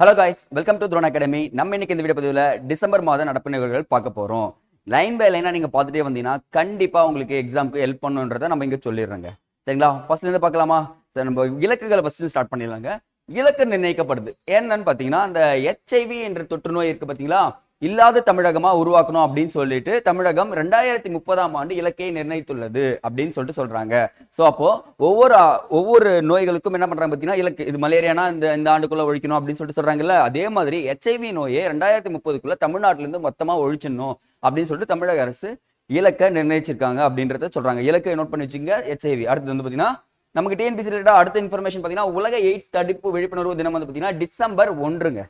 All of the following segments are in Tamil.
Hello guys, welcome to Throne Academy. நம்ம இன்னைக்கு இந்த வீடியோ பதிவில் டிசம்பர் மாத நடப்பு நிகழ்வுகள் பார்க்க போகிறோம். லைன் பை லைனாக நீங்கள் பார்த்துட்டே வந்தீங்கன்னா கண்டிப்பாக உங்களுக்கு எக்ஸாமுக்கு ஹெல்ப் பண்ணுன்றதை நம்ம இங்கே சொல்லிடுறோங்க. சரிங்களா? ஃபர்ஸ்ட்லேருந்து பார்க்கலாமா? சரி, நம்ம இலக்குகளை ஃபர்ஸ்ட் ஸ்டார்ட் பண்ணிடலாங்க. இலக்கு நிர்ணயிக்கப்படுது என்னன்னு பார்த்தீங்கன்னா, அந்த HIV என்ற தொற்று நோய் இருக்கு பார்த்தீங்களா, இல்லாத தமிழகமா உருவாக்கணும் அப்படின்னு சொல்லிட்டு தமிழகம் 2030ஆம் ஆண்டு இலக்கை நிர்ணயித்துள்ளது அப்படின்னு சொல்லிட்டு சொல்றாங்க. ஸோ அப்போ ஒவ்வொரு நோய்களுக்கும் என்ன பண்றாங்க பார்த்தீங்கன்னா, இலக்கு இது மலேரியானா இந்த ஆண்டுக்குள்ள ஒழிக்கணும் அப்படின்னு சொல்லிட்டு சொல்றாங்கல்ல, அதே மாதிரி HIV நோயை 2030க்குள்ள தமிழ்நாட்டில இருந்து மொத்தமா ஒழிச்சிடணும் அப்படின்னு சொல்லிட்டு தமிழக அரசு இலக்கை நிர்ணயிச்சிருக்காங்க அப்படின்றத சொல்றாங்க. இலக்கை நோட் பண்ணி வச்சுங்க. HIV அடுத்து வந்து பார்த்தீங்கன்னா, நமக்கு டிஎன்பிசி ரிலேட்டடா அடுத்த இன்ஃபர்மேஷன் பார்த்தீங்கன்னா, உலக எய்ட்ஸ் தடுப்பு விழிப்புணர்வு தினம் வந்து பார்த்தீங்கன்னா டிசம்பர் 1ங்க.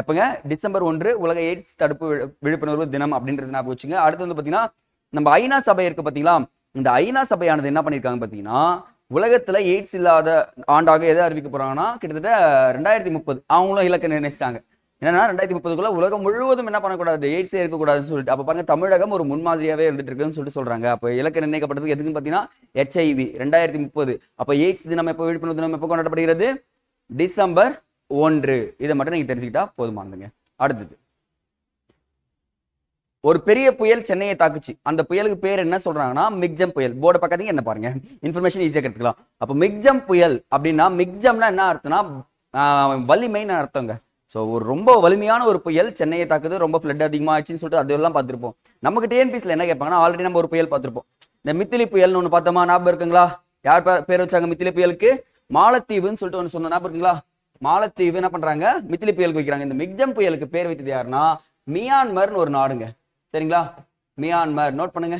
எப்பங்க? டிசம்பர் 1 உலக எய்ட்ஸ் தடுப்பு விழிப்புணர்வு தினம் அப்படின்றது ஞாபகம் வச்சுங்க. அடுத்து வந்து பார்த்தீங்கன்னா, நம்ம ஐநா சபை இருக்கு பார்த்தீங்களா, இந்த ஐநா சபையானது என்ன பண்ணியிருக்காங்க பார்த்தீங்கன்னா, உலகத்துல எய்ட்ஸ் இல்லாத ஆண்டாக எதை அறிவிக்க போறாங்கன்னா, கிட்டத்தட்ட 2030 அவங்களும் இலக்கை நிர்ணயிச்சிட்டாங்க. என்னன்னா 2030க்குள்ள உலகம் முழுவதும் என்ன பண்ணக்கூடாது, எய்ட்ஸே இருக்கக்கூடாதுன்னு சொல்லிட்டு. அப்ப பாருங்க, தமிழகம் ஒரு முன்மாதிரியாவே இருந்துட்டு இருக்குன்னு சொல்லிட்டு சொல்றாங்க. அப்ப இலக்கு நிர்ணயிக்கப்பட்டதுக்கு எதுக்குன்னு பார்த்தீங்கன்னா HIV 2030. அப்ப எய்ட்ஸ் தினம் எப்போ, விழிப்புணர்வு தினம் எப்போ கொண்டாடப்படுகிறது? டிசம்பர் 1. இதை மட்டும் நீங்க தெரிஞ்சுக்கிட்டா போதுமானதுங்க. அடுத்தது, ஒரு பெரிய புயல் சென்னையை தாக்குச்சு. அந்த புயலுக்கு பேர் என்ன சொல்றாங்கன்னா மிக்ஜம் புயல். போர்டை பக்கத்துக்கு என்ன பாருங்க, இன்ஃபர்மேஷன் ஈஸியா கற்றுக்கலாம். அப்போ மிக்ஜம் புயல் அப்படின்னா, மிக்ஜம்னா என்ன அர்த்தம்னா வலிமைன்னு அர்த்தங்க. ஸோ ஒரு ரொம்ப வலிமையான ஒரு புயல் சென்னையை தாக்குது, ரொம்ப ஃப்ளட் அதிகமாக ஆச்சுன்னு சொல்லிட்டு அதெல்லாம் பார்த்துருப்போம். நமக்கு டிஎன்பிசியில் என்ன கேட்பாங்கன்னா, ஆல்ரெடி நம்ம ஒரு புயல் பார்த்துருப்போம். இந்த மித்திலி புயல்னு ஒன்று பார்த்தோமா, ஞாபகம் இருக்குங்களா? யார் பேர் வச்சாங்க மித்திலி புயலுக்கு? மாலத்தீவுன்னு சொல்லிட்டு ஒன்று சொன்ன ஞாபகம் இருக்குங்களா? மாலத்தீவு என்ன பண்றாங்க, மித்திலி புயலுக்கு வைக்கிறாங்க. இந்த மிக்ஜம் புயலுக்கு பேர் வைத்தது யாருன்னா மியான்மர்னு ஒரு நாடுங்க. சரிங்களா? மியான்மர் நோட் பண்ணுங்க.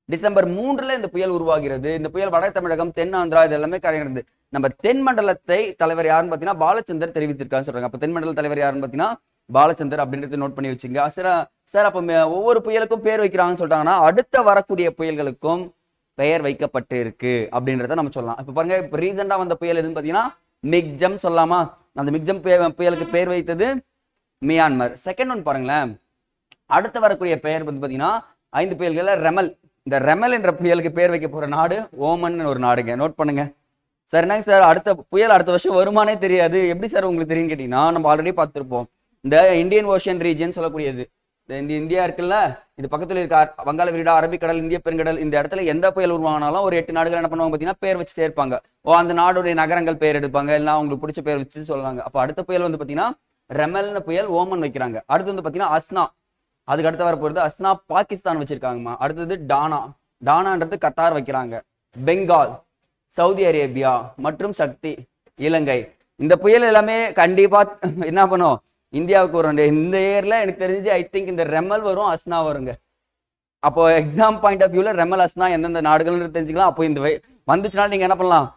டிசம்பர் 3 இந்த புயல் உருவாகிறது. இந்த புயல் வட தமிழகம், தென் ஆந்திரா இது எல்லாமே கரையிறது. நம்ம தென் மண்டலத்தை தலைவர் யாருன்னு பார்த்தீங்கன்னா பாலச்சந்தர் தெரிவித்திருக்கான்னு சொல்றாங்க. அப்ப தென் மண்டல தலைவர் யாருன்னு பார்த்தீங்கன்னா பாலச்சந்தர் அப்படின்றது நோட் பண்ணி வச்சுங்க. சார் அப்ப ஒவ்வொரு புயலுக்கும் பேர் வைக்கிறாங்கன்னு சொல்றாங்கன்னா, அடுத்த வரக்கூடிய புயல்களுக்கும் பெயர் வைக்கப்பட்டு இருக்கு அப்படின்றத நம்ம சொல்லலாம். இப்ப பாருங்க, இப்ப ரீசெண்டா வந்த புயல் எதுன்னு பார்த்தீங்கன்னா மிக்ஜம் சொல்லலாமா? அந்த மிக்ஜம் புயலுக்கு பேர் வைத்தது மியான்மர். செகண்ட் ஒன் பாருங்களேன், அடுத்து வரக்கூடிய பெயர் வந்து பார்த்தீங்கன்னா 5 புயல்கள்ல ரெமல். இந்த ரெமல் என்ற புயலுக்கு பேர் வைக்க போற நாடு ஓமன் ஒரு நாடுங்க. நோட் பண்ணுங்க. சார் என்னங்க சார், அடுத்த புயல் அடுத்த வருஷம் வருமானே தெரியாது, எப்படி சார் உங்களுக்கு தெரியும் கேட்டீங்கன்னா, நம்ம ஆல்ரெடி பார்த்துருப்போம். இந்த இந்தியன் ஓஷன் ரீஜன் சொல்லக்கூடியது, இந்த இந்தியா இருக்குல்ல, இது பக்கத்துல இருக்க வங்காள விரிகுடா, அரபிக்கடல், இந்திய பெருங்கடல், இந்த இடத்துல எந்த புயல் உருவானாலும் ஒரு 8 நாடுகள் என்ன பண்ணுவாங்க பார்த்தீங்கன்னா பேர் வச்சுட்டே இருப்பாங்க. அந்த நாடுடைய நகரங்கள் பேர் எடுப்பாங்க, எல்லாம் அவங்களுக்கு பிடிச்ச பேர் வச்சு சொல்லுவாங்க. அப்போ அடுத்த புயல் வந்து பார்த்தீங்கன்னா ரெமல்னு புயல் ஓமன் வைக்கிறாங்க. அடுத்து வந்து பார்த்தீங்கன்னா அஸ்னா, அதுக்கு அடுத்து வர போகிறது அஸ்னா பாகிஸ்தான் வச்சிருக்காங்கம்மா. அடுத்தது டானான்றது கத்தார் வைக்கிறாங்க. பெங்கால் சவுதி அரேபியா மற்றும் சக்தி இலங்கை. இந்த புயல் எல்லாமே கண்டிப்பா என்ன பண்ணும், இந்தியாவுக்கு வரும். இந்த இயர்ல எனக்கு தெரிஞ்சு ஐ திங்க் இந்த ரெமல் வரும், அஸ்னா வருங்க. அப்போ எக்ஸாம் பாயிண்ட் ஆஃப் வியூல ரெமல் அஸ்னா எந்தெந்த நாடுகள்னு தெரிஞ்சுக்கலாம். அப்போ இந்த வந்துச்சுனால நீங்க என்ன பண்ணலாம்,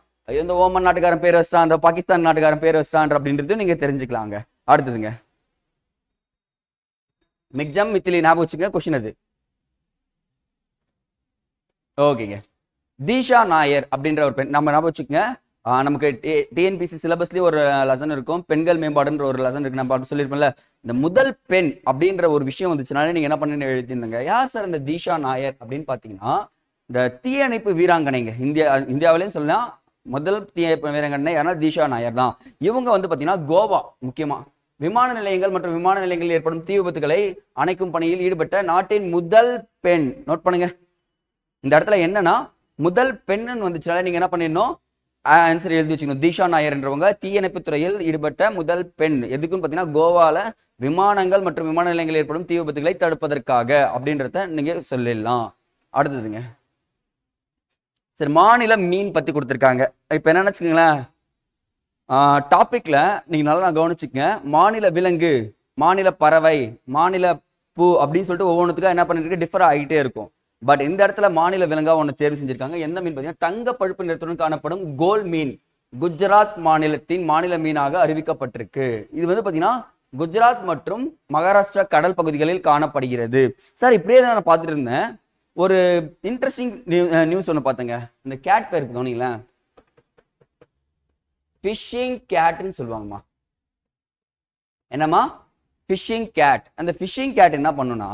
இந்த ஓமன் நாட்டுக்காரன் பேர் வச்சிட்டான், அந்த பாகிஸ்தான் நாட்டுக்காரன் பேர் வச்சிட்டான் அப்படின்றது நீங்க தெரிஞ்சுக்கலாங்க. அடுத்ததுங்க, மிக்ஜம் மித்திலி ஞாபகம் வச்சுங்க. கொஸ்டின் அது ஓகேங்க. தீஷா நாயர் அப்படின்ற ஒரு பெண், நம்ம ஞாபகம் வச்சுக்கோங்க. நமக்கு டிஎன்பிசி சிலபஸ்லயே ஒரு லெசன் இருக்கும், பெண்கள் மேம்பாடுன்ற ஒரு லெசன் இருக்கு. நம்ம சொல்லியிருப்போம்ல, இந்த முதல் பெண் அப்படின்ற ஒரு விஷயம் வந்துச்சுனாலே நீங்க என்ன பண்ணு எழுதிருந்தீங்க. யார் சார் இந்த தீஷா நாயர் அப்படின்னு பாத்தீங்கன்னா, இந்த தீயணைப்பு வீராங்கனைங்க. இந்தியாவிலேயும் சொல்லலாம், முதல் தீயணைப்பு வீராங்கனை யாருன்னா தீஷா நாயர் தான். இவங்க வந்து பாத்தீங்கன்னா கோவா முக்கியமா விமான நிலையங்கள் மற்றும் விமான நிலையங்களில் ஏற்படும் தீ விபத்துகளை அணைக்கும் பணியில் ஈடுபட்ட நாட்டின் முதல் பெண். நோட் பண்ணுங்க. இந்த இடத்துல என்னன்னா முதல் பெண்ணுன்னு வந்துச்சுனால நீங்க என்ன பண்ணிடணும், ஆன்சர் எழுதி வச்சுக்கணும். தீஷா நாயர் என்றவங்க தீயணைப்பு துறையில் ஈடுபட்ட முதல் பெண். எதுக்குன்னு பார்த்தீங்கன்னா கோவால விமானங்கள் மற்றும் விமான நிலையங்களில் ஏற்படும் தீ விபத்துகளை தடுப்பதற்காக அப்படின்றத நீங்க சொல்லிடலாம். அடுத்ததுங்க, சரி, மாநில மீன் பத்தி கொடுத்துருக்காங்க. இப்ப என்ன வச்சுக்கோங்களேன், டாபிக்ல நீங்க நல்லா கவனிச்சுக்கங்க. மாநில விலங்கு, மாநில பறவை, மாநில பூ அப்படின்னு சொல்லிட்டு ஒவ்வொன்றுத்துக்கும் என்ன பண்ணிருக்கு, டிஃபர் ஆகிட்டே இருக்கும். பட் இந்த இடத்துல மாநில விலங்கா ஒன்று தேர்வு செஞ்சிருக்காங்க. எந்த மீன் பார்த்தீங்கன்னா தங்க பழுப்பு நிறத்துடன் காணப்படும் கோல் மீன் குஜராத் மாநிலத்தின் மாநில மீனாக அறிவிக்கப்பட்டிருக்கு. இது வந்து பார்த்தீங்கன்னா குஜராத் மற்றும் மகாராஷ்டிரா கடல் பகுதிகளில் காணப்படுகிறது. சார் இப்படியே தான் நான் பார்த்துட்டு இருந்தேன். ஒரு இன்ட்ரெஸ்டிங் நியூஸ் ஒன்று பார்த்தேங்க. இந்த கேட் பேர் கவனிங்களேன், ஃபிஷிங் கேட்னு சொல்லுவாங்கம்மா. என்னம்மா? Fishing gate. அந்த ஃபிஷிங் கேட் என்ன பண்ணுன்னா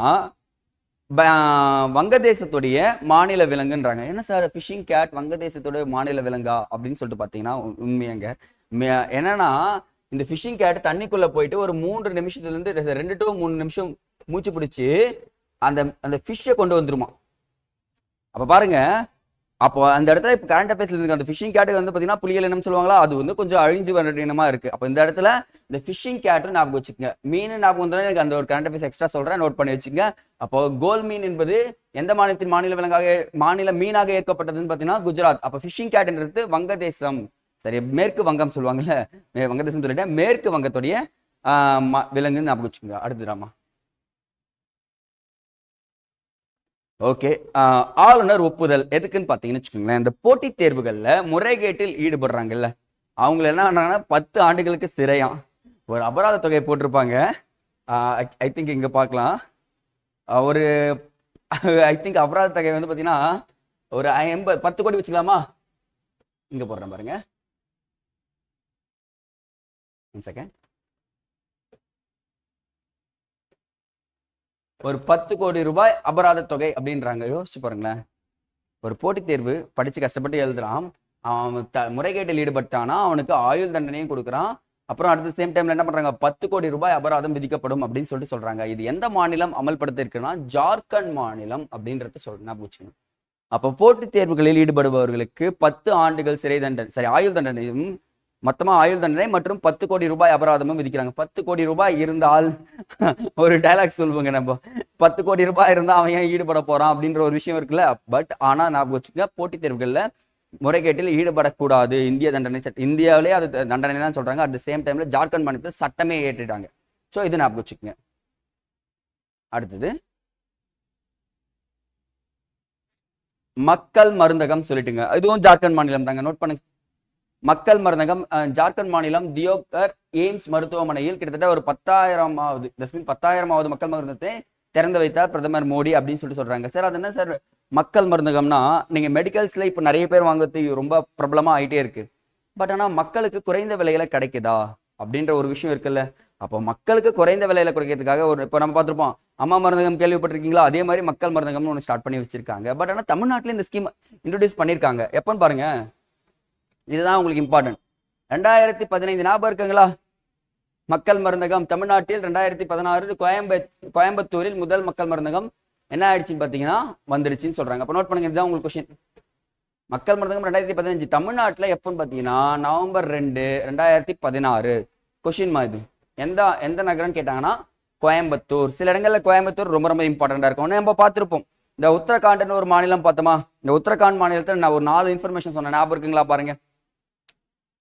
வங்கதேசத்துடைய மாநில விலங்குன்றாங்க. என்ன சார் ஃபிஷிங் கேட் வங்கதேசத்துடைய மாநில விலங்கா அப்படின்னு சொல்லிட்டு பார்த்தீங்கன்னா உண்மையாங்க. என்னன்னா இந்த ஃபிஷிங் கேட் தண்ணிக்குள்ள போயிட்டு ஒரு 3 நிமிஷத்துல இருந்து 2 to 3 நிமிஷம் மூச்சு பிடிச்சி அந்த அந்த ஃபிஷ்ஷை கொண்டு வந்துருமா. அப்ப பாருங்க, அப்போ அந்த இடத்துல இப்போ கரண்ட் அஃபேர்ஸ்ல இருக்கு அந்த ஃபிஷிங் கேட்டுக்கு வந்து பார்த்தீங்கன்னா புலிகள் இனம் சொல்லுவாங்களா, அது வந்து கொஞ்சம் அழிஞ்சு வர இனமா இருக்கு. அப்போ இந்த இடத்துல இந்த ஃபிஷிங் கேட்டு ஞாபகம் வச்சுக்கோங்க. மீன் ஞாபகம் வந்தோன்னா எனக்கு அந்த ஒரு கரண்ட் அஃபேர்ஸ் எக்ஸ்ட்ரா சொல்றேன், நோட் பண்ணி வச்சுங்க. அப்போ கோல் மீன் என்பது எந்த மாநிலத்தின் மாநில மீனாக ஏற்கப்பட்டதுன்னு பார்த்தீங்கன்னா குஜராத். அப்போ ஃபிஷிங் கேட்ன்றது வங்கதேசம், சரி மேற்கு வங்கம் சொல்லுவாங்கல்ல, வங்கதேசம் சொல்லிட்டேன், மேற்கு வங்கத்துடைய விலங்குன்னு ஞாபகம் வச்சுக்கோங்க. அடுத்துடாமா. ஓகே, ஆளுநர் ஒப்புதல் எதுக்குன்னு பார்த்தீங்கன்னு வச்சுக்கோங்களேன், இந்த போட்டித் தேர்வுகளில் முறைகேட்டில் ஈடுபடுறாங்கல்ல அவங்கள என்ன பண்ணாங்கன்னா 10 ஆண்டுகளுக்கு சிறையாம். ஒரு அபராத தொகையை போட்டிருப்பாங்க. ஐ திங்க் இங்கே பார்க்கலாம், ஒரு ஐ திங்க் அபராத தொகை வந்து பார்த்தீங்கன்னா ஒரு 10 கோடி வச்சுக்கலாமா. இங்கே போடுறேன் பாருங்க, செகண்ட், ஒரு 10 கோடி ரூபாய் அபராத தொகை அப்படின்றாங்க. யோசிச்சு பாருங்களேன், ஒரு போட்டித் தேர்வு படிச்சு கஷ்டப்பட்டு எழுதுறான், அவன் முறைகேட்டில் ஈடுபட்டானா அவனுக்கு ஆயுள் தண்டனையும் கொடுக்குறான். அப்புறம் அடுத்த சேம் டைம்ல என்ன பண்றாங்க, 10 கோடி ரூபாய் அபராதம் விதிக்கப்படும் அப்படின்னு சொல்லிட்டு சொல்றாங்க. இது எந்த மாநிலம் அமல்படுத்த இருக்குன்னா ஜார்க்கண்ட் மாநிலம் அப்படின்றத சொல்றேன். அப்போ போட்டித் தேர்வுகளில் ஈடுபடுபவர்களுக்கு 10 ஆண்டுகள் சிறை தண்டனை, சரி ஆயுள் தண்டனையும், மொத்தமா ஆயுள் தண்டனை மற்றும் 10 கோடி ரூபாய் அபராதமும் விதிக்கிறாங்க. 10 கோடி ரூபாய் இருந்தால் ஒரு டைலாக் சொல்லுவாங்க நம்ம, 10 கோடி ரூபாய் இருந்தா அவன் ஏன் ஈடுபட போறான் அப்படின்ற ஒரு விஷயம் இருக்குல்ல. பட் ஆனா ஞாபகம் வச்சுக்க, போட்டித் தேர்வுகள்ல முறைகேட்டில் ஈடுபடக்கூடாது. இந்திய தண்டனை சட்டம், இந்தியாவிலே அது தண்டனை தான் சொல்றாங்க. அட் த சேம் டைம்ல ஜார்க்கண்ட் மாநிலத்தில் சட்டமே ஏற்றிட்டாங்க. ஸோ இது ஞாபகம் வச்சுக்கோங்க. அடுத்தது மக்கள் மருந்தகம் சொல்லிட்டுங்க, இதுவும் ஜார்க்கண்ட் மாநிலம் தாங்க, நோட் பண்ணுங்க. மக்கள் மருந்தகம் ஜார்க்கண்ட் மாநிலம் தியோகர் எய்ம்ஸ் மருத்துவமனையில் கிட்டத்தட்ட ஒரு 10,000வது மக்கள் மருந்தகத்தை திறந்து வைத்தார் பிரதமர் மோடி அப்படின்னு சொல்லிட்டு சொல்றாங்க. சார் அது என்ன சார் மக்கள் மருந்தகம்னா, நீங்க மெடிக்கல்ஸ்ல இப்ப நிறைய பேர் வாங்குறது ரொம்ப பிரபலமா ஆயிட்டே இருக்கு. பட் ஆனா மக்களுக்கு குறைந்த விலையில கிடைக்குதா அப்படின்ற ஒரு விஷயம் இருக்குல்ல. அப்போ மக்களுக்கு குறைந்த விலையில கிடைக்கிறதுக்காக ஒரு, இப்போ நம்ம பார்த்துருப்போம் அம்மா மருந்தகம் கேள்விப்பட்டிருக்கீங்களா, அதே மாதிரி மக்கள் மருந்தகம்னு ஒன்று ஸ்டார்ட் பண்ணி வச்சிருக்காங்க. பட் ஆனால் தமிழ்நாட்டில் இந்த ஸ்கீம் இன்ட்ரோடியூஸ் பண்ணியிருக்காங்க. எப்போன்னு பாருங்க, இதுதான் உங்களுக்கு இம்பார்ட்டன்ட். 2015 ஞாபகம் இருக்குங்களா, மக்கள் மருந்தகம் தமிழ்நாட்டில் 2016 கோயம்புத்தூரில் முதல் மக்கள் மருந்தகம் என்ன ஆயிடுச்சுன்னு பார்த்தீங்கன்னா வந்துருச்சுன்னு சொல்றாங்க. அப்போ நோட் பண்ணுங்க, இதுதான் உங்களுக்கு கொஸ்டின். மக்கள் மருந்தகம் 2015 தமிழ்நாட்டில் எப்போன்னு பார்த்தீங்கன்னா நவம்பர் 2, 2016. கொஸ்டின்மா இது எந்த நகரம்னு கேட்டாங்கன்னா கோயம்புத்தூர். சில இடங்கள்ல கோயம்புத்தூர் ரொம்ப ரொம்ப இம்பார்ட்டண்டா இருக்கும். நம்ம பார்த்துருப்போம், இந்த உத்தரகாண்ட்னு ஒரு மாநிலம் பார்த்தோமா, இந்த உத்தரகாண்ட் மாநிலத்தில் நான் ஒரு 4 இன்ஃபர்மேஷன் சொன்னேன், ஞாபகம் இருக்குங்களா பாருங்க.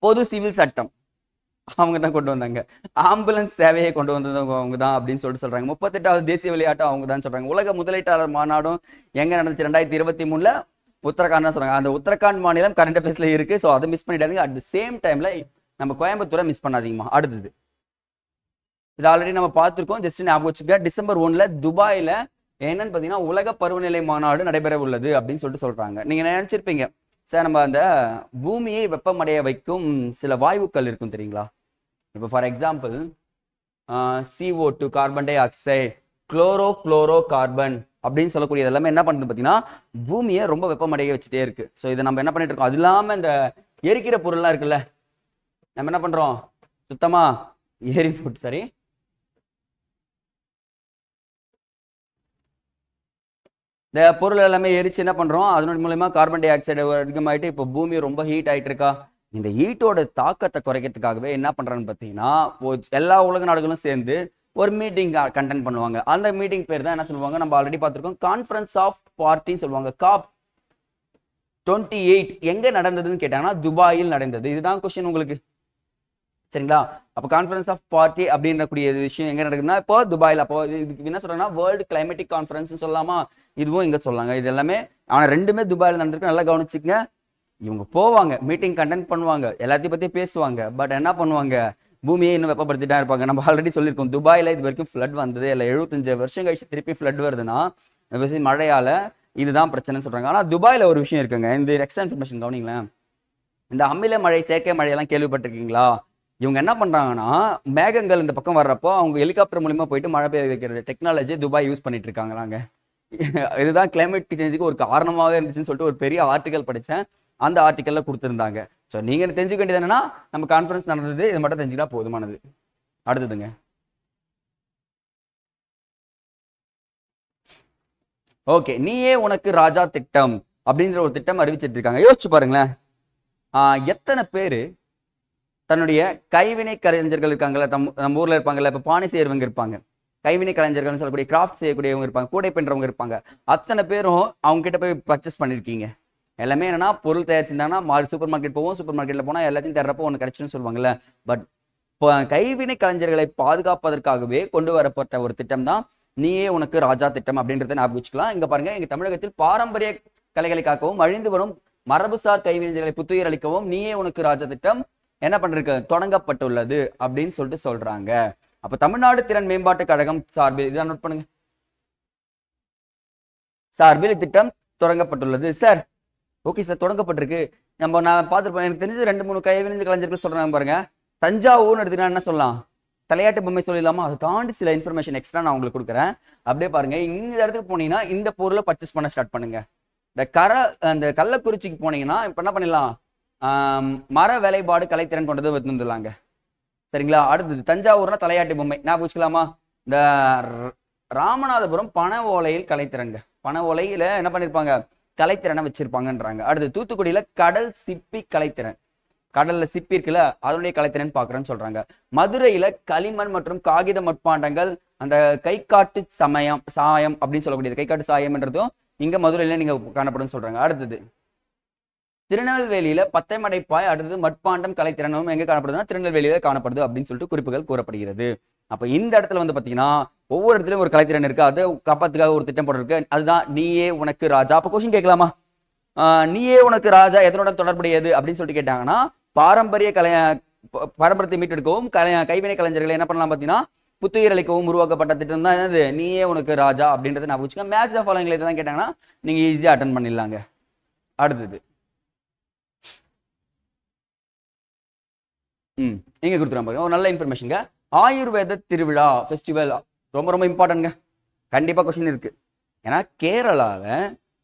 பொது சிவில் சட்டம் அவங்க தான் கொண்டு வந்தாங்க, ஆம்புலன்ஸ் சேவையை கொண்டு வந்தது அவங்க தான் அப்படின்னு சொல்றாங்க. 38வது தேசிய விளையாட்டு அவங்க தான் சொல்றாங்க. உலக முதலீட்டாளர் மாநாடும் எங்க நடந்துச்சு 2023 உத்தரகாண்ட் தான் சொல்றாங்க. அந்த உத்தரகாண்ட் மாநிலம் கரண்ட் அஃபேர்ஸ்ல இருக்கு. ஸோ அதை மிஸ் பண்ணிடாதீங்க. அட் த சேம் டைம்ல நம்ம கோயம்புத்தூரை மிஸ் பண்ணாதீங்கம்மா. அடுத்தது இது ஆல்ரெடி நம்ம பார்த்துருக்கோம், ஜஸ்ட் ஞாபகம் வச்சுக்க. டிசம்பர் 1 துபாயில என்னன்னு பார்த்தீங்கன்னா உலக பருவநிலை மாநாடு நடைபெற உள்ளது அப்படின்னு சொல்றாங்க. நீங்க நினைச்சிருப்பீங்க, சார் நம்ம அந்த பூமியை வெப்பமடைய வைக்கும் சில வாயுக்கள் இருக்கும் தெரியுங்களா. இப்போ for example CO2 carbon di oxide, chloro carbon அப்படின்னு சொல்லக்கூடியது எல்லாமே என்ன பண்ணுது பார்த்தீங்கன்னா பூமியை ரொம்ப வெப்பமடைய வச்சுட்டே இருக்கு. ஸோ இதை நம்ம என்ன பண்ணிட்டு இருக்கோம், அது இல்லாமல் இந்த எரிக்கிற பொருள்லாம் இருக்குல்ல, நம்ம என்ன பண்றோம், சுத்தமா எரி போட்டு சரி இந்த பொருள் எல்லாமே எரிச்சு என்ன பண்றோம், அதன் மூலமா கார்பன் டை ஆக்சைடு அதிகமாயிட்டு இப்போ பூமி ரொம்ப ஹீட் ஆயிட்டு இருக்கா. இந்த ஹீட்டோட தாக்கத்தை குறைக்கிறதுக்காகவே என்ன பண்றான்னு பார்த்தீங்கன்னா எல்லா உலக நாடுகளும் சேர்ந்து ஒரு மீட்டிங் கண்டெக்ட் பண்ணுவாங்க. அந்த மீட்டிங் பேர் தான் என்ன சொல்லுவாங்க, நம்ம ஆல்ரெடி பார்த்துருக்கோம், கான்ஃபரன்ஸ் ஆஃப் பார்ட்டின்னு சொல்லுவாங்க. COP28 எங்க நடந்ததுன்னு கேட்டாங்கன்னா துபாயில் நடந்தது. இதுதான் கொஸ்டின் உங்களுக்கு, சரிங்களா. அப்போ கான்ஃபரன்ஸ் ஆஃப் பார்ட்டி அப்படின்றக்கூடிய விஷயம் எங்க நடக்குதுன்னா இப்போ துபாயில். அப்போ இதுக்கு என்ன சொல்றாங்கன்னா வேர்ல்டு கிளைமேட்டிக் கான்ஃபரன்ஸ் சொல்லலாமா, இதுவும் இங்க சொல்லாங்க. இது எல்லாமே ஆனால் ரெண்டுமே துபாயில் நடந்திருக்கு. நல்லா கவனிச்சுங்க. இவங்க போவாங்க, மீட்டிங் கண்டெக்ட் பண்ணுவாங்க, எல்லாத்தையும் பத்தி பேசுவாங்க. பட் என்ன பண்ணுவாங்க, பூமியை இன்னும் வெப்பப்படுத்திட்டா இருப்பாங்க. நம்ம ஆல்ரெடி சொல்லியிருக்கோம், துபாயில இது வரைக்கும் ஃப்ளட் வந்தது இல்லை, 75 வருஷம் கழிச்சு திருப்பி ஃப்ளட் வருதுன்னா மழையால இதுதான் பிரச்சனைன்னு சொல்றாங்க. ஆனா துபாயில ஒரு விஷயம் இருக்குங்க, இந்த எக்ஸ்ட்ரா இன்ஃபர்மேஷன் கவனிங்களேன். இந்த அமில மழை செயற்கை மழையெல்லாம் கேள்விப்பட்டிருக்கீங்களா. இவங்க என்ன பண்றாங்கன்னா மேகங்கள் இந்த பக்கம் வர்றப்போ அவங்க ஹெலிகாப்டர் மூலியமா போயிட்டு மழை பெய்ய வைக்கிறது டெக்னாலஜி துபாய் யூஸ் பண்ணிட்டு இருக்காங்களாங்க. இதுதான் கிளைமேட் சேஞ்சுக்கு ஒரு காரணமாகவே இருந்துச்சுன்னு சொல்லிட்டு ஒரு பெரிய ஆர்டிகல் படித்தேன். அந்த ஆர்டிக்கல்ல கொடுத்துருந்தாங்க. ஸோ நீங்க தெரிஞ்சுக்க வேண்டியது என்னன்னா நம்ம கான்ஃபரன்ஸ் நடந்தது, இது மட்டும் தெரிஞ்சுக்கிட்டா போதுமானது. அடுத்ததுங்க, ஓகே, நீயே உனக்கு ராஜா திட்டம் அப்படின்ற ஒரு திட்டம் அறிவிச்சிட்டு இருக்காங்க. யோசிச்சு பாருங்களேன், எத்தனை பேரு தன்னுடைய கைவினை கலைஞர்கள் இருக்காங்கல்ல, நம்ம ஊர்ல இருப்பாங்கல்ல, இப்ப பானை செய்யறவங்க இருப்பாங்க, கைவினை கலைஞர்கள் சொல்லக்கூடிய கிராஃப்ட் செய்யக்கூடியவங்க இருப்பாங்க, கூடை பின்றவங்க இருப்பாங்க, அத்தனை பேரும் அவங்க கிட்ட போய் பர்ச்சேஸ் பண்ணிருக்கீங்க. எல்லாமே என்னன்னா பொருள் தயாரிச்சிருந்தாங்கன்னா சூப்பர் மார்க்கெட் போவோம், சூப்பர் மார்க்கெட்ல போனா எல்லாத்தையும் தர்றப்போ ஒன்று கிடைச்சுன்னு சொல்லுவாங்கல்ல. பட் கைவினை கலைஞர்களை பாதுகாப்பதற்காகவே கொண்டு வரப்பட்ட ஒரு திட்டம் தான் நீயே உனக்கு ராஜா திட்டம் அப்படின்றத ஞாபகம் வச்சுக்கலாம். இங்க பாருங்க, எங்க தமிழகத்தில் பாரம்பரிய கலைகளை காக்கவும் அழிந்து வரும் மரபுசார் கைவினைஞர்களை புத்துயிர் அளிக்கவும் நீயே உனக்கு ராஜா திட்டம் என்ன பண்றது தொடங்கப்பட்டுள்ளது அப்படின்னு சொல்லிட்டு சொல்றாங்க. அப்ப தமிழ்நாடு திறன் மேம்பாட்டு கழகம் சார்பில் இதான் நோட் பண்ணுங்க, சார்பில் இத்திட்டம் தொடங்கப்பட்டுள்ளது. சார் ஓகே சார், தொடங்கப்பட்டிருக்கு. நான் பார்த்துருப்பேன், எனக்கு தெரிஞ்சு 2-3 கைவினை கலைஞர்கள் சொல்றாங்க பாருங்க. தஞ்சாவூர்னு எடுத்துக்கிட்டா என்ன சொல்லலாம், தலையாட்டு பொம்மை சொல்லிடலாமா? அதை தாண்டி சில இன்ஃபர்மேஷன் எக்ஸ்ட்ரா நான் உங்களுக்கு கொடுக்குறேன். அப்படியே பாருங்க, இந்த இடத்துக்கு போனீங்கன்னா இந்த பொருளை பர்ச்சேஸ் பண்ண ஸ்டார்ட் பண்ணுங்க. அந்த கள்ளக்குறிச்சிக்கு போனீங்கன்னா இப்ப என்ன பண்ணிடலாம், மர வேலைப்பாடு கலைத்திறன் கொண்டது வந்துடலாங்க. சரிங்களா? அடுத்தது தஞ்சாவூர்னா தலையாட்டு பொம்மை ஞாபகம் வச்சுக்கலாமா? இந்த ராமநாதபுரம் பண ஓலையில் கலைத்திறன்க, பண ஓலையில என்ன பண்ணிருப்பாங்க, கலைத்திறனை வச்சிருப்பாங்கன்றாங்க. அடுத்து தூத்துக்குடியில கடல் சிப்பி கலைத்திறன், கடல்ல சிப்பி இருக்குல்ல அதனுடைய கலைத்திறன் பாக்குறேன்னு சொல்றாங்க. மதுரையில களிமண் மற்றும் காகித மட்பாண்டங்கள், அந்த கைக்காட்டு சாயம் அப்படின்னு சொல்லக்கூடியது, கைக்காட்டு சாயம்ன்றதும் இங்க மதுரையில நீங்க காணப்படும் சொல்றாங்க. அடுத்தது திருநெல்வேலியில பத்தைமடைப்பாய், அடுத்தது மட்பாண்டம் கலைத்திறனும் எங்க காணப்படுதுன்னா திருநெல்வேலியில காணப்படுது அப்படின்னு சொல்லிட்டு குறிப்புகள் கூறப்படுகிறது. அப்ப இந்த இடத்துல வந்து பாத்தீங்கன்னா ஒவ்வொரு இடத்துலயும் ஒரு கலைத்திறன் இருக்கு, அதை காப்பாத்துக்காக ஒரு திட்டம் போட்டிருக்கு, அதுதான் நீயே உனக்கு ராஜா. அப்ப கொஸ்டின் கேட்கலாமா, நீயே உனக்கு ராஜா எதனோட தொடர்புடையது அப்படின்னு சொல்லிட்டு கேட்டாங்கன்னா பாரம்பரியத்தை மீட்டெடுக்கவும் கைவினை கலைஞர்களை என்ன பண்ணலாம் பாத்தீங்கன்னா புத்துயிர் அளிக்கவும் உருவாக்கப்பட்ட திட்டம் தான் என்னது நீயே உனக்கு ராஜா அப்படின்றத நான் வச்சுக்கோங்க. மேட்ச் த ஃபாலோயிங் தான் கேட்டாங்கன்னா நீங்க ஈஸியா அட்டன் பண்ணிடலாங்க. அடுத்தது எங்க கொடுத்துருவாங்க பாருங்க, ஒரு நல்ல இன்ஃபர்மேஷன்ங்க. ஆயுர்வேத திருவிழா ஃபெஸ்டிவல் ரொம்ப ரொம்ப இம்பார்ட்டன்ட்ங்க. கண்டிப்பா கொஸ்டின் இருக்கு. ஏன்னா கேரளால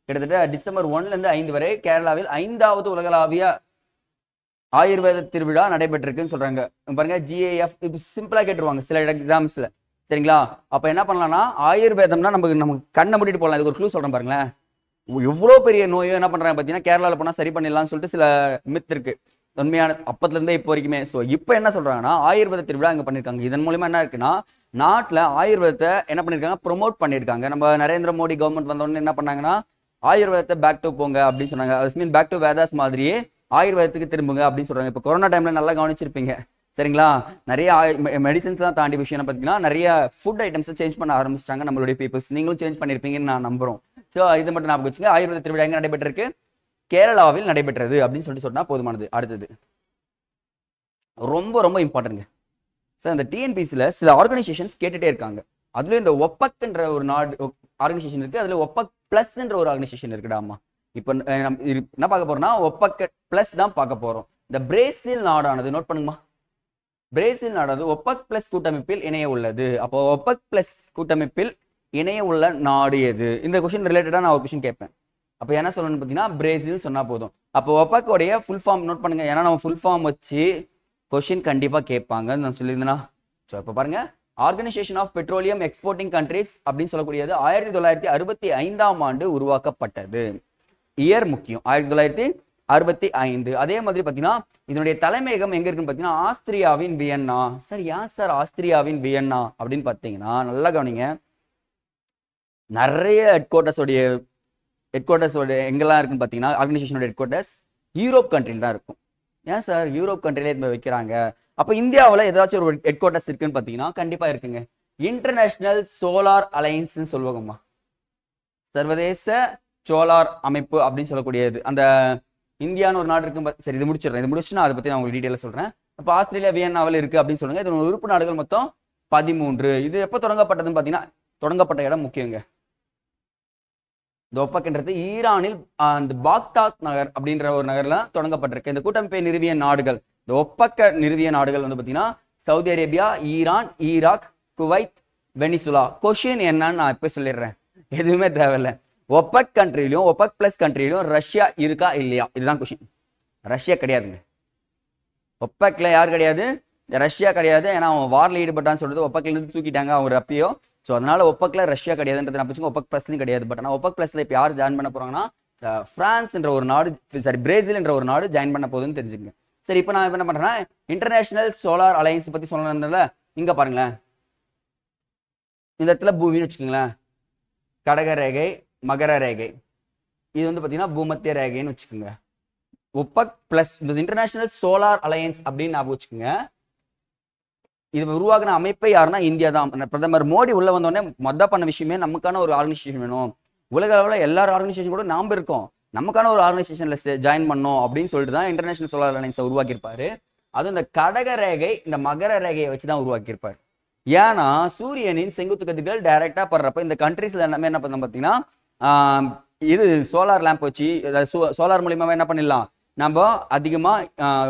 கிட்டத்தட்ட டிசம்பர் 1ல இருந்து 5 வரை கேரளாவில் 5வது உலகளாவிய ஆயுர்வேத திருவிழா நடைபெற்றிருக்குன்னு சொல்றாங்க. பாருங்க GAF சிம்பிளா கேட்டுருவாங்க சில எக்ஸாம்ஸ்ல. சரிங்களா? அப்ப என்ன பண்ணலாம்னா ஆயுர்வேதம்னா நமக்கு கண்ணை மூடிட்டு போகலாம். இதுக்கு ஒரு க்ளூ சொல்றேன் பாருங்களேன். எவ்வளோ பெரிய நோயோ என்ன பண்றாங்க பார்த்தீங்கன்னா கேரளாவில் போனால் சரி பண்ணிடலாம்னு சொல்லிட்டு சில மித் இருக்கு, உண்மையான அப்பத்துல இருந்தே இப்போ வரைக்குமே. ஸோ இப்போ என்ன சொல்றாங்கன்னா ஆயுர்வேத திருவிழா அங்கே பண்ணியிருக்காங்க. இதன் மூலமா என்ன இருக்குன்னா நாட்டில் ஆயுர்வேதத்தை என்ன பண்ணியிருக்காங்க, ப்ரொமோட் பண்ணியிருக்காங்க. நம்ம நரேந்திர மோடி கவர்மெண்ட் வந்தோடனே என்ன பண்ணாங்கன்னா ஆயுர்வேதத்தை பேக் டு போங்க அப்படின்னு சொன்னாங்க. அது மீன் பேக் டு வேதாஸ் மாதிரியே ஆயுர்வேதத்துக்கு திரும்புங்க அப்படின்னு சொல்றாங்க. இப்போ கொரோனா டைம்ல நல்லா கவனிச்சிருப்பீங்க. சரிங்களா? நிறைய மெடிசன்ஸ் தான் தாண்டி விஷயம் பார்த்தீங்கன்னா நிறைய ஃபுட் ஐட்டம்ஸை சேஞ்ச் பண்ண ஆரம்பிச்சிட்டாங்க நம்மளுடைய பீப்புள்ஸ். நீங்களும் சேஞ்ச் பண்ணியிருப்பீங்கன்னு நான் நம்புறோம். ஸோ இது மட்டும் ஞாபகம் வச்சுங்க. ஆயுர்வேத திருவிழா எங்கே நடைபெற்றிருக்கு, கேரளாவில் நடைபெற்றது அப்படின்னு சொல்லிட்டு சொன்னா போதுமானது. அடுத்தது ரொம்ப ரொம்ப இம்பார்ட்டன்ட்ங்க சார், இந்த டிஎன்பிசியில் சில ஆர்கனைசேஷன்ஸ் கேட்டுட்டே இருக்காங்க. அதுல இந்த ஒப்பக்ன்ற ஒரு நாடு ஆர்கனைசேஷன் இருக்கு, அதுல ஒப்பக் பிளஸ்ன்ற ஒரு ஆர்கனைசேஷன் இருக்குடாமா. இப்போ என்ன பார்க்க போறோம்னா ஒப்பக் பிளஸ் தான் பார்க்க போறோம். இந்த பிரேசில் நாடானது நோட் பண்ணுங்கம்மா, பிரேசில் நாடானது ஒப்பக் பிளஸ் கூட்டமைப்பில் இணைய உள்ளது. அப்போ ஒப்பக் பிளஸ் கூட்டமைப்பில் இணைய உள்ள நாடு எது? இந்த கொஸ்டின் ரிலேட்டடா நான் ஒரு கொஸ்டின் கேட்பேன். அப்போ என்ன சொல்லணும்னு பார்த்தீங்கன்னா பிரேசில் சொன்னா போதும். அப்போ ஒப்பக்கோடைய ஃபுல் ஃபார்ம் நோட் பண்ணுங்க, ஏன்னா நம்ம ஃபுல் ஃபார்ம் வச்சு கொஸ்டின் கண்டிப்பா கேட்பாங்கன்னு நான் சொல்லியிருந்தேன்னா. ஸோ இப்போ பாருங்க, Organization of Petroleum Exporting Countries அப்படின்னு சொல்லக்கூடியது 1965ஆம் ஆண்டு உருவாக்கப்பட்டது. இயர் முக்கியம், 1965. அதே மாதிரி பார்த்தீங்கன்னா இதனுடைய தலைமையகம் எங்க இருக்குன்னு பார்த்தீங்கன்னா ஆஸ்திரியாவின் வியன்னா. சார் ஏன் சார் ஆஸ்திரியாவின் வியன்னா அப்படின்னு பார்த்தீங்கன்னா நல்லா கவனிங்க, நிறைய ஹெட் குவார்ட்டர்ஸ் எங்கெல்லாம் இருக்குன்னு பார்த்தீங்கன்னா ஆர்கனைசேஷனோட ஹெட் குவார்ட்டர்ஸ் யூரோப் கண்ட்ரியில் தான் இருக்கும். ஏன் சார் யூரோப் கண்ட்ரிலே வைக்கிறாங்க? அப்போ இந்தியாவில் ஏதாச்சும் ஒரு ஹெட் குவார்ட்டர்ஸ் இருக்குன்னு பார்த்தீங்கன்னா கண்டிப்பா இருக்குங்க. இன்டர்நேஷனல் சோலார் அலையன்ஸ்ன்னு சொல்லுவாங்கம்மா, சர்வதேச சோலார் அமைப்பு அப்படின்னு சொல்லக்கூடியது. அந்த இந்தியான்னு ஒரு நாடு இருக்கு. சரி இது முடிச்சிடுறேன், இது முடிச்சுன்னா அதை பத்தி நான் உங்களுக்கு டீட்டெயிலாக சொல்றேன். இப்போ ஆஸ்திரேலியா வியன்னாவில் இருக்கு அப்படின்னு சொல்லுங்க. இதோட உறுப்பு நாடுகள் மொத்தம் 13. இது எப்போ தொடங்கப்பட்டதுன்னு பார்த்தீங்கன்னா தொடங்கப்பட்ட இடம் முக்கியங்க. இந்த ஒப்பக்ன்றது ஈரானில் அந்த பாக்தாத் நகர் அப்படின்ற ஒரு நகர்ல தொடங்கப்பட்டிருக்கு. இந்த கூட்டமைப்பை நிறுவிய நாடுகள், இந்த ஒப்பக்க நிறுவிய நாடுகள் வந்து பார்த்தீங்கன்னா Saudi Arabia, Iran, Iraq, Kuwait, Venezuela. Question என்னன்னு நான் இப்போ சொல்லிடுறேன், எதுவுமே தேவையில்லை. ஒபெக் கண்ட்ரிலையும் ஒபெக் பிளஸ் கண்ட்ரிலையும் ரஷ்யா இருக்கா இல்லையா? இதுதான் கொஸ்டின். ரஷ்யா கிடையாதுங்க. ஒபெக்ல யார் கிடையாது? ரஷ்யா கிடையாது. ஏன்னா அவன் வார்ல ஈடுபட்டான்னு சொல்றது ஒபெக்ல இருந்து தூக்கிட்டாங்க அவர் அப்பயோ. ஸோ அதனால ஒபெக்ல ரஷ்யா கிடையாதுன்றது நான் பிடிச்சிங்க. ஒபெக் பிளஸ்லையும் கிடையாது. பட் ஆனால் ஒபெக் பிளஸ்ல இப்போ யார் ஜாயின் பண்ண போறாங்கன்னா பிரான்ஸ் என்ற ஒரு நாடு, சாரி பிரேசில் என்ற ஒரு நாடு ஜாயின் பண்ண போகுதுன்னு தெரிஞ்சுக்கங்க. சரி, இப்போ நான் என்ன பண்றேன்னா இன்டர்நேஷனல் சோலார் அலையன்ஸ் பத்தி சொல்லணும்ல. இங்க பாருங்களேன், இந்த இடத்துல பூமின்னு வச்சுக்கோங்களேன், கடக ரேகை, மகர ரேகை, இது வந்து பார்த்தீங்கன்னா பூமத்திய ரேகைன்னு வச்சுக்கோங்க. ஒபெக் பிளஸ் இந்த இன்டர்நேஷனல் சோலார் அலையன்ஸ் அப்படின்னு ஞாபகம் வச்சுக்கோங்க. இது உருவாக்குன அமைப்பை யாருன்னா இந்தியா தான். பிரதமர் மோடி உள்ள வந்தோடனே மொதல் பண்ண விஷயமே நமக்கான ஒரு ஆர்கனைசேஷன் வேணும். உலக அளவில் எல்லா ஆர்கனைசேஷன் கூட நாம் இருக்கோம், நமக்கான ஒரு ஆர்கனைசேஷன்ல ஜாயின் பண்ணோம் அப்படின்னு சொல்லிட்டு தான் இன்டர்நேஷனல் சோலார் அலையன்ஸை உருவாக்கியிருப்பாரு. அதுவும் இந்த கடக ரேகை, இந்த மகர ரேகையை வச்சு தான் உருவாக்கியிருப்பாரு. ஏன்னா சூரியனின் செங்குத்து கதிர்கள் டைரக்டா படுறப்ப இந்த கண்ட்ரீஸ்ல எல்லாமே என்ன பண்ண பார்த்தீங்கன்னா இது சோலார் லேம்ப் வச்சு சோலார் மூலியமா என்ன பண்ணிடலாம், நம்ம அதிகமா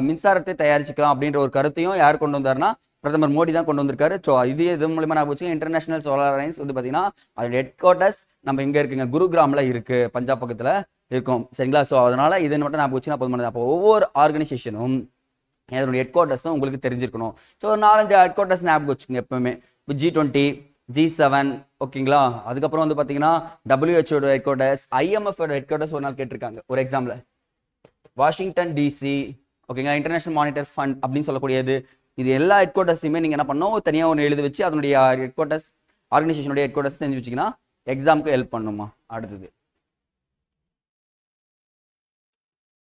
மின்சாரத்தை தயாரிச்சுக்கலாம் அப்படின்ற ஒரு கருத்தையும் யார் கொண்டு வந்தாருன்னா பிரதமர் மோடி தான் கொண்டு வந்திருக்காரு. ஸோ இது மூலமா நான் வச்சு இன்டர்நேஷனல் சோலார் அலையன்ஸ் வந்து பார்த்தீங்கன்னா அதோட ஹெட் குவார்ட்டர்ஸ் நம்ம இங்க இருக்குங்க, குருகிராம்ல இருக்கு, பஞ்சாப் பக்கத்துல இருக்கும். சரிங்களா? ஸோ அதனால இதை மட்டும் நான் வச்சுன்னா போதுமானது. அப்போ ஒவ்வொரு ஆர்கனைசேஷனும் அதோட ஹெட் குவார்ட்டர்ஸும் உங்களுக்கு தெரிஞ்சிருக்கணும். ஸோ ஒரு 4-5 ஹெட் குவார்ட்டர்ஸ் ஞாபகம் வச்சுக்கோங்க எப்பவுமே. இப்போ G20, G7, ஓகேங்களா? அதுக்கப்புறம் வந்து பார்த்தீங்கன்னா WHO head quarters, IMF head quarters ஒரு நாள் கேட்டிருக்காங்க ஒரு எக்ஸாம்பிள். வாஷிங்டன் DC, ஓகேங்களா? இன்டர்நேஷனல் மானிட்டரி ஃபண்ட் அப்படின்னு சொல்லக்கூடியது. இது எல்லா ஹெட் குவார்ட்டர்ஸையுமே நீங்க என்ன பண்ணணும், தனியாக ஒன்று எழுதி வச்சு அதனுடைய ஹெட் குவார்ட்டர்ஸ், ஆர்கனைசேஷனுடைய ஹெட் குவார்ட்டர்ஸ் தெரிஞ்சு வச்சிங்கன்னா எக்ஸாமுக்கு ஹெல்ப் பண்ணுமா. அடுத்தது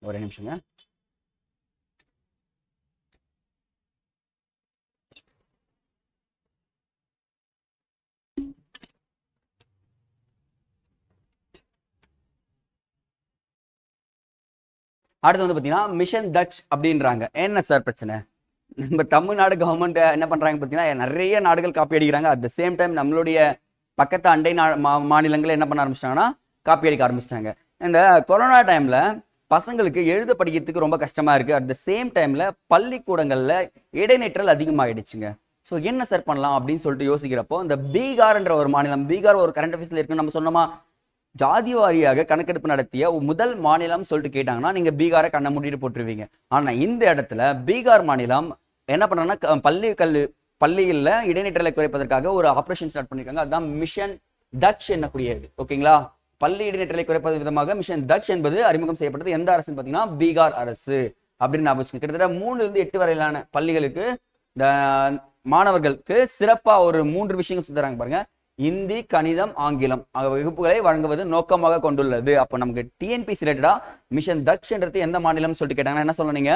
ஒரே நிமிஷங்க. அடுத்து வந்து பார்த்தீங்கன்னா மிஷன் தக்ஷ் அப்படின்றாங்க. என்ன சார் பிரச்சனை? நம்ம தமிழ்நாடு கவர்மெண்ட் என்ன பண்றாங்க பார்த்தீங்கன்னா நிறைய நாடுகள் காப்பி அடிக்கிறாங்க. அட் த சேம் டைம் நம்மளுடைய பக்கத்து அண்டை மாநிலங்கள் என்ன பண்ண ஆரம்பிச்சிட்டாங்கன்னா காப்பி அடிக்க ஆரம்பிச்சிட்டாங்க. இந்த கொரோனா டைம்ல பசங்களுக்கு எழுத படிக்கிறதுக்கு ரொம்ப கஷ்டமா இருக்கு. அட் த சேம் டைம்ல பள்ளிக்கூடங்கள்ல இடைநிற்றல் அதிகமாகிடுச்சுங்க. ஸோ என்ன சார் பண்ணலாம் அப்படின்னு சொல்லிட்டு யோசிக்கிறப்போ இந்த பீகார்ன்ற ஒரு மாநிலம், பீகார் ஒரு கரண்ட் அஃபேர்ஸ்ல இருக்குன்னு நம்ம சொன்னோமா, ஜாதி வாரியாக கணக்கெடுப்பு நடத்திய முதல் மாநிலம் சொல்லிட்டு கேட்டாங்கன்னா நீங்க பீகாரை கண்ணை மூடிட்டு போட்டுருவீங்க. ஆனா இந்த இடத்துல பீகார் மாநிலம் என்ன பண்றாங்கன்னா பள்ளிகளில் இடைநிற்றலை குறைப்பதற்காக ஒரு ஆபரேஷன் ஸ்டார்ட் பண்ணிருக்காங்க. அதுதான் மிஷன் தக்ஷ் என்னக்கூடியது. ஓகேங்களா? பள்ளி இடைநிற்றலை குறைப்பது விதமாக மிஷன் தக்ஷ் என்பது அறிமுகம் செய்யப்பட்டது. எந்த அரசுன்னு பார்த்தீங்கன்னா பீகார் அரசு அப்படின்னு நான் வச்சுக்கேன். கிட்டத்தட்ட 3-8 வரையிலான பள்ளிகளுக்கு இந்த மாணவர்களுக்கு சிறப்பா ஒரு 3 விஷயங்கள் சொல்றாங்க பாருங்க. இந்தி, கணிதம், ஆங்கிலம் வகுப்புகளை வழங்குவது நோக்கமாக கொண்டுள்ளது. அப்போ நமக்கு டிஎன்பிசி ரிலேட்டடா மிஷன் தக்ஷ்ன்றது எந்த மாநிலம் சொல்லிட்டு கேட்டாங்கன்னா என்ன சொல்லணுங்க,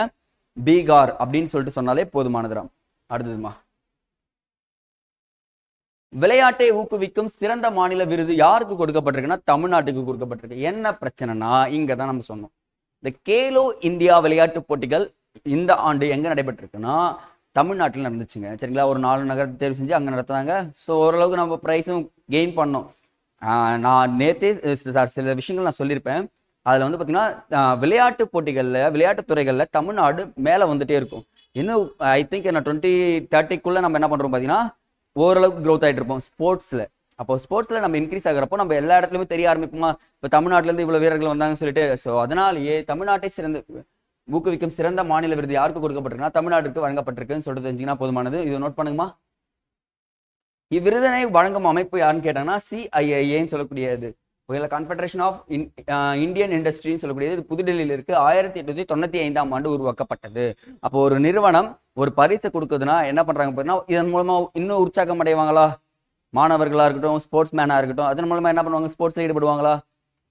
பீகார் அப்படின்னு சொல்லிட்டு சொன்னாலே போதுமானதுராம். அடுத்ததுமா, விளையாட்டை ஊக்குவிக்கும் சிறந்த மாநில விருது யாருக்கு கொடுக்கப்பட்டிருக்குன்னா தமிழ்நாட்டுக்கு கொடுக்கப்பட்டிருக்கு. என்ன பிரச்சனைனா இங்க தான் நம்ம சொன்னோம், இந்த கேலோ இந்தியா விளையாட்டு போட்டிகள் இந்த ஆண்டு எங்க நடைபெற்றிருக்குன்னா தமிழ்நாட்டில் நடந்துச்சுங்க. சரிங்களா? ஒரு 4 நகரத்தை தேர்வு செஞ்சு அங்கே நடத்துனாங்க. ஸோ ஓரளவுக்கு நம்ம ப்ரைஸும் கெயின் பண்ணோம். நான் நேற்றே சில விஷயங்கள் நான் சொல்லியிருப்பேன். அதில் வந்து பார்த்தீங்கன்னா விளையாட்டு போட்டிகளில், விளையாட்டு துறைகளில் தமிழ்நாடு மேலே வந்துட்டே இருக்கும். இன்னும் ஐ திங்க் நான் 2030 நம்ம என்ன பண்ணுறோம் பார்த்தீங்கன்னா ஓரளவுக்கு க்ரோத் ஆகிட்டு இருப்போம் ஸ்போர்ட்ஸில். அப்போ ஸ்போர்ட்ஸில் நம்ம இன்க்ரீஸ் ஆகிறப்போ நம்ம எல்லா இடத்துலையுமே தெரிய ஆரம்பிப்போமா, இப்போ தமிழ்நாட்டிலேருந்து இவ்வளோ வீரர்கள் வந்தாங்கன்னு சொல்லிட்டு. ஸோ அதனாலேயே தமிழ்நாட்டை ஊக்குவிக்கும் சிறந்த மாநில விருது யாருக்கு கொடுக்கப்பட்டிருக்குன்னா தமிழ்நாட்டுக்கு வழங்கப்பட்டிருக்குன்னு சொல்லிட்டு தெரிஞ்சுங்கன்னா போதுமானது. இது நோட் பண்ணுங்கம்மா. இவ்விருதனை வழங்கும் அமைப்பு யாருன்னு கேட்டாங்கன்னா CIIன்னு சொல்லக்கூடியது, கான்ஃபெடரேஷன் ஆஃப் இந்தியன் இண்டஸ்ட்ரின்னு சொல்லக்கூடியது. இது புதுடெல்லியில் இருக்கு. 1895ஆம் ஆண்டு உருவாக்கப்பட்டது. அப்போ ஒரு நிறுவனம் ஒரு பரிசு கொடுக்குதுன்னா என்ன பண்றாங்க பார்த்தீங்கன்னா இதன் மூலமா இன்னும் உற்சாகம் அடைவாங்களா, மாணவர்களா இருக்கட்டும், ஸ்போர்ட்ஸ் மேனா இருக்கட்டும், அதன் மூலமா என்ன பண்ணுவாங்க, ஸ்போர்ட்ஸ்ல ஈடுபடுவாங்களா.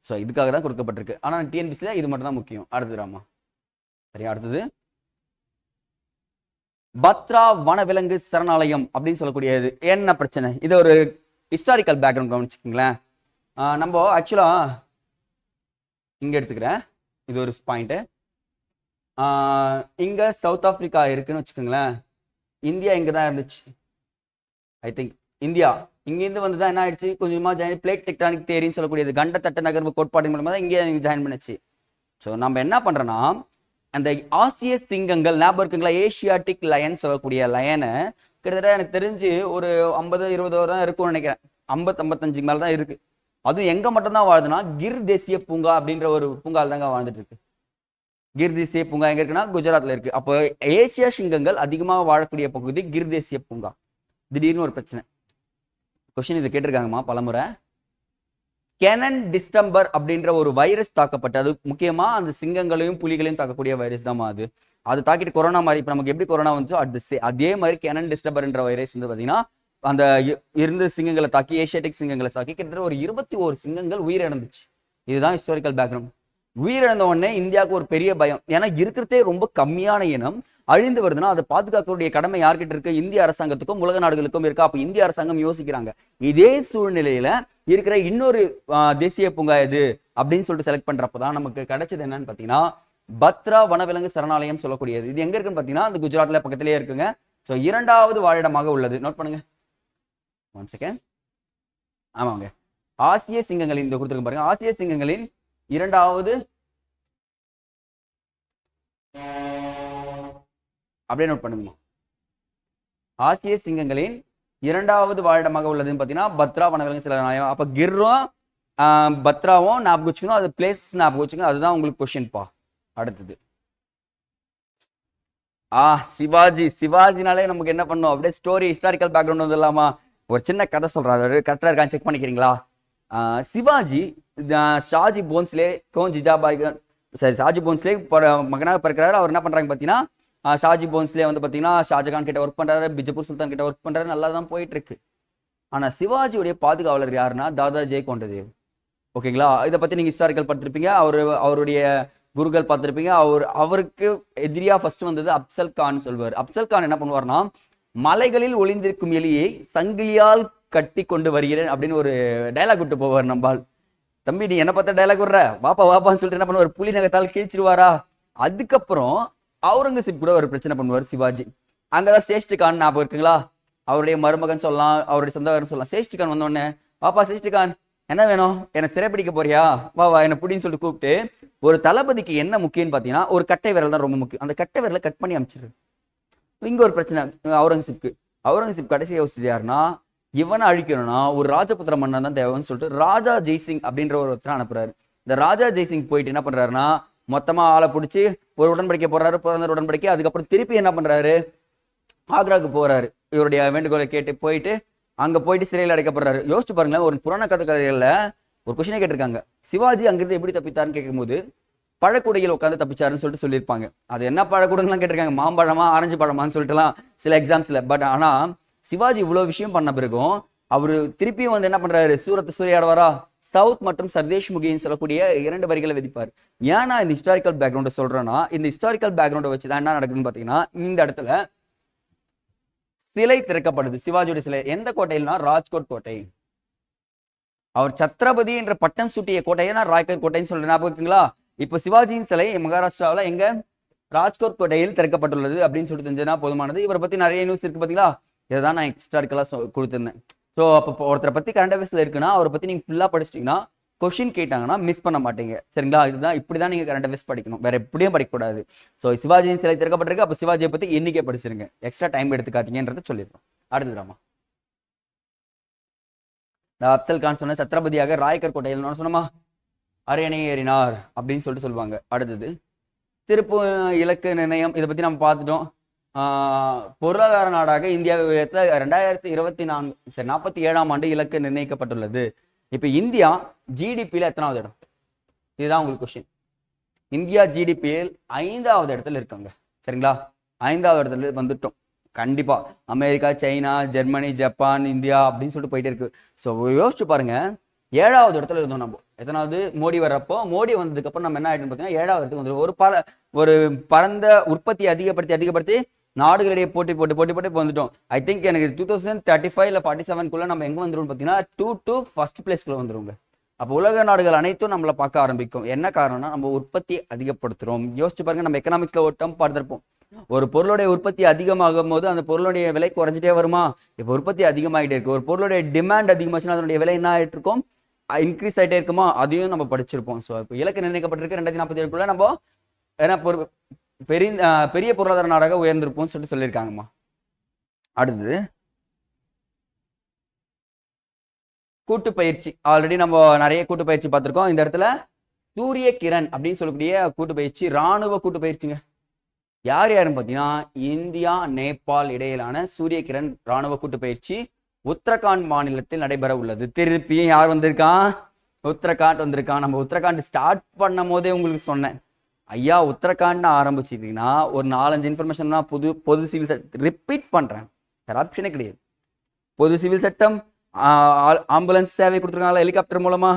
ஸோ இதுக்காக தான் கொடுக்கப்பட்டிருக்கு. ஆனால் டிஎன்பிசியில் இது மட்டும் தான் முக்கியம். அடுத்ததுராமா, சரி, அடுத்தது பத்ரா வனவிலங்கு சரணாலயம் அப்படின்னு சொல்லக்கூடியது. என்ன பிரச்சனை, இது ஒரு ஹிஸ்டாரிக்கல் பேக்ரவுண்ட் கவனிச்சுக்கீங்களேன். நம்ம ஆக்சுவலா இங்க எடுத்துக்கிறேன், இது ஒரு பாயிண்ட். இங்க சவுத் ஆப்பிரிக்கா இருக்குன்னு வச்சுக்கோங்களேன். இந்தியா இங்க தான் இருந்துச்சு. ஐ திங்க் இந்தியா இங்கிருந்து வந்து தான் என்ன ஆயிடுச்சு, கொஞ்சமா ஜாயின் பிளேட் டெக்டானிக் தியரின்னு சொல்லக்கூடியது கண்டத்தட்ட நகர்வு கோட்பாடு மூலமா தான் இங்கே ஜாயின் பண்ணுச்சு. ஸோ நம்ம என்ன பண்றோம்னா அந்த ஆசிய சிங்கங்கள் ஞாபகம் இருக்குங்களா, ஏசியாட்டிக் லயன் சொல்லக்கூடிய லயனை கிட்டத்தட்ட எனக்கு தெரிஞ்சு ஒரு 50-20 தான் இருக்கும்னு நினைக்கிறேன். 50-55 மேல தான் இருக்கு. அதுவும் எங்க மட்டும் தான் வாழுதுன்னா கிர் தேசிய பூங்கா அப்படின்ற ஒரு பூங்கால தாங்க வாழ்ந்துட்டு இருக்கு. கிர் தேசிய பூங்கா எங்க இருக்குன்னா குஜராத்ல இருக்கு. அப்போ ஏசியா சிங்கங்கள் அதிகமாக வாழக்கூடிய பகுதி கிர் தேசிய பூங்கா. திடீர்னு ஒரு பிரச்சனை, கொஸ்டின் இது கேட்டிருக்காங்கம்மா பலமுறை. கெனன் டிஸ்டம்பர் அப்படின்ற ஒரு வைரஸ் தாக்கப்பட்டு, அது முக்கியமா அந்த சிங்கங்களையும் புலிகளையும் தாக்கக்கூடிய வைரஸ் தான் அது. அது தாக்கிட்டு கொரோனா மாதிரி இப்போ நமக்கு எப்படி கொரோனா வந்துச்சோ அதே மாதிரி கெனன் டிஸ்டம்பர்ன்ற வைரஸ் வந்து பார்த்தீங்கன்னா அந்த இருந்த சிங்கங்களை தாக்கி, ஏசியாட்டிக் சிங்கங்களை தாக்கி கிட்டத்தட்ட ஒரு 21 சிங்கங்கள் உயிரிழந்துச்சு. இதுதான் ஹிஸ்டாரிக்கல் பேக்ரவுண்ட். உயிரிழந்த உடனே இந்தியாவுக்கு ஒரு பெரிய பயம். ஏன்னா இருக்கிறதே ரொம்ப கம்மியான இனம் அழிந்து வருதுன்னா அதை பாதுகாக்கக்கூடிய கடமை யார்கிட்ட இருக்கு? இந்திய அரசாங்கத்துக்கும் உலக நாடுகளுக்கும் இருக்கா? அப்ப இந்திய அரசாங்கம் யோசிக்கிறாங்க. இதே சூழ்நிலையில இருக்கிற இன்னொரு தேசிய பூங்கா எது அப்படின்னு சொல்லிட்டு செலக்ட் பண்றப்பதான் நமக்கு கிடைச்சது என்னன்னு பாத்தீங்கன்னா பத்ரா வனவிலங்கு சரணாலயம் சொல்லக்கூடியது. இது எங்க இருக்குன்னு பாத்தீங்கன்னா அந்த குஜராத்ல பக்கத்திலேயே இருக்குங்க. ஸோ 2வது வாழிடமாக உள்ளது. நோட் பண்ணுங்க. One second. ஆமாங்க, ஆசிய சிங்கங்களின் இந்த கொடுத்துருக்க பாருங்க. ஆசிய சிங்கங்களின் 2வது அப்படியே நோட் பண்ணுங்க. ஆசிய சிங்கங்களின் 2வது வாழிடமாக உள்ளதுன்னு பாத்தீங்கன்னா பத்ரா வனவிலங்கு சரணாலயம். அப்ப கிர்ரும் பத்ராவும் ஞாபகம் வச்சுக்கணும், அது பிளேஸ் ஞாபகம் வச்சுக்கணும். அதுதான் உங்களுக்கு கொஸ்டின் பா. அடுத்தது சிவாஜி. சிவாஜினாலே நமக்கு என்ன பண்ணும்? அப்படியே ஸ்டோரி ஹிஸ்டாரிக்கல் பேக்ரவுண்ட் வந்து இல்லாமா ஒரு சின்ன கதை சொல்றாரு. கரெக்டா இருக்கான்னு செக் பண்ணிக்கிறீங்களா? சிவாஜி ஷாஜி போன்ஸ்லே ஜிஜாபாய் சரி ஷாஜி போன்ஸ்லே மகனாக பிறக்கிறாரு. அவர் என்ன பண்றாங்க பார்த்தீங்கன்னா ஷாஜி போன்ஸ்லே வந்து பார்த்தீங்கன்னா ஷாஜகான் கிட்ட ஒர்க் பண்றாரு, பிஜப்பூர் சுல்தான் கிட்ட ஒர்க் பண்றாரு, நல்லா தான் போயிட்டு இருக்கு. ஆனா சிவாஜியுடைய பாதுகாவலர் யாருன்னா தாதா ஜெய் கொண்டதேவ். ஓகேங்களா? இதை பத்தி நீங்க ஹிஸ்டாரிக்கல் பார்த்துருப்பீங்க, அவருடைய குருக்கள் பார்த்துருப்பீங்க. அவருக்கு எதிரியா ஃபர்ஸ்ட் வந்தது அப்சல் கான் சொல்வார். அப்சல் கான் என்ன பண்ணுவார்னா மலைகளில் ஒளிந்திருக்கும் எலியை சங்கிலியால் கட்டி கொண்டு வருகிறேன் அப்படின்னு ஒரு டைலாக் விட்டு போவார். நம்பால் தம்பி நீ என்ன பார்த்த டைலாக் விடுற, வாப்பா வாப்பான்னு சொல்லிட்டு என்ன பண்ணுவார்? புலி நகத்தால் கிழிச்சிருவாரா. அதுக்கப்புறம் அவுரங்கசீப் கூட ஒரு பிரச்சனை பண்ணுவார் சிவாஜி. அங்கதான் சேஷ்டிகான் ஞாபகம் இருக்குங்களா? அவருடைய மருமகன் சொல்லலாம், அவருடைய சொந்தக்காரன் சொல்லலாம். சேஷ்டிகான் வந்தோடனே பாப்பா சேஷ்டிகான் என்ன வேணும், எனக்கு சிறைப்பிடிக்க போறியா, வா வா என்ன புடின்னு சொல்லிட்டு கூப்பிட்டு, ஒரு தளபதிக்கு என்ன முக்கியம்னு பாத்தீங்கன்னா ஒரு கட்டை விரல் தான் ரொம்ப முக்கியம். அந்த கட்டை விரலை கட் பண்ணி அமைச்சிரு. இங்க ஒரு பிரச்சனை அவுரங்கசீப் கடைசி யோசிச்சது யாருன்னா இவனை அழிக்கணும்னா ஒரு ராஜபுத்திர மன்னன் தான் தேவைன்னு சொல்லிட்டு ராஜா ஜெய்சிங் அப்படின்ற ஒருத்தர் அனுப்புறாரு. இந்த ராஜா ஜெய்சிங் போயிட்டு என்ன பண்றாருன்னா மொத்தமா ஆளை பிடிச்சி ஒரு உடன்படிக்கை போடுறாரு, புரந்தர் உடன்படிக்கை. அதுக்கப்புறம் திருப்பி என்ன பண்றாரு, ஆக்ராவுக்கு போறாரு. இவருடைய வேண்டுகோளை கேட்டு போயிட்டு அங்க போயிட்டு சிறையில் அடைக்கப்படுறாரு. யோசிச்சு பாருங்களேன், ஒரு புராண கதைகள்ல ஒரு கொஸ்டினே கேட்டிருக்காங்க, சிவாஜி அங்கிருந்து எப்படி தப்பித்தாருன்னு கேட்கும்போது பழக்குடையில் உட்காந்து தப்பிச்சாருன்னு சொல்லிட்டு சொல்லியிருப்பாங்க. அது என்ன பழக்கூடங்கள்லாம் கேட்டிருக்காங்க, மாம்பழமா ஆரஞ்சு பழமான்னு சொல்லிட்டுலாம் சில எக்ஸாம்ஸ்ல. பட் ஆனா சிவாஜி இவ்வளவு விஷயம் பண்ண பிறகும் அவரு திருப்பியும் வந்து என்ன பண்றாரு, சூரத்தை சூறையாடுவாரா, சவுத் மற்றும் சர்தேஷ் முகின்னு சொல்லக்கூடிய 2 வரிகளை விதிப்பார். ஏன்னா இந்த ஹிஸ்டாரிக்கல் பேக்ரவுண்டை சொல்றேன்னா இந்த ஹிஸ்டாரிக்கல் பேக்ரவுண்டை வச்சுதான் என்ன நடக்குதுன்னு பாத்தீங்கன்னா இந்த இடத்துல சிலை திறக்கப்படுது. சிவாஜியோட சிலை எந்த கோட்டையில்னா ராஜ்கோட் கோட்டை. அவர் சத்ரபதி என்ற பட்டம் சூட்டிய கோட்டையை ராய்கர் கோட்டைன்னு சொல்ற ஞாபகம் இருக்குங்களா? இப்ப சிவாஜியின் சிலை மகாராஷ்டிராவில் எங்க ராஜ்கோட் கோட்டையில் திறக்கப்பட்டுள்ளது அப்படின்னு சொல்லிட்டு தெரிஞ்சதுன்னா போதுமானது. இவரை பத்தி நிறைய நியூஸ் இருக்கு பாத்தீங்களா? இதான் நான் ஹிஸ்டாரிக்கலா கொடுத்திருந்தேன். ஸோ அப்போ ஒருத்தரை பத்தி கரண்ட் அஃபேர்ஸ்ல இருக்குன்னா அவரை பத்தி நீங்க ஃபுல்லா படிச்சிட்டீங்கன்னா கொஸ்டின் கேட்டாங்கன்னா மிஸ் பண்ண மாட்டீங்க. சரிங்களா? இதுதான் இப்படிதான் நீங்க கரண்ட் அஃபேர்ஸ் படிக்கணும், வேற எப்படியும் படிக்கக்கூடாது. ஸோ சிவாஜியின் சிலை திறக்கப்பட்டிருக்கு, அப்போ சிவாஜியை பத்தி எண்ணிக்கை படிச்சிருங்க, எக்ஸ்ட்ரா டைம் எடுத்துக்காதீங்கன்றத சொல்லியிருக்கோம். அடுத்தது ராமா அப்சல் கான் சொன்ன சத்ரபதியாக ராய்கர் கோட்டையில் சொன்னமா அரியணை ஏறினார் அப்படின்னு சொல்லிட்டு சொல்லுவாங்க. அடுத்தது திருப்பு இலக்கு நிர்ணயம், இதை பத்தி நம்ம பார்த்துட்டோம். பொருளாதார நாடாக இந்தியாவை உயர்த்த 47ஆம் ஆண்டு இலக்கு நிர்ணயிக்கப்பட்டுள்ளது. இப்ப இந்தியா ஜிடிபியில எத்தனாவது இடம்? இதுதான் உங்களுக்கு கொஸ்டின். இந்தியா ஜிடிபியில் 5வது இடத்துல இருக்காங்க. சரிங்களா? 5வது இடத்துல வந்துட்டோம். கண்டிப்பா America, China, Germany, Japan, India அப்படின்னு சொல்லிட்டு போயிட்டே இருக்கு. ஸோ யோசிச்சு பாருங்க, 7வது இடத்துல இருந்தோம் நம்ம. எத்தனாவது? மோடி வர்றப்போ, மோடி வந்ததுக்கு அப்புறம் நம்ம என்ன ஆயிடுன்னு பார்த்தீங்கன்னா 7வது இடத்துக்கு வந்துடும். ஒரு பரந்த உற்பத்தி அதிகப்படுத்தி நாடுகளிடையே போட்டி போட்டு வந்துட்டோம். ஐ திங்க் எனக்கு 2035 இல்ல 47 நம்ம எங்க வந்துடும் பார்த்தீங்கன்னா 2 to 1st பிளேஸ்க்குள்ள வந்துருங்க. அப்போ உலக நாடுகள் அனைத்தும் நம்மளை பார்க்க ஆரம்பிக்கும். என்ன காரணம்னா நம்ம உற்பத்தி அதிகப்படுத்துறோம். யோசிச்சு பாருங்க, நம்ம எக்கனாமிக்ஸ்ல ஒரு டேர்ம் பார்த்திருப்போம், ஒரு பொருளுடைய உற்பத்தி அதிகமாகும் போது அந்த பொருளுடைய விலை குறைஞ்சிட்டே வருமா? இப்போ உற்பத்தி அதிகமாகிட்டே இருக்கு. ஒரு பொருளுடைய டிமாண்ட் அதிகமாச்சுன்னா அதனுடைய விலை என்ன ஆயிட்டு இருக்கும், இன்க்ரீஸ் ஆகிட்டே இருக்குமா? அதையும் நம்ம படிச்சிருப்போம். ஸோ இப்போ இலக்கு நிர்ணயிக்கப்பட்டிருக்கு 2047 நம்ம ஏன்னா பெரிய பொருளாதார நாடாக உயர்ந்திருப்போம்னு சொல்லிட்டு சொல்லியிருக்காங்கம்மா. அடுத்தது கூட்டு பயிற்சி ஆல்ரெடி நம்ம நிறைய கூட்டு பயிற்சி பார்த்திருக்கோம். இந்த இடத்துல சூரிய கிரண் அப்படின்னு சொல்லக்கூடிய கூட்டு பயிற்சி ராணுவ கூட்டு பயிற்சிங்க. யார் யாருன்னு பார்த்தீங்கன்னா இந்தியா நேபாள் இடையிலான சூரிய கிரண் ராணுவ கூட்டு பயிற்சி உத்தரகாண்ட் மாநிலத்தில் நடைபெற உள்ளது. திருப்பியும் யார் வந்திருக்கான்? உத்தரகாண்ட் வந்திருக்கான். நம்ம உத்தரகாண்ட் ஸ்டார்ட் பண்ணும் போதே உங்களுக்கு சொன்னேன், ஐயா உத்தரகாண்ட் ஆரம்பிச்சிட்டீங்கன்னா ஒரு 4-5 இன்ஃபர்மேஷன் பொது சிவில் சட்டம் ரிப்பீட் பண்றேன், கரப்ஷனே கிடையாது. பொது சிவில் சட்டம், ஆம்புலன்ஸ் சேவை கொடுத்துருக்காங்களா ஹெலிகாப்டர் மூலமா.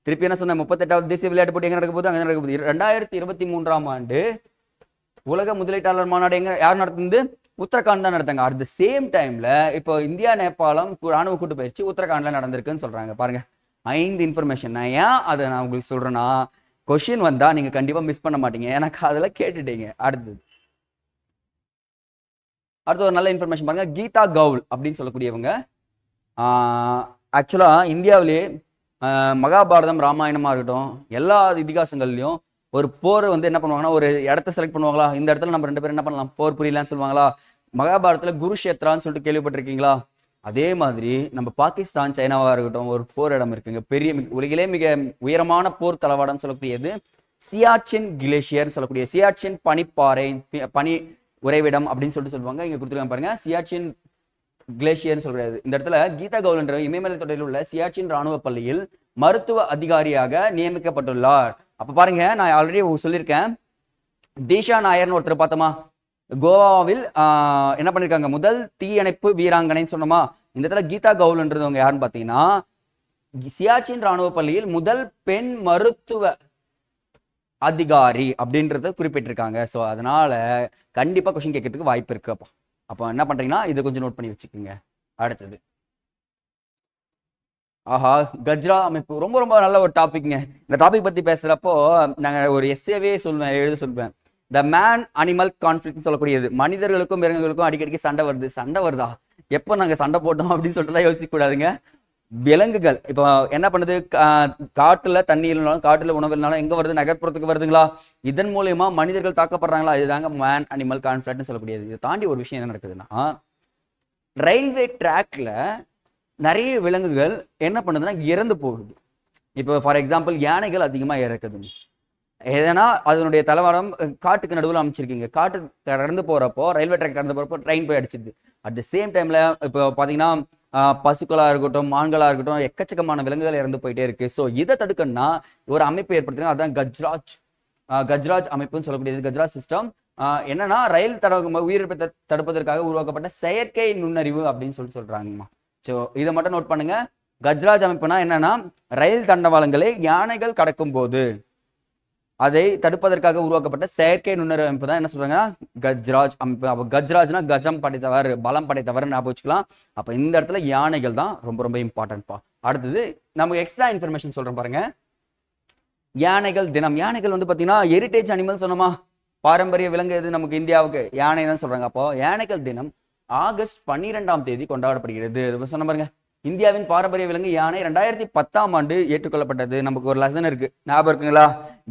திருப்பி என்ன சொன்னேன், 38வது தேசிய விளையாட்டு போட்டி எங்க நடக்க போகுது? அங்கே நடக்க போகுது. 2023ஆம் ஆண்டு உலக முதலீட்டாளர் மாநாடு எங்க யார் நடத்துது? உத்தரகாண்ட் தான் நடத்தாங்க. அட் த சேம் டைம்ல இப்போ இந்தியா நேபாளம் ராணுவ கூட்டு பயிற்சி உத்தரகாண்ட்ல நடந்திருக்குன்னு சொல்றாங்க. பாருங்க 5 இன்ஃபர்மேஷன். நான் ஏன் அதை நான் உங்களுக்கு சொல்றேன்னா, கொஸ்டின் வந்தா நீங்க கண்டிப்பா மிஸ் பண்ண மாட்டீங்க, எனக்கு அதெல்லாம் கேட்டுட்டீங்க. அடுத்து ஒரு நல்ல இன்ஃபர்மேஷன் பாருங்க. கீதா கவுல் அப்படின்னு சொல்லக்கூடியவங்க ஆக்சுவலா இந்தியாவிலேயே மகாபாரதம் ராமாயணமா இருக்கட்டும் எல்லா இதிகாசங்கள்லயும் ஒரு போர் வந்து என்ன பண்ணுவாங்கன்னா ஒரு இடத்த செலக்ட் பண்ணுவாங்களா, இந்த இடத்துல நம்ம 2 பேரும் என்ன பண்ணலாம் போர் புரியலான்னு சொல்லுவாங்களா. மகாபாரதத்துல குருஷேத்ரான்னு சொல்லிட்டு கேள்விப்பட்டிருக்கீங்களா? அதே மாதிரி நம்ம பாகிஸ்தான் சைனாவா இருக்கட்டும் ஒரு போர் இடம் இருக்குங்க. பெரிய உலகிலே மிக உயரமான போர் தளவாடம் சொல்லக்கூடியது சியாச்சின் கிளேசியர் சொல்லக்கூடிய சியாச்சின் பனிப்பாறை பனி உறைவிடம் அப்படின்னு சொல்லுவாங்க. இங்க கொடுத்துருக்காங்க பாருங்க, சியாச்சின் கிளேசியர்னு சொல்றாரு. இந்த இடத்துல கீதா கவுல் என்ற இமயமலை தொடரில் உள்ள சியாச்சின் ராணுவ பள்ளியில் மருத்துவ அதிகாரியாக நியமிக்கப்பட்டுள்ளார். அப்ப பாருங்க, நான் ஆல்ரெடி சொல்லியிருக்கேன், தீஷா நாயர்னு ஒருத்தர் பார்த்தோமா, கோவாவில் என்ன பண்ணிருக்காங்க முதல் தீயணைப்பு வீராங்கனைன்னு சொன்னோமா. இந்த இடத்துல கீதா கவுல்ன்றவங்க யாருன்னு பாத்தீங்கன்னா சியாச்சின் ராணுவ பள்ளியில் முதல் பெண் மருத்துவ அதிகாரி அப்படின்றத குறிப்பிட்டிருக்காங்க. ஸோ அதனால கண்டிப்பா கொஸ்டின் கேட்கறதுக்கு வாய்ப்பு இருக்கு. அப்போ என்ன பண்றீங்கன்னா இதை கொஞ்சம் நோட் பண்ணி வச்சுக்கோங்க. அடுத்தது ஆஹா, கஜ்ரா அமைப்பு ரொம்ப ரொம்ப நல்ல ஒரு டாபிக்ங்க. இந்த டாபிக் பத்தி பேசுறப்போ நாங்க ஒரு எஸ்ஏவே எழுத சொல்வேன். த மேன் அனிமல் கான்ஃபிளிக்ட் சொல்லக்கூடியது, மனிதர்களுக்கும் மிருகங்களுக்கும் அடிக்கடிக்கு சண்டை வருதா, எப்போ நாங்க சண்டை போட்டோம் அப்படின்னு சொல்லிட்டு யோசிக்க கூடாதுங்க. விலங்குகள் இப்போ என்ன பண்ணுது, காட்டுல தண்ணி இல்லைனாலும் காட்டுல உணவு இல்லைனாலும் எங்க வருது, நகர்ப்புறத்துக்கு வருதுங்களா. இதன் மூலியமா மனிதர்கள் தாக்கப்படுறாங்களா, இதுதாங்க மேன் அனிமல் கான்ஃபிளிக்ட்னு சொல்லக்கூடியது. இதை தாண்டி ஒரு விஷயம் என்ன நடக்குதுன்னா, ரயில்வே ட்ராக்ல நிறைய விலங்குகள் என்ன பண்ணுதுன்னா இறந்து போகுது. இப்போ ஃபார் எக்ஸாம்பிள் யானைகள் அதிகமா இறக்குது. ஏன்னா அதனுடைய தளவாடம் காட்டுக்கு நடுவில் அமைச்சிருக்கீங்க, காட்டு கடந்து போறப்போ ரயில்வே ட்ராக் கடந்து போறப்போ ட்ரெயின் போய் அடிச்சிருது. அட் த சேம் டைம்ல இப்போ பாத்தீங்கன்னா பசுக்களா இருக்கட்டும் மான்களா இருக்கட்டும் எக்கச்சக்கமான விலங்குகள் இறந்து போயிட்டே இருக்கு. ஸோ இதை தடுக்கணும்னா ஒரு அமைப்பு ஏற்படுத்தினா அதான் கஜ்ராஜ் அமைப்புன்னு சொல்லக்கூடியது. கஜ்ராஜ் சிஸ்டம் என்னன்னா ரயில் உயிரிழப்பை தடுப்பதற்காக உருவாக்கப்பட்ட செயற்கை நுண்ணறிவு அப்படின்னு சொல்றாங்கம்மா. ஸோ இதை மட்டும் நோட் பண்ணுங்க. கஜ்ராஜ் அமைப்புனா என்னன்னா ரயில் தண்டவாளங்களை யானைகள் கடக்கும் போது அதை தடுப்பதற்காக உருவாக்கப்பட்ட செயற்கை நுண்ணறிவு அமைப்பு தான் என்ன சொல்றாங்கன்னா கஜ்ராஜ் அமைப்பு. அப்போ கஜ்ராஜ்னா கஜம் படைத்தவர், பலம் படைத்தவர் ஞாபகம் வச்சுக்கலாம். அப்ப இந்த இடத்துல யானைகள் தான் ரொம்ப ரொம்ப இம்பார்ட்டன்ட்பா. அடுத்தது நமக்கு எக்ஸ்ட்ரா இன்ஃபர்மேஷன் சொல்றேன் பாருங்க. யானைகள் தினம். யானைகள் வந்து பாத்தீங்கன்னா ஹெரிட்டேஜ் அனிமல் சொன்னோமா, பாரம்பரிய விலங்கு எது நமக்கு இந்தியாவுக்கு, யானை தான் சொல்றாங்க. அப்போ யானைகள் தினம் ஆகஸ்ட் 12ஆம் தேதி கொண்டாடப்படுகிறது. சொன்ன பாருங்க, இந்தியாவின் பாரம்பரிய விலங்கு யானை 2010ஆம் ஆண்டு ஏற்றுக்கொள்ளப்பட்டது. நமக்கு ஒரு லெசன் இருக்கு, ஞாபகம் இருக்குங்களா?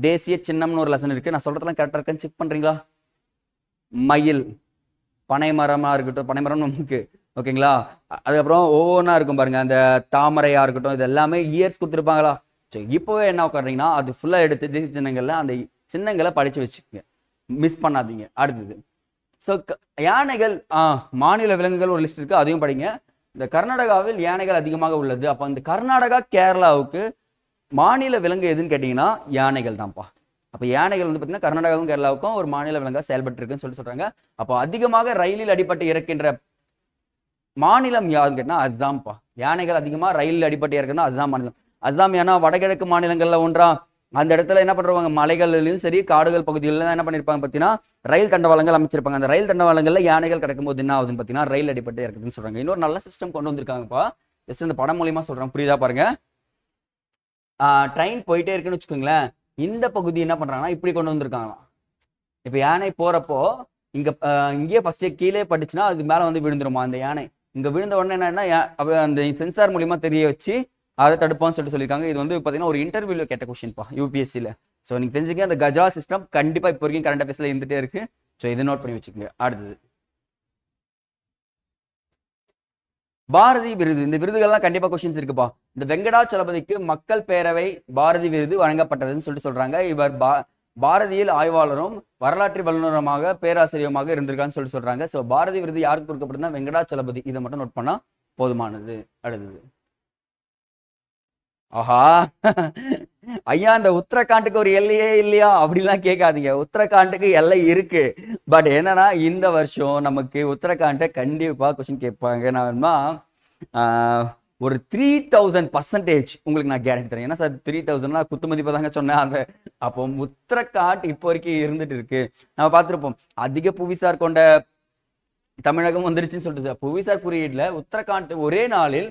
தேசிய சின்னம்னு ஒரு லெசன் இருக்கு. நான் சொல்றதெல்லாம் கரெக்டா இருக்கான்னு செக் பண்றீங்களா? மயில், பனைமரமா இருக்கட்டும், பனைமரம் நமக்கு ஓகேங்களா. அதுக்கப்புறம் ஒவ்வொன்றா இருக்கும் பாருங்க, அந்த தாமரையா இருக்கட்டும், இது எல்லாமே இயர்ஸ் கொடுத்துருப்பாங்களா. ஸோ இப்போவே என்ன உட்காடுறீங்கன்னா அது ஃபுல்லா எடுத்து தேசிய சின்னங்கள்ல அந்த சின்னங்களை படிச்சு வச்சுக்கோங்க, மிஸ் பண்ணாதீங்க. அடுத்தது ஸோ யானைகள் மாநில விலங்குகள் ஒரு லிஸ்ட் இருக்கு, அதையும் படிங்க. இந்த கர்நாடகாவில் யானைகள் அதிகமாக உள்ளது. அப்போ இந்த கர்நாடகா கேரளாவுக்கு மாநில விலங்கு எதுன்னு கேட்டீங்கன்னா யானைகள் தான்ப்பா. அப்போ யானைகள் வந்து பார்த்தீங்கன்னா கர்நாடகாவும் கேரளாவுக்கும் ஒரு மாநில விலங்கா செயல்பட்டு இருக்குன்னு சொல்றாங்க. அப்போ அதிகமாக ரயிலில் அடிபட்டு இறக்கின்ற மாநிலம் யாருன்னு கேட்டா அஸ்ஸாம்ப்பா. யானைகள் அதிகமா ரயிலில் அடிபட்டு இறக்குன்னா அஸ்ஸாம் மாநிலம். அஸ்ஸாம் ஏன்னா வடகிழக்கு மாநிலங்கள்ல ஒன்றா, அந்த இடத்துல என்ன பண்றாங்க, மலைகளிலும் சரி காடுகள் பகுதிகளில் என்ன பண்ணிருப்பாங்க பார்த்தீங்கன்னா ரயில் தண்டவாளங்கள் அமைச்சிருப்பாங்க. அந்த ரயில் தண்டவாளங்கள்ல யானைகள் கிடக்கும்போது என்ன ஆகுதுன்னு பார்த்தீங்கன்னா ரயில் அடிபட்டு இருக்குதுன்னு சொல்றாங்க. இன்னொரு நல்ல சிஸ்டம் கொண்டு வந்திருக்காங்கப்பா, ஜஸ்ட் இந்த படம் மூலியமா சொல்றாங்க, புரியுதா பாருங்க. ட்ரெயின் போயிட்டே இருக்குன்னு வச்சுக்கோங்களேன், இந்த பகுதி என்ன பண்றாங்கன்னா இப்படி கொண்டு வந்திருக்காங்களாம். இப்ப யானை போறப்போ இங்கேயே ஃபர்ஸ்ட் கீழே பட்டுச்சுன்னா அது மேல வந்து விழுந்துருமா அந்த யானை. இங்க விழுந்த உடனே என்னன்னா அந்த சென்சார் மூலியமா தெரிய வச்சு அதை தடுப்பான்னு சொல்லியிருக்காங்க. இது வந்து பார்த்தீங்கன்னா ஒரு இன்டர்வியூல கேட்ட கொஸ்டின்ப்பா யூபிஎஸ்சியில். ஸோ நீங்க தெரிஞ்சுக்க, அந்த கஜ்ரா சிஸ்டம் கண்டிப்பா இப்போ வரைக்கும் கரண்ட் அஃபேர்ஸ்ல இருந்துட்டே இருக்கு. ஸோ இதை நோட் பண்ணி வச்சுக்கோங்க. அடுத்தது பாரதி விருது, இந்த விருதுகள்லாம் கண்டிப்பா கொஸ்டின்ஸ் இருக்குப்பா. இந்த வெங்கடாச்சலபதிக்கு மக்கள் பேரவை பாரதி விருது வழங்கப்பட்டதுன்னு சொல்லிட்டு சொல்றாங்க. இவர் பாரதியில் ஆய்வாளரும் வரலாற்று வல்லுநருமாக பேராசிரியருமாக இருந்திருக்கான்னு சொல்லிட்டு சொல்றாங்க. ஸோ பாரதி விருது யாருக்கு கொடுக்கப்படுதுன்னா வெங்கடாச்சலபதி. இதை மட்டும் நோட் பண்ணா போதுமானது. அடுத்தது, ஆஹா ஐயா இந்த உத்தரகாண்டுக்கு ஒரு எல்லையே இல்லையா அப்படிலாம் கேட்காதீங்க. உத்தரகாண்டுக்கு எல்லை இருக்கு. பட் என்னன்னா இந்த வருஷம் நமக்கு உத்தரகாண்டை கண்டிப்பா கொஸ்டின் கேட்பாங்க. நான் ஒரு 3000% உங்களுக்கு நான் கேரண்டி தரேன். ஏன்னா சார் 3000 குத்து மதிப்பை தாங்க சொன்னேன். அந்த அப்போ உத்தரகாண்ட் இப்போ வரைக்கும் இருந்துட்டு இருக்கு. நம்ம பார்த்துருப்போம் அதிக புவிசார் கொண்ட தமிழகம் வந்துருச்சுன்னு சொல்லிட்டு புவிசார் குறியீடுல உத்தரகாண்ட் ஒரே நாளில்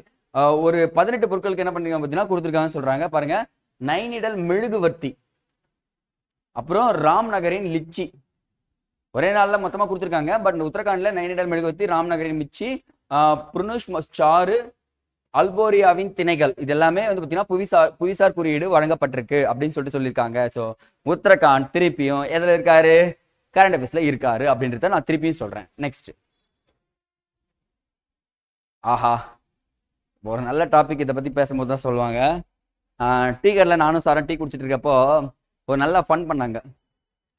ஒரு 18 பொருட்களுக்கு என்ன பண்ணிருக்காங்க பார்த்தீங்கன்னா கொடுத்துருக்காங்கன்னு சொல்றாங்க. பாருங்க, நைனிடல் மெழுகுவர்த்தி, அப்புறம் ராம்நகரின் லிச்சி ஒரே நாள்ல மொத்தமா கொடுத்துருக்காங்க. பட் உத்தரகாண்ட்ல நைனிடல் மெழுகுவர்த்தி, ராம்நகரின் மிச்சி, புருனுஷ் சாறு, அல்போரியாவின் திணைகள், இது எல்லாமே வந்து பார்த்தீங்கன்னா புவிசார் குறியீடு வழங்கப்பட்டிருக்கு அப்படின்னு சொல்லிட்டு சொல்லியிருக்காங்க. ஸோ உத்தரகாண்ட் திருப்பியும் எதில் இருக்காரு? கரண்ட் அஃபேர்ஸ்ல இருக்காரு அப்படின்றத நான் திருப்பியும் சொல்றேன். நெக்ஸ்ட், ஆஹா ஒரு நல்ல டாபிக். இதை பத்தி பேசும்போது தான் சொல்லுவாங்க. டீ கடையில் நானும் சாரும் டீ குடிச்சிட்டு இருக்கப்போ ஒரு நல்லா ஃபன் பண்ணாங்க.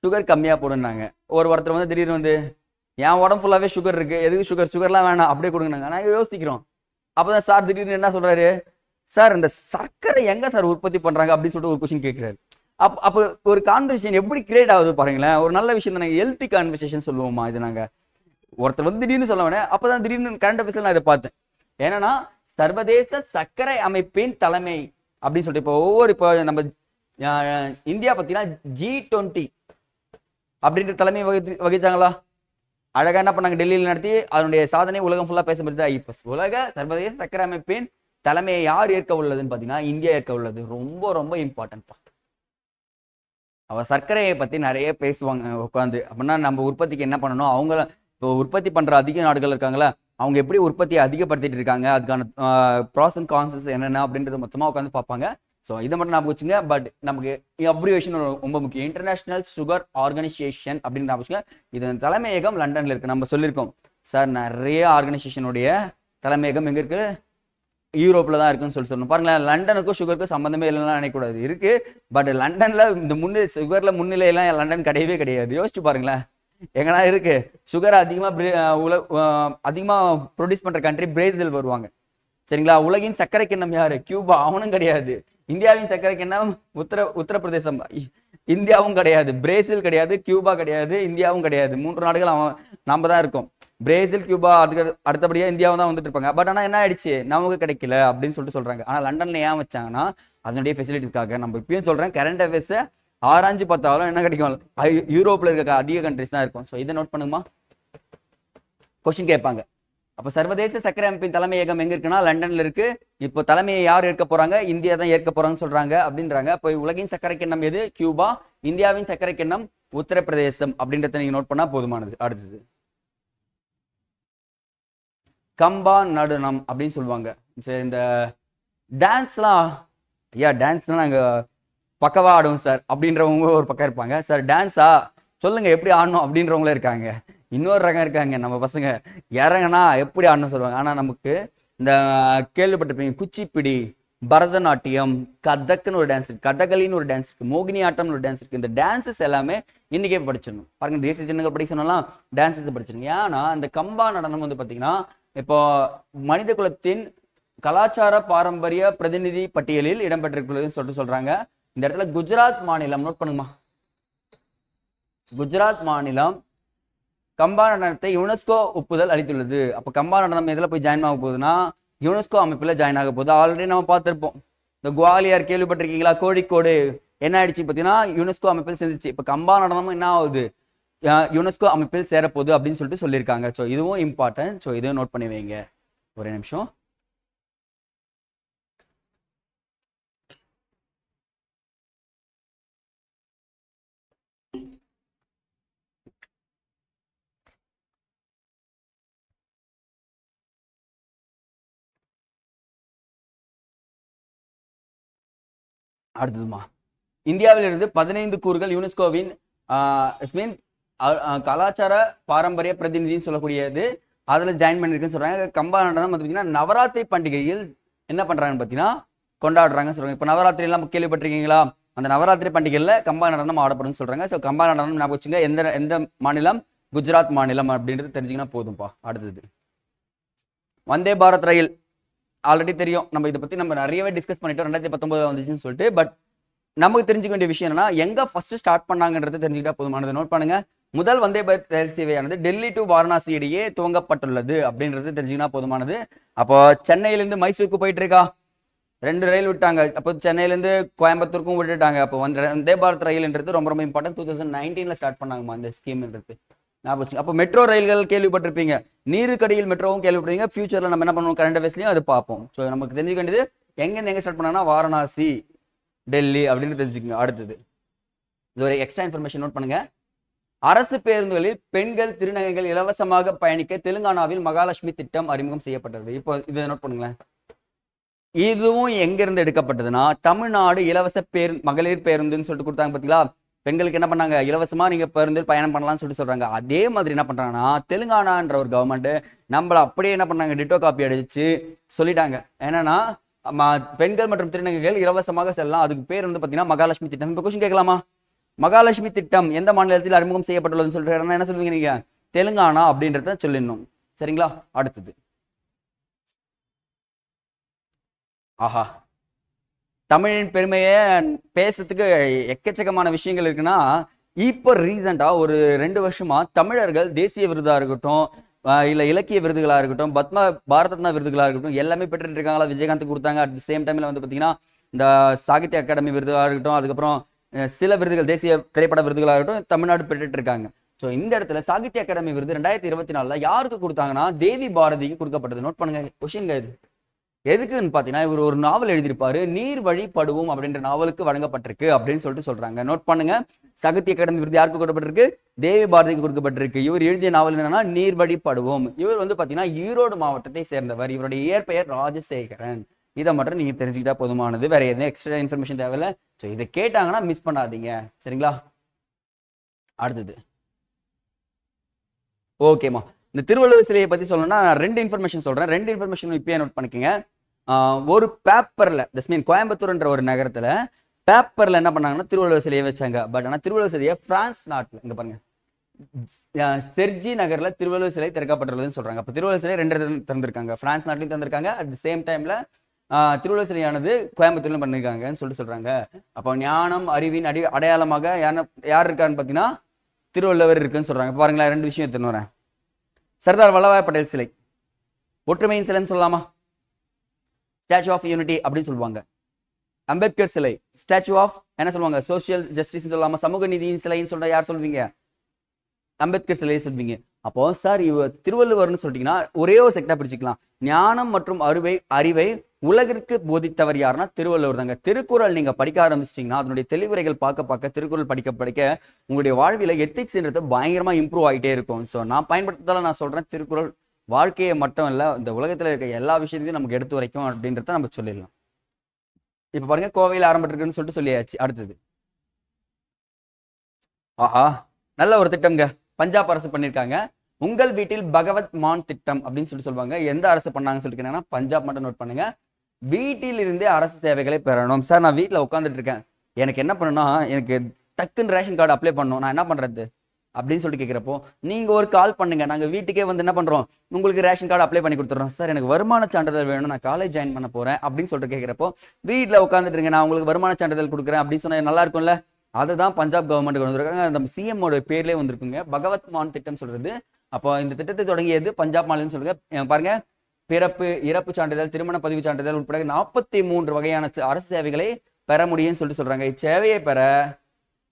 சுகர் கம்மியாக போடுனாங்க. ஒருத்தர் வந்து திடீர்னு வந்து என் உடம்பு ஃபுல்லாகவே சுகர் இருக்கு, எதுக்கு சுகர்லாம் வேணாம் அப்படியே கொடுங்கனாங்க. நான் யோசிக்கிறோம். அப்போதான் சார் திடீர்னு என்ன சொல்றாரு, சார் இந்த சர்க்கரை எங்க சார் உற்பத்தி பண்றாங்க அப்படின்னு சொல்லிட்டு ஒரு கொஸ்டின் கேட்கிறாரு. அப்போ ஒரு கான்வர்சேஷன் எப்படி கிரியேட் ஆகுது பாருங்களேன். ஒரு நல்ல விஷயம் தான். ஹெல்த்தி கான்வர்சேஷன் சொல்லுவோமா இது நாங்க. ஒருத்தர் வந்து திடீர்னு சொல்லுவேன். அப்பதான் திடீர்னு கரண்ட் அஃபேர்ஸ்ல நான் இதை பார்த்தேன். ஏன்னா சர்வதேச சர்க்கரை அமைப்பின் தலைமை அப்படின்னு சொல்லிட்டு இப்போ நம்ம இந்தியா பார்த்தீங்கன்னா G20 அப்படின்ற தலைமை வகிச்சாங்களா? அழகா என்ன பண்ணாங்க, டெல்லியில் நடத்தி அதனுடைய சாதனை உலகம் ஃபுல்லா பேசப்படுது. இப்போ உலக சர்வதேச சர்க்கரை அமைப்பின் தலைமையை யார் ஏற்க உள்ளதுன்னு பார்த்தீங்கன்னா இந்தியா ஏற்க உள்ளது. ரொம்ப ரொம்ப இம்பார்ட்டன்ட்பா. அவ சர்க்கரையை பத்தி நிறைய பேசுவாங்க உட்காந்து. அப்படின்னா நம்ம உற்பத்திக்கு என்ன பண்ணணும், அவங்க இப்போ உற்பத்தி பண்ற அதிக நாடுகள் இருக்காங்களா, அவங்க எப்படி உற்பத்தியை அதிகப்படுத்திட்டு இருக்காங்க, அதுக்கான ப்ராஸ் அண்ட் கான்சஸ் என்னென்ன அப்படின்றது மொத்தமாக உட்காந்து பார்ப்பாங்க. ஸோ இதை மட்டும் நான் வச்சுங்க. பட் நமக்கு அப்ரிவேஷன் ரொம்ப முக்கியம். இன்டர்நேஷனல் சுகர் ஆர்கனைசேஷன் அப்படின்னு நான் வச்சுங்க. இது தலைமையகம் லண்டன்ல இருக்கு. நம்ம சொல்லியிருக்கோம் சார் நிறைய ஆர்கனைசேஷனுடைய தலைமையகம் எங்க இருக்கு, யூரோப்ல தான் இருக்குன்னு சொல்லணும். பாருங்களேன், லண்டனுக்கும் சுகருக்கும் சம்பந்தமே இல்லைன்னா நினைக்கக்கூடாது, இருக்கு. பட் லண்டன்ல இந்த சுகர்ல முன்னிலையெல்லாம் லண்டன் கிடையவே கிடையாது. யோசிச்சு பாருங்களேன், எங்கன்னா இருக்கு. சுகர் அதிகமா ப்ரொடியூஸ் பண்ற கண்ட்ரி பிரேசில் வருவாங்க. சரிங்களா? உலகின் சர்க்கரை கிண்ணம் யாரு? கியூபா. அவனும் கிடையாது. இந்தியாவின் சர்க்கரை கிண்ணம் உத்தரப்பிரதேசம். இந்தியாவும் கிடையாது. பிரேசில் கிடையாது. கியூபா கிடையாது. இந்தியாவும் கிடையாது. 3 நாடுகள் நாம தான் இருக்கோம். பிரேசில், கியூபா, அதுக்கு அடுத்தபடியா இந்தியாவும் தான் வந்துட்டு இருப்பாங்க. பட் ஆனா என்ன ஆயிடுச்சு, நமக்கு கிடைக்கல அப்படின்னு சொல்லிட்டு சொல்றாங்க. ஆனா லண்டன்ல ஏன் வச்சாங்கன்னா அதனுடைய ஃபெசிலிட்டிஸ்க்காக. நம்ம இப்பயும் சொல்றேன், கரண்ட் அஃபேர்ஸ் ஆராய்ஞ்சு பார்த்தாலும் என்ன கிடைக்கும், யூரோப்ல இருக்க அதிக கண்ட்ரிஸ் தான் இருக்கும். ஸோ இதை நோட் பண்ணுமா, கொஸ்டின் கேட்பாங்க. அப்ப சர்வதேச சர்க்கரை அமைப்பின் தலைமையகம் எங்க இருக்குன்னா லண்டன்ல இருக்கு. இப்போ தலைமையை யார் ஏற்க போறாங்க, இந்தியா தான் ஏற்க போறாங்கன்னு சொல்றாங்க அப்படின்றாங்க. இப்போ உலகின் சர்க்கரை கிண்ணம் எது, கியூபா. இந்தியாவின் சர்க்கரை கிண்ணம் உத்தரப்பிரதேசம் அப்படின்றத நீங்க நோட் பண்ணா போதுமானது. அடுத்தது கம்பா நடனம் அப்படின்னு சொல்லுவாங்க. சரி, இந்த டான்ஸ்லாம் ஐயா டான்ஸ்லாம் நாங்க பக்கவா ஆடுவோம் சார் அப்படின்றவங்க ஒரு பக்கம் இருப்பாங்க. சார் டான்ஸா சொல்லுங்க எப்படி ஆடணும் அப்படின்றவங்களே இருக்காங்க. இன்னொரு ரகம் இருக்காங்க, நம்ம பசங்க இறங்கன்னா எப்படி ஆடணும் சொல்லுவாங்க. ஆனா நமக்கு இந்த கேள்விப்பட்டிருப்பீங்க, குச்சிப்பிடி, பரதநாட்டியம், கதக்குன்னு ஒரு டான்ஸ் இருக்கு, கதகளின்னு ஒரு டான்ஸ் இருக்கு, மோகினி ஆட்டம்னு ஒரு டான்ஸ் இருக்கு. இந்த டான்ஸஸ் எல்லாமே இன்னைக்கே படிச்சிடணும். பாருங்க, தேசிய சின்னங்கள் படிக்க சொன்னாலாம் டான்ஸஸ் படிச்சிருங்க. ஏன்னா இந்த கம்பா நடனம் வந்து பாத்தீங்கன்னா இப்போ மனித குலத்தின் கலாச்சார பாரம்பரிய பிரதிநிதி பட்டியலில் இடம்பெற்றிருக்குள்ளதுன்னு சொல்லிட்டு சொல்றாங்க. இந்த இடத்துல குஜராத் மாநிலம் நோட் பண்ணுங்கம்மா. குஜராத் மாநிலம் கம்பா நடனத்தை யுனெஸ்கோ ஒப்புதல் அளித்துள்ளது. அப்ப கம்பா நடனம் எதுல போய் ஜாயின் ஆக போகுதுன்னா யுனெஸ்கோ அமைப்புல ஜாயின் ஆக போகுது. ஆல்ரெடி நம்ம பார்த்திருப்போம். இந்த குவாலியர் கேள்விப்பட்டிருக்கீங்களா, கோழிக்கோடு என்ன ஆயிடுச்சு பார்த்தீங்கன்னா யுனெஸ்கோ அமைப்பில் சேர்ந்துச்சு. இப்ப கம்பா நடனமும் என்ன ஆகுது, யுனெஸ்கோ அமைப்பில் சேரப்போகுது அப்படின்னு சொல்லிட்டு சொல்லியிருக்காங்க. ஸோ இதுவும் இம்பார்ட்டன்ட். ஸோ இதையும் நோட் பண்ணி வைங்க. ஒரே நிமிஷம். அடுத்ததுமா, இந்தியாவிலிருந்து 15 கூறுகள் யுனெஸ்கோவின் கலாச்சார பாரம்பரிய பிரதிநிதின்னு சொல்லக்கூடியது அதுல ஜாயின் பண்ணிருக்குன்னு சொல்றாங்க. கம்பா நடனம் வந்து பாத்தீங்கன்னா நவராத்திரி பண்டிகையில் என்ன பண்றாங்கன்னு பாத்தீங்கன்னா கொண்டாடுறாங்கன்னு சொல்றாங்க. இப்ப நவராத்திரி எல்லாம் கேள்விப்பட்டிருக்கீங்களா? அந்த நவராத்திரி பண்டிகையில கம்பா நடனம் ஆடப்படும்னு சொல்றாங்க. ஸோ கம்பா நடனம் ஞாபகம் வச்சுங்க. எந்த எந்த மாநிலம்? குஜராத் மாநிலம் அப்படின்றது தெரிஞ்சுங்கன்னா போதும்பா. அடுத்தது வந்தே பாரத் ரயில். ஆல்ரெடி தெரியும், நம்ம இதை பத்தி நம்ம நிறையவே டிஸ்கஸ் பண்ணிட்டோம் 2019 வந்துச்சுன்னு சொல்லிட்டு. பட் நமக்கு தெரிஞ்சுக்க வேண்டிய விஷயம் என்னன்னா, எங்க ஃபர்ஸ்ட் ஸ்டார்ட் பண்ணாங்கன்றது தெரிஞ்சுக்கிட்டா போதுமானது. நோட் பண்ணுங்க. முதல் வந்தே பாரத் ரயில் சேவையானது டெல்லி டு வாரணாசி இடையே துவங்கப்பட்டுள்ளது அப்படின்றது தெரிஞ்சுக்கினா போதுமானது. அப்போ சென்னையிலிருந்து மைசூருக்கு போயிட்டு இருக்கா, 2 ரயில் விட்டாங்க. அப்போ சென்னையிலேருந்து கோயம்புத்தூருக்கும் விட்டுட்டாங்க. அப்போ வந்தே பாரத் ரயில்ன்றது ரொம்ப ரொம்ப இம்பார்ட்டன்ட். 2019 ஸ்டார்ட் பண்ணாங்கம்மா இந்த ஸ்கீம்ன்றது. அப்போ மெட்ரோ ரயில்கள் கேள்விப்பட்டிருப்பீங்க, நீருக்கடியில் மெட்ரோவும் கேள்விப்பட்டிருப்பீங்க. ஃபியூச்சர்ல நம்ம என்ன பண்ணுவோம், கரண்ட் அஃபேர்ஸ்லயும் அது பார்ப்போம். ஸோ நமக்கு தெரிஞ்சுக்க வேண்டியது எங்கேருந்து எங்க ஸ்டார்ட் பண்ணாங்கன்னா வாரணாசி, டெல்லி அப்படின்னு தெரிஞ்சுக்கோங்க. அடுத்தது இது ஒரு எக்ஸ்ட்ரா இன்ஃபர்மேஷன் நோட் பண்ணுங்க. அரசு பேருந்துகளில் பெண்கள் திருநங்கைகள் இலவசமாக பயணிக்க தெலுங்கானாவில் மகாலட்சுமி திட்டம் அறிமுகம் செய்யப்பட்டது. இப்போ இதை நோட் பண்ணுங்களேன். இதுவும் எங்க இருந்து எடுக்கப்பட்டதுன்னா, தமிழ்நாடு இலவச மகளிர் பேருந்துன்னு சொல்லிட்டு கொடுத்தாங்க பாத்தீங்களா. பெண்களுக்கு என்ன பண்ணாங்க, இலவசமா நீங்க பேருந்தில் பயணம் பண்ணலாம்னு சொல்றாங்க. அதே மாதிரி என்ன பண்றாங்கன்னா, தெலுங்கானான்ற ஒரு கவர்மெண்ட் நம்மள அப்படியே என்ன பண்ணாங்க, டிட்டோ காப்பி அடிச்சு சொல்லிட்டாங்க. என்னன்னா பெண்கள் மற்றும் திருநங்கைகள் இலவசமாக செல்லலாம். அதுக்கு பேர் வந்து பாத்தீங்கன்னா மகாலட்சுமி திட்டம். இப்ப கொஸ்டின் கேட்கலாமா, மகாலட்சுமி திட்டம் எந்த மாநிலத்தில் அறிமுகம் செய்யப்பட்டுள்ளதுன்னு சொல்லிட்டு என்ன சொல்லுவீங்க நீங்க? தெலுங்கானா அப்படின்றத சொல்லிடணும். சரிங்களா? அடுத்தது ஆஹா, தமிழின் பெருமையை பேசுறதுக்கு எக்கச்சக்கமான விஷயங்கள் இருக்குன்னா, இப்போ ரீசெண்டா ஒரு 2 வருஷமா தமிழர்கள் தேசிய விருதா இருக்கட்டும், இல்ல இலக்கிய விருதுகளா இருக்கட்டும், பாரத ரத்னா விருதுகளா இருக்கட்டும், எல்லாமே பெற்றுட்டு இருக்காங்களா. விஜயகாந்த் கொடுத்தாங்க. அட் தி சேம் டைம்ல வந்து பாத்தீங்கன்னா இந்த சாகித்ய அகாடமி விருதுகளா இருக்கட்டும், அதுக்கப்புறம் சில விருதுகள் தேசிய திரைப்பட விருதுகளா இருக்கட்டும் தமிழ்நாடு பெற்றுட்டு இருக்காங்க. ஸோ இந்த இடத்துல சாகித்ய அகாடமி விருது 2024 யாருக்கு கொடுத்தாங்கன்னா தேவி பாரதிக்கு கொடுக்கப்பட்டது. நோட் பண்ணுங்க கொஸ்டின் இது எதுக்குன்னு பாத்தீங்கன்னா, இவர் ஒரு நாவல் எழுதியிருப்பாரு, நீர் வழி படுவோம் அப்படின்ற நாவலுக்கு வழங்கப்பட்டிருக்கு அப்படின்னு சொல்லிட்டு சொல்றாங்க. நோட் பண்ணுங்க. சாகித்ய அகாடமி விருது யாருக்கு கொடுக்கப்பட்டிருக்கு? தேவி பாரதிக்கு கொடுக்கப்பட்டிருக்கு. இவர் எழுதிய நாவல் என்னன்னா நீர் வழி படுவோம். இவர் வந்து பாத்தீங்கன்னா ஈரோடு மாவட்டத்தை சேர்ந்தவர். இவருடைய இயற்பெயர் ராஜசேகரன். இதை மட்டும் நீங்க தெரிஞ்சுக்கிட்டா போதுமானது. வேற எதுவும் எக்ஸ்ட்ரா இன்ஃபர்மேஷன் தேவையில்ல. ஸோ இதை கேட்டாங்கன்னா மிஸ் பண்ணாதீங்க. சரிங்களா? அடுத்தது ஓகேமா, இந்த திருவள்ளுவர் சிலையை பத்தி சொல்லணும்னா 2 இன்ஃபர்மேஷன் சொல்றேன். 2 இன்ஃபர்மேஷன் இப்பயே நோட் பண்ணிக்கங்க. ஒரு பேப்பர்ல கோயம்புத்தூர்ன்ற ஒரு நகரத்துல பேப்பர்ல என்ன பண்ணாங்கன்னா திருவள்ளுவர் சிலையை வச்சாங்க. பட் ஆனா திருவள்ளுவர் சிலையை பிரான்ஸ் நாட்டுல இங்க பாருங்க ஸ்டெர்ஜி நகர்ல திருவள்ளுவர் சிலை திறக்கப்பட்டுள்ளதுன்னு சொல்றாங்க. அப்ப திருவள்ளுவர் சிலை 2 திறந்திருக்காங்க, பிரான்ஸ் நாட்டிலும் திறந்திருக்காங்க. அட் தி சேம் டைம்ல திருவள்ளுவர் சிலையானது கோயம்புத்தூர்ல பண்ணிருக்காங்கன்னு சொல்லிட்டு சொல்றாங்க. அப்போ ஞானம் அறிவின் அடையாளமாக யார் இருக்காருன்னு பாத்தீங்கன்னா திருவள்ளுவர் இருக்குன்னு சொல்றாங்க. பாருங்களேன், 2 விஷயம் எடுத்துன்னு வரேன். சர்தார் வல்லபாய் பட்டேல் சிலை ஒற்றுமையின் சிலைன்னு சொல்லலாமா, ஸ்டாச்சு ஆஃப் யூனிட்டி அப்படின்னு சொல்லுவாங்க. அம்பேத்கர் சிலை ஸ்டாச்சு ஆஃப் என்ன சொல்லுவாங்க, சோசியல் ஜஸ்டிஸ் சொல்லலாமா, சமூக நீதியின் சிலைன்னு சொல்ற யார் சொல்வீங்க? அம்பேத்கர் சிலையை சொல்வீங்க. அப்போ சார் திருவள்ளுவர்னு சொல்லிட்டீங்கன்னா ஒரே ஒரு செக்டா பிடிச்சிக்கலாம். ஞானம் மற்றும் அறிவை உலகிற்கு போதித்தவர் யாருன்னா திருவள்ளுவர் தாங்க. திருக்குறள் நீங்க படிக்க ஆரம்பிச்சிட்டீங்கன்னா அதனுடைய தெளிவுரைகள் பார்க்க திருக்குறள் படிக்க உங்களுடைய வாழ்வில எத்திக்ஸ்ன்றது பயங்கரமா இம்ப்ரூவ் ஆகிட்டே இருக்கும். ஸோ நான் பயன்படுத்ததால நான் சொல்றேன், திருக்குறள் வாழ்க்கையை மட்டும் இல்ல இந்த உலகத்துல இருக்க எல்லா விஷயத்தையும் நமக்கு எடுத்து வரைக்கும் அப்படின்றத நம்ம சொல்லிடலாம். இப்ப பாருங்க, கோவையில் ஆரம்பிட்டிருக்குன்னு சொல்லிட்டு சொல்லியாச்சு. அடுத்தது ஆஹா, நல்ல ஒரு திட்டம்ங்க, பஞ்சாப் அரசு பண்ணிருக்காங்க. உங்கள் வீட்டில் பகவத் மான் திட்டம் அப்படின்னு சொல்லுவாங்க. எந்த அரசு பண்ணாங்கன்னு சொல்லிட்டு பஞ்சாப் மட்டும் நோட் பண்ணுங்க. வீட்டில் இருந்தே அரசு சேவைகளை பெறணும். சார் நான் வீட்டில் உட்காந்துட்டு இருக்கேன், எனக்கு என்ன பண்ணணும்னா எனக்கு டக்குன்னு ரேஷன் கார்டு அப்ளை பண்ணணும், நான் என்ன பண்றது அப்படின்னு சொல்லிட்டு கேட்கிறப்போ நீங்க ஒரு கால் பண்ணுங்க, நாங்க வீட்டுக்கே வந்து என்ன பண்றோம் உங்களுக்கு ரேஷன் கார்டு அப்ளை பண்ணி கொடுத்துறோம். சார் எனக்கு வருமான சான்றிதழ் வேணும், நான் காலேஜ் ஜாயின் பண்ண போறேன் அப்படின்னு சொல்லிட்டு கேட்கிறப்போ வீட்டில் உட்காந்துட்டு இருக்கேன், நான் உங்களுக்கு வருமான சான்றிதழ் கொடுக்குறேன் அப்படின்னு சொன்னா நல்லா இருக்கும்ல. அதுதான் பஞ்சாப் கவர்மெண்ட் கொண்டு வந்திருக்காங்க. நம்ம சிஎம்மோட பேர்லேயே வந்திருக்குங்க, பகவத் மான் திட்டம் சொல்றது. அப்போ இந்த திட்டத்தை தொடங்கியது பஞ்சாப் மாநிலம் சொல்லுங்க. பாருங்க, பிறப்பு இறப்பு சான்றிதழ் திருமண பதிவு சான்றிதழ் உட்பட 43 வகையான அரசு சேவைகளை பெற முடியும்னு சொல்லிட்டு சொல்றாங்க. இச்சேவையை பெற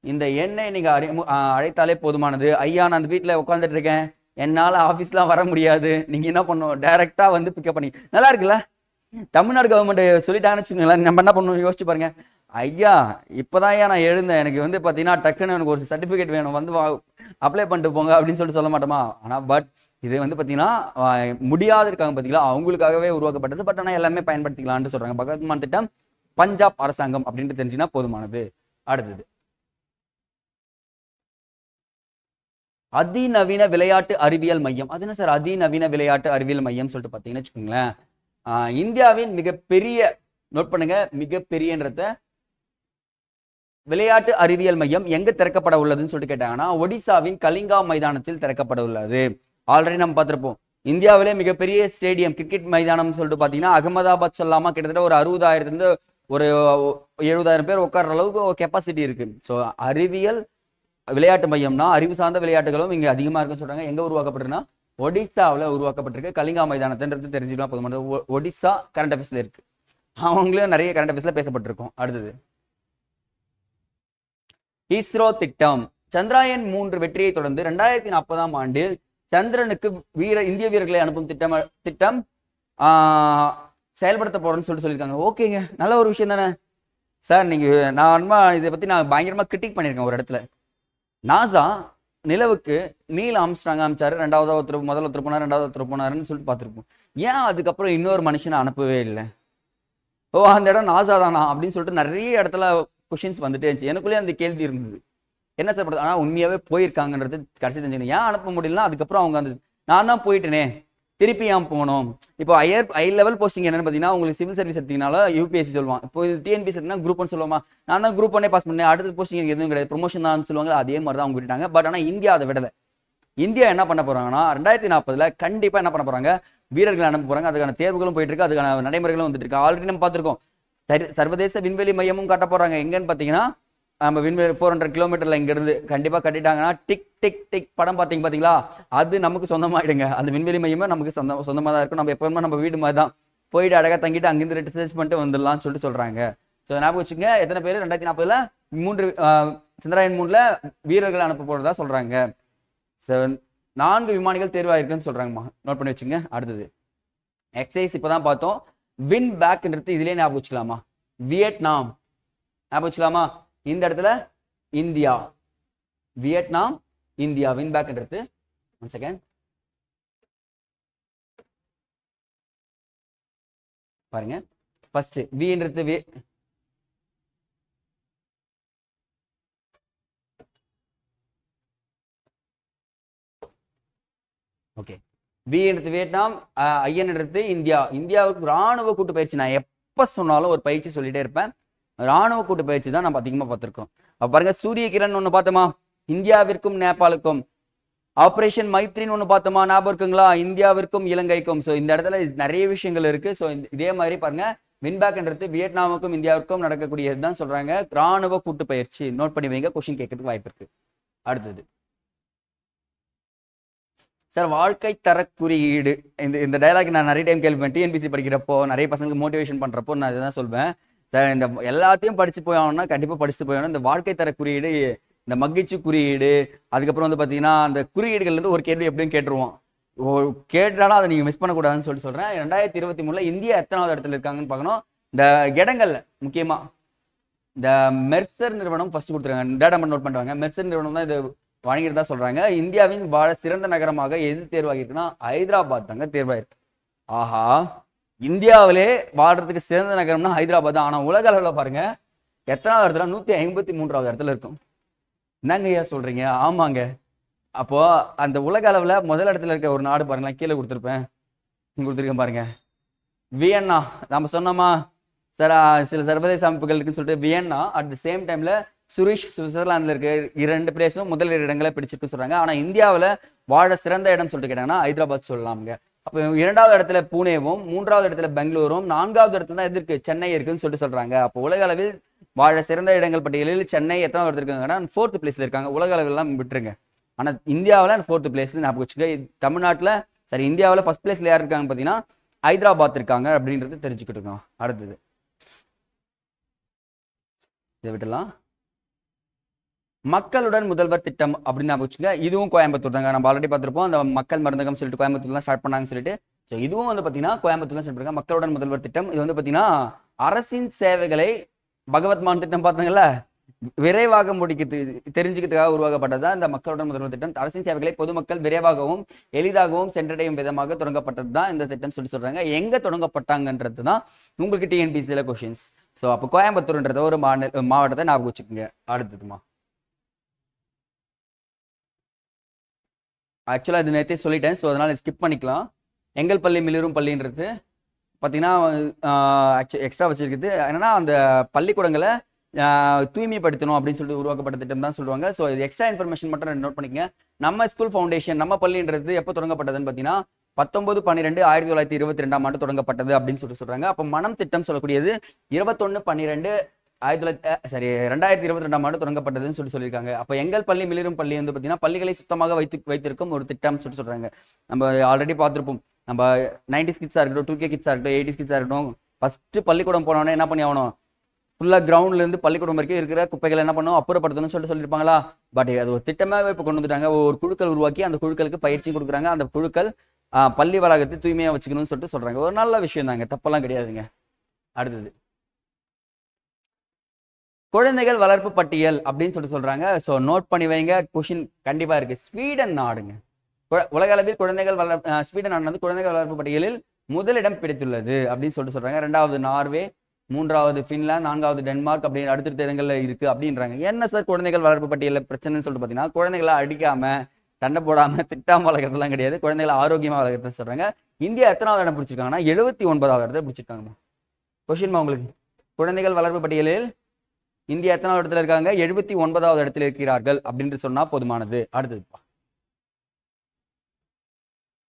இந்த எண்ணை நீங்க அழைத்தாலே போதுமானது. ஐயா நான் அந்த வீட்டில் உட்காந்துட்டு இருக்கேன், என்னால ஆபீஸ்லாம் வர முடியாது, நீங்க என்ன பண்ணுவோம் டைரக்டா வந்து பிக்கப் பண்ணி. நல்லா இருக்குல்ல, தமிழ்நாடு கவர்மெண்ட் சொல்லிட்டாங்கன்னு வச்சுக்கோங்களேன். நம்ம என்ன பண்ணுவோம் யோசிச்சு பாருங்க. ஐயா இப்பதான் நான் எழுந்தேன், எனக்கு வந்து பாத்தீங்கன்னா டக்குன்னு எனக்கு ஒரு சர்டிபிகேட் வேணும், வந்து அப்ளை பண்ணிட்டு போங்க அப்படின்னு சொல்ல மாட்டோமா. ஆனா பட் இது வந்து பாத்தீங்கன்னா முடியாது இருக்காங்க பாத்தீங்களா, அவங்களுக்காகவே உருவாக்கப்பட்டது. பட் ஆனா எல்லாமே பயன்படுத்திக்கலாம்னு சொல்றாங்க. பகவத் மான் திட்டம் பஞ்சாப் அரசாங்கம் அப்படின்ட்டு தெரிஞ்சுன்னா போதுமானது. அடுத்தது அதிநவீன விளையாட்டு அறிவியல் மையம். அது என்ன சார் அதிநவீன விளையாட்டு அறிவியல் மையம் சொல்லிட்டு பார்த்தீங்கன்னு வச்சுக்கோங்களேன். இந்தியாவின் மிகப்பெரிய, நோட் பண்ணுங்க, மிகப்பெரியன்றத விளையாட்டு அறிவியல் மையம் எங்க திறக்கப்பட உள்ளதுன்னு சொல்லிட்டு கேட்டாங்கன்னா ஒடிசாவின் கலிங்கா மைதானத்தில் திறக்கப்பட உள்ளது. ஆல்ரெடி நம்ம பார்த்திருப்போம், இந்தியாவிலே மிகப்பெரிய ஸ்டேடியம் கிரிக்கெட் மைதானம் சொல்லிட்டு பார்த்தீங்கன்னா அகமதாபாத் சொல்லாமா கிட்டத்தட்ட ஒரு 60,000 ஒரு 70,000 பேர் உட்கார்ற அளவுக்கு கெப்பாசிட்டி இருக்கு. ஸோ அறிவியல் விளையாட்டு மையம்னா அறிவு சார்ந்த விளையாட்டுகளும் இங்க அதிகமா இருக்குன்னு சொல்றாங்க. எங்க உருவாக்கப்பட்டிருக்குன்னா ஒடிசாவில் உருவாக்கப்பட்டிருக்கு. கலிங்கா மைதானத்துன்றது தெரிஞ்சுக்கலாம் போதுமான. ஒடிசா கரண்ட் அஃபேர்ஸ்ல இருக்கு, அவங்களும் நிறைய கரண்ட் அஃபேர்ஸ்ல பேசப்பட்டிருக்கும். அடுத்தது இஸ்ரோ திட்டம். சந்திராயன் 3 வெற்றியை தொடர்ந்து 2040ஆம் ஆண்டில் சந்திரனுக்கு இந்திய வீரர்களை அனுப்பும் திட்டம் செயல்படுத்த போறோம்னு சொல்லியிருக்காங்க. ஓகேங்க, நல்ல ஒரு விஷயம் தானே சார். நீங்க நான் இதை பத்தி நான் பயங்கரமா கிரிட்டிக் பண்ணியிருக்கேன் ஒரு இடத்துல. நாசா நிலவுக்கு நீல் ஆம்ஸ்ட்ராங் அனுப்பிச்சாரு, முதல் ஒருத்தர் போனார், ரெண்டாவது ஒருத்தர் போனாருன்னு சொல்லிட்டு பார்த்துருப்போம். ஏன் அதுக்கப்புறம் இன்னொரு மனுஷனை அனுப்பவே இல்லை? ஓ, அந்த இடம் நாசா தானா அப்படின்னு சொல்லிட்டு நிறைய இடத்துல கொஸ்டின்ஸ் வந்துட்டே இருந்துச்சு. எனக்குள்ளேயே அந்த கேள்வி இருந்தது, என்ன சார்? ஆனால் உண்மையாவே போயிருக்காங்கன்றது கடைசி தெரிஞ்சுக்கணும். ஏன் அனுப்ப முடியலன்னா அதுக்கப்புறம் அவங்க அந்த நான் தான் போயிட்டேனே திருப்பி ஏன் போகணும்? இப்போ ஹை லெவல் போஸ்டிங் என்னன்னு பார்த்தீங்கன்னா உங்களுக்கு சிவில் சர்வீஸ் எடுத்தீங்கனால யூபிஎஸ்சி சொல்லுவான். இப்போ டிஎன்பிஎஸ்சி எடுத்தீங்கன்னா குரூப் 1 சொல்லுவாமா, நான் தான் குரூப் 1 பாஸ் பண்ணேன், அடுத்த போஸ்டிங் எதுவும் கிடையாது, ப்ரொமோஷன் தான் சொல்லுவாங்க. அதே மாதிரி தான் அவங்க விட்டுட்டாங்க. பட் ஆனால் இந்தியா அதை விடலை. இந்தியா என்ன பண்ண போறாங்கன்னா 2040 கண்டிப்பா என்ன பண்ண போறாங்க, வீரர்கள் அனுப்ப போறாங்க. அதுக்கான தேர்வுகளும் போயிட்டு இருக்கு, அதுக்கான நடைமுறைகளும் வந்துட்டு இருக்கு. ஆல்ரெடி நம்ம பார்த்திருக்கோம், சர்வதேச விண்வெளி மையமும் கட்ட போறாங்க. எங்கன்னு பாத்தீங்கன்னா நம்ம விண்வெளி 400 கிலோமீட்டர்ல இங்க இருந்து கண்டிப்பா கட்டிட்டாங்கன்னா டிக் டிக் டிக் படம் பாத்தீங்களா, அது நமக்கு சொந்தமாயிடுங்க. அந்த விண்வெளி மையமே நமக்கு சொந்தமா தான் இருக்கும். நம்ம எப்பவுமே நம்ம வீடு மாதிரி தான் போயிட்டு அழகா தங்கிட்டு அங்கிருந்து ரிசர்ச் பண்ணிட்டு வந்துடலாம்னு சொல்லிட்டு சொல்றாங்க. ஸோ ஞாபகம் வச்சுங்க, எத்தனை பேர் 2040 சந்திராயன் 3 வீரர்கள் அனுப்ப போறதா சொல்றாங்க. 4 விமானிகள் தேர்வாயிருக்குன்னு சொல்றாங்கம்மா, நோட் பண்ணி வச்சுங்க. அடுத்தது எக்ஸசைஸ் இப்பதான் பார்த்தோம். வின் பேக்ன்றது இதுலயே ஞாபகம் வச்சுக்கலாமா, வியட்நாம் ஞாபகம் வச்சுக்கலாமா, இந்த இடத்துல இந்தியா, வியட்நாம் இந்தியா, வின் பேக்ன்றது. ஒன் செகண்ட் பாருங்க, ஃபர்ஸ்ட் வின்றது ஓகே, வி எடுத்து வியட்நாம், ஐஎன் எடுத்து இந்தியா. இந்தியாவுக்கு ராணுவ கூட்டு பயிற்சி நான் எப்ப சொன்னாலும் ஒரு பயிற்சி சொல்லிட்டே இருப்பேன். ராணுவ கூட்டு பயிற்சி தான் நம்ம அதிகமா பார்த்திருக்கோம். பாருங்க, சூரிய கிரண் ஒண்ணு பார்த்தோமா, இந்தியாவிற்கும் நேபாளுக்கும். ஆபரேஷன் மைத்ரின்னு ஒண்ணு பார்த்தோமா, ஞாபகம் இருக்குங்களா, இந்தியாவிற்கும் இலங்கைக்கும். ஸோ இந்த இடத்துல நிறைய விஷயங்கள் இருக்கு. ஸோ இதே மாதிரி பாருங்க, வின்பேக்ன்றது வியட்நாமுக்கும் இந்தியாவுக்கும் நடக்கக்கூடியதுதான் சொல்றாங்க. ராணுவ கூட்டு பயிற்சி நோட் பண்ணி வைங்க, கொஸ்டின் கேட்கறதுக்கு வாய்ப்பு இருக்கு. அடுத்தது சார், வாழ்க்கை தர குறியீடு. இந்த டயலாக் நான் நிறைய டைம் கேள்விப்பேன். டிஎன்பிசி படிக்கிறப்போ நிறைய பசங்களுக்கு மோட்டிவேஷன் பண்றப்போ நான் இதுதான் சொல்வேன். சார், இந்த எல்லாத்தையும் படிச்சு போயாகணும்னா கண்டிப்பா படிச்சுட்டு போயாகணும். இந்த வாழ்க்கை தர குறியீடு, இந்த மகிழ்ச்சி குறியீடு, அதுக்கப்புறம் வந்து பாத்தீங்கன்னா அந்த குறியீடுகள் இருந்து ஒரு கேள்வி எப்படியும் கேட்டுருவோம். கேட்டாலும் அதை நீங்க மிஸ் பண்ணக்கூடாதுன்னு சொல்றேன். 2023 இந்தியா எத்தனாவது இடத்துல இருக்காங்கன்னு பார்க்கணும். இந்த இடங்கள்ல முக்கியமா இந்த மெர்சர் நிறுவனம் ஃபர்ஸ்ட் கொடுத்துருக்காங்க. டேட்டா மட்டும் நோட் பண்ணுவாங்க. மெர்சர் நிறுவனம் தான் இது வழங்கிட்டு தான் சொல்றாங்க. இந்தியாவின் வாழ சிறந்த நகரமாக எது தேர்வாகிருக்குன்னா ஹைதராபாத் தாங்க தேர்வாயிருக்கு. ஆஹா, இந்தியாவிலே வாழ்றதுக்கு சிறந்த நகரம்னா ஹைதராபாத் தான். ஆனா உலக அளவுல பாருங்க எத்தனாவது இடத்துல, 153வது இடத்துல இருக்கும். என்னங்க ஐயா சொல்றீங்க? ஆமாங்க. அப்போ அந்த உலக அளவுல முதல் இடத்துல இருக்க ஒரு நாடு பாருங்களேன், கீழே கொடுத்துருக்கேன் பாருங்க, வியன்னா. நம்ம சொன்னோமா சார், சில சர்வதேச அமைப்புகள் இருக்குன்னு சொல்லிட்டு வியன்னா. அட் த சேம் டைம்ல சுரீஷ் சுவிட்சர்லாந்துல இருக்க 2 பிளேஸும் முதல் 2 இடங்களை பிடிச்சிட்டு சொல்றாங்க. ஆனா இந்தியாவில வாழ சிறந்த இடம் சொல்லிட்டு கேட்டாங்கன்னா ஹைதராபாத் சொல்லலாம்ங்க. அப்போ 2வது இடத்துல பூனேவும், 3வது இடத்துல பெங்களூரும், 4வது இடத்துல தான் எது இருக்கு, சென்னை இருக்குன்னு சொல்லிட்டு சொல்றாங்க. அப்போ உலக அளவில் வாழ சிறந்த இடங்கள் பட்டியலில் சென்னை எத்தனாவது இடத்துல இருக்காங்கன்னா 4th பிளேஸ்ல இருக்காங்க. உலக அளவில் எல்லாம் விட்டுருங்க. ஆனா இந்தியாவில 4th பிளேஸ் ஞாபகம் வச்சுக்க. தமிழ்நாட்டுல சரி, இந்தியாவில ஃபர்ஸ்ட் பிளேஸ்ல யார் இருக்காங்க பாத்தீங்கன்னா ஹைதராபாத் இருக்காங்க அப்படின்றது தெரிஞ்சுக்கிட்டு இருக்கோம். அடுத்தது இதை விட்டுலாம். மக்களுடன் முதல்வர் திட்டம் அப்படின்னு ஞாபகம் வச்சுங்க. இதுவும் கோயம்புத்தூர் தாங்க. நம்ம ஆல்ரெடி பார்த்திருப்போம், அந்த மக்கள் மருந்தகம் சொல்லிட்டு கோயம்புத்தூர் தான் ஸ்டார்ட் பண்ணாங்கன்னு சொல்லிட்டு. ஸோ இதுவும் வந்து பாத்தீங்கன்னா கோயம்புத்தூர் தான் ஸ்டார்ட் பண்ணாங்க. மக்களுடன் முதல்வர் திட்டம் இது வந்து பாத்தீங்கன்னா அரசின் சேவைகளை பகவத் மான் திட்டம் பார்த்தீங்கல்ல, விரைவாக தெரிஞ்சுக்கிறதுக்காக உருவாக்கப்பட்டதுதான் இந்த மக்களுடன் முதல்வர் திட்டம். அரசின் சேவைகளை பொதுமக்கள் விரைவாகவும் எளிதாகவும் சென்றடையும் விதமாக தொடங்கப்பட்டது தான் இந்த திட்டம் சொல்றாங்க. எங்க தொடங்கப்பட்டாங்கன்றது தான் உங்களுக்கு டிஎன்பிசியில கொஸ்டின்ஸ். ஸோ அப்போ கோயம்புத்தூர்ன்றத ஒரு மாவட்டத்தை ஞாபகம் வச்சுக்கோங்க. அடுத்ததுமா ஆக்சுவலாக இது நேற்றே சொல்லிட்டேன், ஸோ அதனால் ஸ்கிப் பண்ணிக்கலாம். எங்கள் பள்ளி மிளிரும் பள்ளின்றது பார்த்தீங்கன்னா எக்ஸ்ட்ரா வச்சிருக்குது. என்னன்னா அந்த பள்ளிக்கூடங்களை தூய்மைப்படுத்தணும் அப்படின்னு சொல்லிட்டு உருவாக்கப்பட்ட திட்டம் தான் சொல்லுவாங்க. ஸோ இது எக்ஸ்ட்ரா இன்ஃபர்மேஷன் மட்டும் நோட் பண்ணிக்கங்க. நம்ம ஸ்கூல் ஃபவுண்டேஷன் நம்ம பள்ளின்றது எப்போ தொடங்கப்பட்டதுன்னு பார்த்தீங்கன்னா 19/12/1922 ஆண்டு தொடங்கப்பட்டது அப்படின்னு சொல்லிட்டு சொல்றாங்க. அப்போ மனம் திட்டம் சொல்லக்கூடியது 21/12/2022 ஆண்டு தொடங்கப்பட்டதுன்னு சொல்லியிருக்காங்க. அப்போ எங்கள் பள்ளி மிளிரும் பள்ளி வந்து பார்த்தீங்கன்னா பள்ளிகளை சுத்தமாக வைத்திருக்கும் ஒரு திட்டம் சொல்றாங்க. நம்ம ஆல்ரெடி பார்த்துருப்போம். நம்ம 90s கிட்ஸா இருக்கட்டும், 2K கிட்ஸா இருக்கட்டும், 80s கிட்ஸா இருக்கட்டும், ஃபர்ஸ்ட் பள்ளிக்கூடம் போனோன்னே என்ன பண்ணி ஆகணும், ஃபுல்லாக கிரவுண்ட்லேருந்து பள்ளிக்கூடம் வரைக்கும் இருக்கிற குப்பைகளை என்ன பண்ணும், அப்புறப்படுத்தணும்னு சொல்லியிருப்பாங்களா. பட் அது ஒரு திட்டமாகவே இப்போ கொண்டு வந்துட்டாங்க. ஒரு குழுக்கள் உருவாக்கி அந்த குழுக்களுக்கு பயிற்சி கொடுக்குறாங்க. அந்த குழுக்கள் பள்ளி வளாகத்தை தூய்மையாக வச்சுக்கணும்னு சொல்லிட்டு சொல்றாங்க. ஒரு நல்ல விஷயம் தாங்க, தப்பெல்லாம் கிடையாதுங்க. அடுத்தது குழந்தைகள் வளர்ப்பு பட்டியல் அப்படின்னு சொல்றாங்க. ஸோ நோட் பண்ணி வைங்க, கொஷின் கண்டிப்பா இருக்கு. ஸ்வீடன் நாடுங்க, உலக அளவில் குழந்தைகள் ஸ்வீடன் நாடு குழந்தைகள் வளர்ப்பு பட்டியலில் முதலிடம் பிடித்துள்ளது அப்படின்னு சொல்றாங்க. 2வது நார்வே, 3வது பின்லாந்து, 4வது டென்மார்க் அப்படின்னு அடுத்தடுத்த இடங்கள்ல இருக்கு அப்படின்றாங்க. என்ன சார் குழந்தைகள் வளர்ப்பு பட்டியலில் பிரச்சனைன்னு சொல்லிட்டு பார்த்தீங்கன்னா, குழந்தைகளை அடிக்காம சண்டை போடாம திட்டாம வளர்க்கறதுலாம் கிடையாது, குழந்தைகளை ஆரோக்கியமா வளர்க்கறது சொல்றாங்க. இந்தியா எத்தனாவது இடம் பிடிச்சிருக்காங்கன்னா 79வது இடத்தை பிடிச்சிருக்காங்க. கொஸ்டின்மா உங்களுக்கு, குழந்தைகள் வளர்ப்பு பட்டியலில் இந்தியா எத்தனாவது இடத்துல இருக்காங்க? 79வது இடத்துல இருக்கிறார்கள் அப்படின்னு சொன்னா போதுமானது. அடுத்தது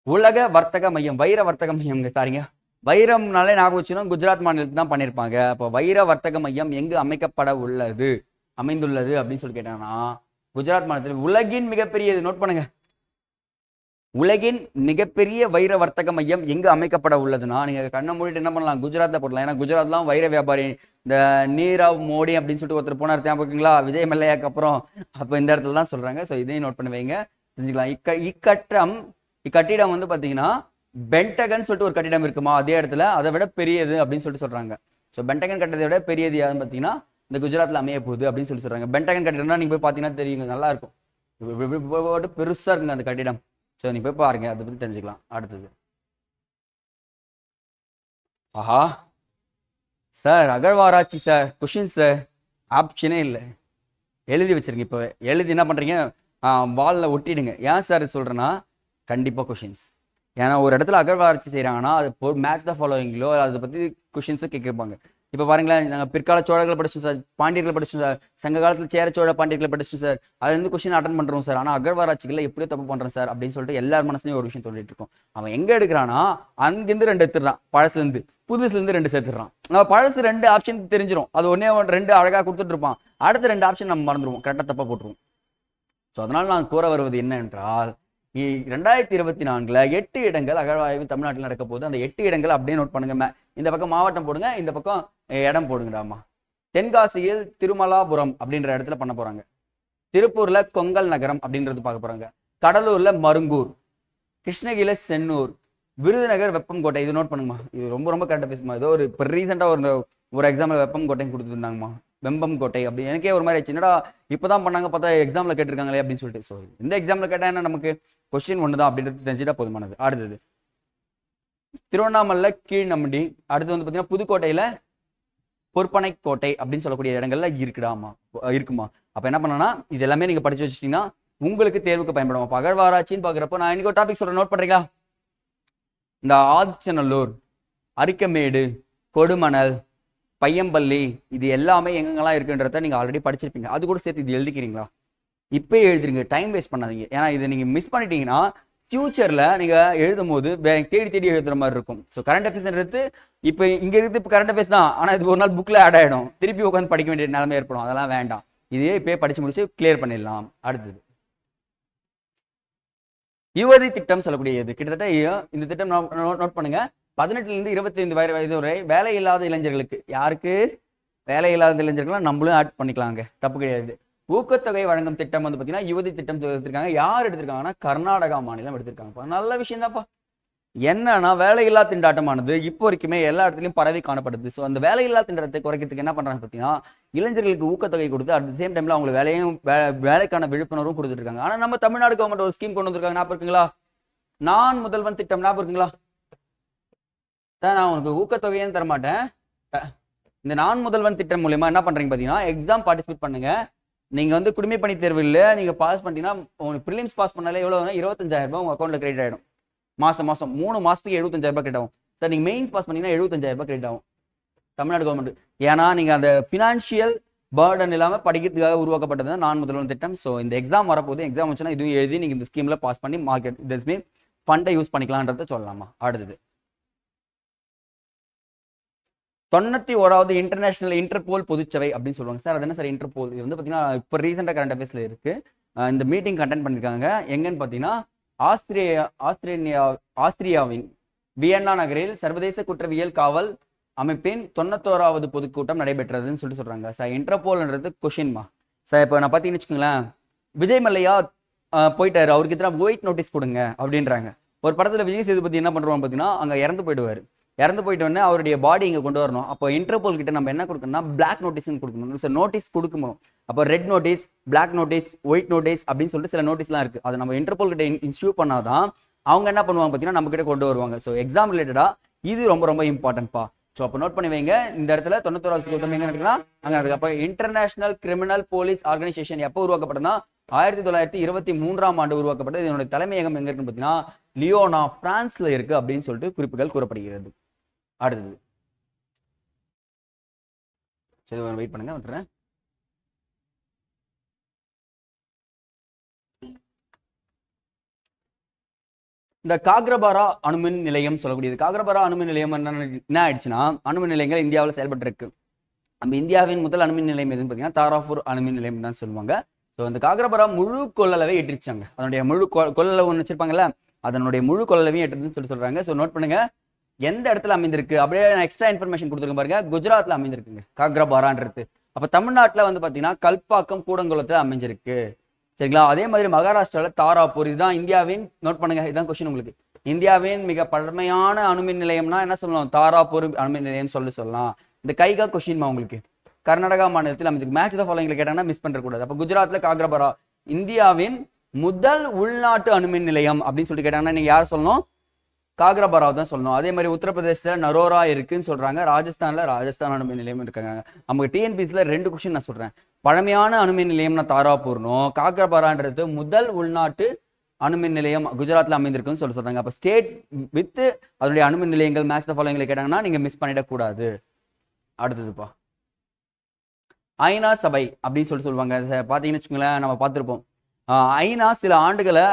உலக வர்த்தக மையம், வைர வர்த்தக மையம். சாரிங்க, வைரம்னாலே ஞாபகம் வச்சுக்கணும், குஜராத் மாநிலத்தில் தான் பண்ணியிருப்பாங்க. அப்போ வைர வர்த்தக மையம் எங்கு அமைந்துள்ளது அப்படின்னு சொல்லி கேட்டாங்கன்னா குஜராத் மாநிலத்தில். உலகின் மிகப்பெரிய, நோட் பண்ணுங்க, உலகின் மிகப்பெரிய வைர வர்த்தக மையம் எங்கு அமைக்கப்பட உள்ளதுன்னா நீங்க கண்ணை மூடிட்டு என்ன பண்ணலாம், குஜராத்தை போடலாம். ஏன்னா குஜராத்லாம் வைர வியாபாரி இந்த நீரவ் மோடி அப்படின்னு சொல்லிட்டு ஒருத்தர் போனார், ஞாபகங்களா, விஜய் மல்லையாக்கு அப்புறம். அப்போ இந்த இடத்துல தான் சொல்றாங்க. ஸோ இதையும் நோட் பண்ணி வைங்க, தெரிஞ்சுக்கலாம். இக்கட்டிடம் வந்து பாத்தீங்கன்னா பென்டகன் சொல்லிட்டு ஒரு கட்டிடம் இருக்குமா, அதே இடத்துல அதை விட பெரியது அப்படின்னு சொல்லிட்டு சொல்றாங்க. ஸோ பென்டகன் கட்டத்தை விட பெரியது யாருன்னு பார்த்தீங்கன்னா இந்த குஜராத்ல அமைய போகுது அப்படின்னு சொல்லி சொல்றாங்க. பென்டகன் கட்டிடம்னா நீங்க போய் பார்த்தீங்கன்னா தெரியுங்க, நல்லா இருக்கும், பெருசா இருக்குங்க அந்த கட்டிடம். ஸோ நீ போய் பாருங்க, அதை பத்தி தெரிஞ்சுக்கலாம். அடுத்தது ஆஹா சார், அகழ்வாராய்ச்சி சார், கொஷின் சார், ஆப்ஷனே இல்லை, எழுதி வச்சிருங்க. இப்போ எழுதி என்ன பண்றீங்க, வாலில் ஒட்டிடுங்க. ஏன் சார் சொல்றேன்னா கண்டிப்பா கொஷின்ஸ். ஏன்னா ஒரு இடத்துல அகழ்வாராய்ச்சி செய்யறாங்கன்னா அது மேட்ச் த ஃபாலோவிங்களோ அதை பத்தி கொஷின்ஸும் கேட்பாங்க. இப்போ பாருங்களேன், நாங்கள் பிற்கால சோழர்களை படிச்சோம் சார், பாண்டியர்களை படிச்சோம் சார், சங்க காலத்தில் சேர சோழ பாண்டியர்களை படிச்சோம் சார், அது வந்து கொஸ்டின் அட்டன் பண்றோம் சார். ஆனால் அகழ்வாராய்ச்சிகளை எப்படியோ தப்பு பண்றேன் சார் அப்படின்னு சொல்லிட்டு எல்லார் மனசுலையும் ஒரு விஷயம் சொல்லிட்டு இருக்கோம். அவன் எங்க எடுக்கிறான்னா அங்கிருந்து 2 எடுத்துடுறான், பழசுல இருந்து புதுசுல இருந்து 2 சேர்த்துடுறான். நம்ம பழசு 2 ஆப்ஷன் தெரிஞ்சிடும், அது ஒன்னே 2 அழகா கொடுத்துட்டு இருப்பான், அடுத்த 2 ஆப்ஷன் நம்ம மறந்துடுவோம், கரெக்டாக தப்பா போட்டுருவோம். ஸோ அதனால நான் கூற வருவது என்ன என்றால், 2024 8 இடங்கள் அகழ்வாய்வு தமிழ்நாட்டில் நடக்க போகுது. அந்த 8 இடங்கள் அப்படியே நோட் பண்ணுங்க. இந்த பக்கம் மாவட்டம் போடுங்க, இந்த பக்கம் இடம் போடுங்கடாமா. தென்காசியில் திருமலாபுரம் அப்படின்ற இடத்துல பண்ண போறாங்க. திருப்பூர்ல கொங்கல் நகரம் அப்படின்றது பார்க்க போறாங்க. கடலூர்ல மருங்கூர், கிருஷ்ணகிரியில சென்னூர், விருதுநகர் வெப்பம்கோட்டை. இது நோட் பண்ணுங்கம்மா, இது ரொம்ப ரொம்ப கரெக்டாக பேசுமா. ஏதோ ஒரு இப்போ ரீசெண்டா ஒரு எக்ஸாம்பிள் வெப்பம்கோட்டைன்னு கொடுத்துருந்தாங்கம்மா, வெம்பம்கோட்டை அப்படி. எனக்கே ஒரு மாதிரி ஆச்சு, என்னடா இப்போதான் பண்ணாங்க, பார்த்தா எக்ஸாம்ல கேட்டிருக்காங்களே அப்படின்னு சொல்லிட்டு. ஸோ இந்த எக்ஸாம்ல கேட்டா என்ன, நமக்கு கொஸ்டின் ஒண்ணுதான் அப்படின்றது தெரிஞ்சுட்டா போதுமானது. அடுத்தது திருவண்ணாமலை கீழ்நம்பி, அடுத்து வந்து பார்த்தீங்கன்னா புதுக்கோட்டையில பொற்பனை கோட்டை அப்படின்னு சொல்லக்கூடிய இடங்கள்ல இருக்குமா. அப்ப என்ன பண்ணனா, இது எல்லாமே நீங்க படிச்சு வச்சுட்டீங்கன்னா உங்களுக்கு தேர்வுக்கு பயன்படும். அப்ப அகழ்வாராய்ச்சின்னு பாக்குறப்ப நான் இன்னைக்கு ஒரு டாபிக் சொல்றேன், நோட் பண்றீங்களா? இந்த ஆதிச்சநல்லூர், அரிக்கமேடு, கொடுமணல், பையம்பள்ளி, இது எல்லாமே எங்கெங்கெல்லாம் இருக்குன்றத நீங்க ஆல்ரெடி படிச்சிருப்பீங்க. அது கூட சேர்த்து இது எழுதிக்கிறீங்களா? இப்பயே எழுதிருங்க, டைம் வேஸ்ட் பண்ணாதீங்க. ஏன்னா இதை நீங்க மிஸ் பண்ணிட்டீங்கன்னா ஃபியூச்சர்ல நீங்க எழுதும் போது தேடி தேடி எழுதுற மாதிரி இருக்கும். ஸோ கரண்ட் அஃபேர்ஸ் எடுத்து இப்போ இங்க இருந்து இப்போ கரண்ட் அஃபேர்ஸ் தான், ஆனா இது ஒரு நாள் புக்ல ஆட் ஆயிடும், திருப்பி உட்காந்து படிக்க வேண்டிய நிலைமை ஏற்படும். அதெல்லாம் வேண்டாம், இதே இப்பயே படிச்சு முடிச்சு கிளியர் பண்ணிடலாம். அடுத்தது யுவதி திட்டம் சொல்லக்கூடியது. கிட்டத்தட்ட இந்த திட்டம் நோட் பண்ணுங்க, 18 இருந்து 25 வயது வரை வேலை இல்லாத இளைஞர்களுக்கு. யாருக்கு வேலை இல்லாத இளைஞர்கள் நம்மளும் ஆட் பண்ணிக்கலாங்க, தப்பு கிடையாது. ஊக்கத்தொகை வழங்கும் திட்டம் வந்து பார்த்தீங்கன்னா யுவதி திட்டம் எடுத்திருக்காங்க. யார் எடுத்திருக்காங்கன்னா கர்நாடகா மாநிலம் எடுத்திருக்காங்க. நல்ல விஷயம் தான்ப்பா. என்னன்னா வேலையில்லா திண்டாட்டமானது இப்போ வரைக்குமே எல்லா இடத்துலையும் பரவி காணப்படுது. ஸோ அந்த வேலையில்லா திண்டாட்டத்தை குறைக்கிறதுக்கு என்ன பண்றாங்க பார்த்தீங்கன்னா, இளைஞர்களுக்கு ஊக்கத்தொகை கொடுத்து அட் த சேம் டைம்ல அவங்க வேலைக்கான விழிப்புணர்வும் கொடுத்துட்டு இருக்காங்க. ஆனால் நம்ம தமிழ்நாடு கவர்மெண்ட் ஒரு ஸ்கீம் கொண்டு வந்திருக்காங்க, ஞாபகம் இருக்குங்களா? நான் முதல்வன் திட்டம், ஞாபகம் இருக்குங்களா? நான் உனக்கு ஊக்கத்தொகையும் தரமாட்டேன், இந்த நான் முதல்வன் திட்டம் மூலமா என்ன பண்றீங்க பார்த்தீங்கன்னா, எக்ஸாம் பார்ட்டிசிபேட் பண்ணுங்க, நீங்க வந்து குடிமை பணி தேர்வில் நீங்க பாஸ் பண்ணிட்டீங்கன்னா உங்களுக்கு ப்ரிலிம்ஸ் பாஸ் பண்ணாலே எவ்வளவு 25,000 ரூபாய் உங்க அக்கௌண்ட்ல கிரெடிட் ஆயிடும். மாசம் 3 மாசத்துக்கு 75,000 ரூபாய் கிரெடிட் ஆகும் சார். நீங்க மெயின்ஸ் பாஸ் பண்ணீங்கன்னா 75,000 ரூபாய் கிரெடிட் ஆகும் தமிழ்நாடு கவர்மெண்ட். ஏன்னா நீங்க அந்த பினான்சியல் பர்டன் இல்லாம படிக்கிறதுக்காக உருவாக்கப்பட்டது நான் முதல்வன் திட்டம். ஸோ இந்த எக்ஸாம் வரப்போது, எக்ஸாம் வச்சுன்னா இதுவும் எழுதி நீங்க இந்த ஸ்கீம்ல பாஸ் பண்ணி மார்க்கெட் திஸ் மீன் ஃபண்டை யூஸ் பண்ணிக்கலாம்ன்றத சொல்லலாமா. அடுத்தது 91வது இன்டர்நேஷனல் இன்டர்போல் பொதுச்சபை அப்படின்னு சொல்லுவாங்க சார். அது என்ன சார் இன்டர்போல்? இது வந்து பார்த்தீங்கன்னா இப்போ ரீசெண்டாக கரண்ட் அஃபேர்ஸ்ல இருக்கு. இந்த மீட்டிங் கண்டென்ட் பண்ணியிருக்காங்க. எங்கன்னு பார்த்தீங்கன்னா ஆஸ்திரியாவின் வியன்னா நகரில் சர்வதேச குற்றவியல் காவல் அமைப்பின் 91வது பொதுக்கூட்டம் நடைபெற்றதுன்னு சொல்றாங்க சார். இன்டர்போல்ன்றது கொஷின்மா சார். இப்போ நான் பார்த்தீங்கன்னு வச்சுக்கோங்களேன், விஜய் மல்லையா போயிட்டாரு, அவருக்கு எத்தனை ஒயிட் நோட்டீஸ் கொடுங்க அப்படின்றாங்க. ஒரு படத்தில் விஜய் சேதுபதி என்ன பண்ணுவாங்க பார்த்தீங்கன்னா, அங்கே இறந்து போயிடுவார். இறந்து போயிட்டோன்னே அவருடைய பாடி இங்கே கொண்டு வரணும். அப்போ இன்டர்போல் கிட்ட நம்ம என்ன கொடுக்கணும்னா பிளாக் நோட்டீஸ்னு கொடுக்கணும் சார். நோட்டீஸ் கொடுக்கணும். அப்போ red notice, black notice, white notice அப்படின்னு சொல்லிட்டு சில நோட்டீஸ்லாம் இருக்குது. அதை நம்ம இன்டர்போல் கிட்ட இன்ஸ்டியூ பண்ணாதான் அவங்க என்ன பண்ணுவாங்க பார்த்தீங்கன்னா நம்ம கிட்ட கொண்டு வருவாங்க. ஸோ எக்ஸாம் ரிலேட்டடாக இது ரொம்ப ரொம்ப இம்பார்ட்டன்ட்பா. ஸோ அப்போ நோட் பண்ணி வைங்க. இந்த இடத்துல 91வது கூட்டம் எங்கே நடக்குன்னா அங்கே நடக்குது. அப்போ இன்டர்நேஷனல் கிரிமினல் போலீஸ் ஆர்கனைசேஷன் எப்போ உருவாக்கப்பட்டதுன்னா 1923ஆம் ஆண்டு உருவாக்கப்பட்டது. இதனுடைய தலைமையகம் எங்க இருக்குன்னு பார்த்தீங்கன்னா லியோனா, பிரான்ஸ்ல இருக்கு அப்படின்னு சொல்லிட்டு குறிப்புகள் கூறப்படுகிறது. அடுத்தது சரி வெயிட் பண்ணுங்க, வந்துடுறேன். இந்த காக்ரபாரா அணுமின் நிலையம் சொல்லக்கூடியது. காக்ரபாரா அணுமின் நிலையம் என்ன ஆயிடுச்சுன்னா, அணுமின் நிலையங்கள் இந்தியாவில் செயல்பட்டு இருக்கு. நம்ம இந்தியாவின் முதல் அணுமின் நிலையம் எதுன்னு பார்த்தீங்கன்னா தாராபூர் அணுமின் நிலையம் தான் சொல்லுவாங்க. ஸோ அந்த காக்ரபாரா முழு கொள்ளளவை ஏற்றிச்சாங்க. அதனுடைய முழு கொள்ளளவு ஒன்று வச்சிருப்பாங்கல்ல, அதனுடைய முழு கொள்ளளவையும் ஏற்றுதுன்னு சொல்றாங்க. ஸோ நோட் பண்ணுங்க எந்த இடத்துல அமைந்திருக்கு. அப்படியே நான் எக்ஸ்ட்ரா இன்ஃபர்மேஷன் கொடுத்துருக்கேன் பாருங்க. குஜராத்ல அமைந்திருக்குங்க காக்ரபாரான்றது. அப்ப தமிழ்நாட்டில் வந்து பாத்தீங்கன்னா கல்பாக்கம், கூடங்குளத்துல அமைஞ்சிருக்கு. சரிங்களா. அதே மாதிரி மகாராஷ்டிராவில் தாராபூர். இதுதான் இந்தியாவின், நோட் பண்ணுங்க, இதுதான் கொஸ்டின் உங்களுக்கு. இந்தியாவின் மிக பழமையான அணுமின் நிலையம்னா என்ன சொல்லலாம்? தாராபூர் அணுமின் நிலையம் சொல்லலாம். இந்த கைகா கொஸ்டின்மா உங்களுக்கு. கர்நாடகா மாநிலத்தில் அமைந்திருக்கு. மேட்ச் த ஃபாலோயிங்ல கேட்டாங்கன்னா மிஸ் பண்ணக்கூடாது. அப்போ குஜராத்ல காக்ரபாரா இந்தியாவின் முதல் உள்நாட்டு அணுமின் நிலையம் அப்படின்னு சொல்லிட்டு கேட்டாங்கன்னா நீங்க யார் சொல்லணும்? காக்ரபாரா தான் சொல்லணும். அதே மாதிரி உத்தரப்பிரதேசத்துல நரோரா இருக்குன்னு சொல்றாங்க. ராஜஸ்தான் அணுமின் நிலையம் இருக்காங்க. நமக்கு டிஎன்பிசில 2 கொஸ்டின் நான் சொல்றேன். பழமையான அணுமின் நிலையம்னா தாராபூர்னும், காக்ரபாரான்றது முதல் உள்நாட்டு அணுமின் நிலையம் குஜராத்ல அமைந்திருக்குன்னு சொல்றாங்க. அப்ப ஸ்டேட் வித் அதனுடைய அணுமின் நிலையங்கள் மேட்ச் த ஃபாலோயிங்ல கேட்டாங்கன்னா நீங்க மிஸ் பண்ணிடக்கூடாது. அடுத்ததுப்பா ஐநா சபை அப்படின்னு சொல்லுவாங்க. பாத்தீங்கன்னு வச்சுக்கோங்களேன், நம்ம பார்த்துருப்போம். ஐநா சில ஆண்டுகளை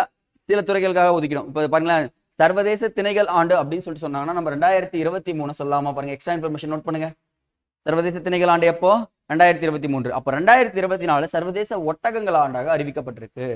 சில துறைகளுக்காக ஒதுக்கிடும். இப்போ பாருங்களேன், சர்வதேச திணைகள் ஆண்டு அப்படின்னு சொல்லிட்டு சொன்னாங்கன்னா நம்ம 2023 சொல்லாமா பாருங்க. எக்ஸ்ட்ரா இன்ஃபர்மேஷன் நோட் பண்ணுங்க. சர்வதேச திணைகள் ஆண்டு எப்போ? 2023. அப்போ 2024 சர்வதேச ஒட்டகங்கள் ஆண்டாக அறிவிக்கப்பட்டிருக்கு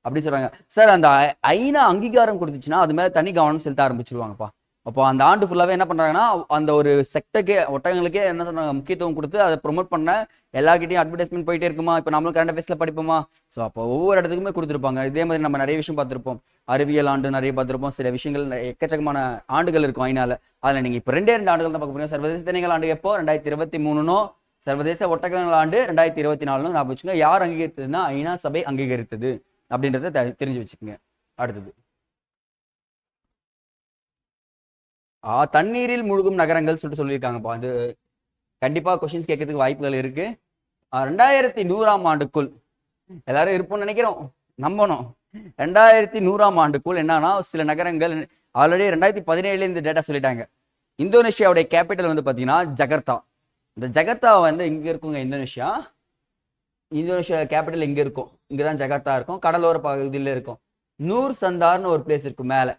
அப்படின்னு சொல்றாங்க சார். அந்த ஐநா அங்கீகாரம் கொடுத்துச்சுன்னா அது மேல தனி கவனம் செலுத்த ஆரம்பிச்சிருவாங்கப்பா. அப்போ அந்த ஆண்டு ஃபுல்லாவே என்ன பண்றாங்கன்னா அந்த ஒரு செக்டருக்கே, ஒட்டகங்களுக்கே என்ன சொல்றாங்க, முக்கியத்துவம் கொடுத்து அதை ப்ரொமோட் பண்ண எல்லார்கிட்டையும் அட்வர்டைஸ்மெண்ட் போயிட்டே இருக்குமா. இப்போ நம்மளும் கரண்ட் அஃபேர்ஸ்ல படிப்போமா. ஸோ அப்போ ஒவ்வொரு இடத்துக்குமே கொடுத்துருப்பாங்க. இதே மாதிரி நம்ம நிறைய விஷயம் பார்த்துருப்போம். அறிவியல் ஆண்டு நிறைய பார்த்துருப்போம். சில விஷயங்கள் எக்கச்சக்கமான ஆண்டுகள் இருக்கும் ஐநால. அதில் நீங்க இப்போ 2 ஆண்டுகள் தான் பார்க்க போறீங்க. சர்வதேச திணைகள் ஆண்டு எப்போ? 2023. சர்வதேச ஒட்டகங்கள் ஆண்டு 2024 நான் வச்சுக்கோங்க. யார் அங்கீகரித்ததுன்னா ஐநா சபை அங்கீகரித்தது அப்படின்றத தெரிஞ்சு வச்சுக்கோங்க. அடுத்தது தண்ணீரில் மூழ்கும் நகரங்கள் சொல்லியிருக்காங்கப்பா. அது கண்டிப்பா கொஸ்டின்ஸ் கேட்கறதுக்கு வாய்ப்புகள் இருக்கு. 2100ஆம் ஆண்டுக்குள் எல்லாரும் இருப்போம்னு நினைக்கிறோம், நம்பணும். 2100ஆம் ஆண்டுக்குள் என்னன்னா சில நகரங்கள் ஆல்ரெடி 2017 இந்த டேட்டா சொல்லிட்டாங்க. இந்தோனேஷியாவுடைய கேபிட்டல் வந்து பாத்தீங்கன்னா ஜகர்த்தா. இந்த ஜகர்த்தா வந்து இங்க இருக்குங்க. இந்தோனேஷியா கேபிட்டல் இங்க இருக்கும். இங்கதான் ஜகர்த்தா இருக்கும். கடலோர பகுதியில் இருக்கும். நூர் சந்தார்னு ஒரு பிளேஸ் இருக்கும் மேல.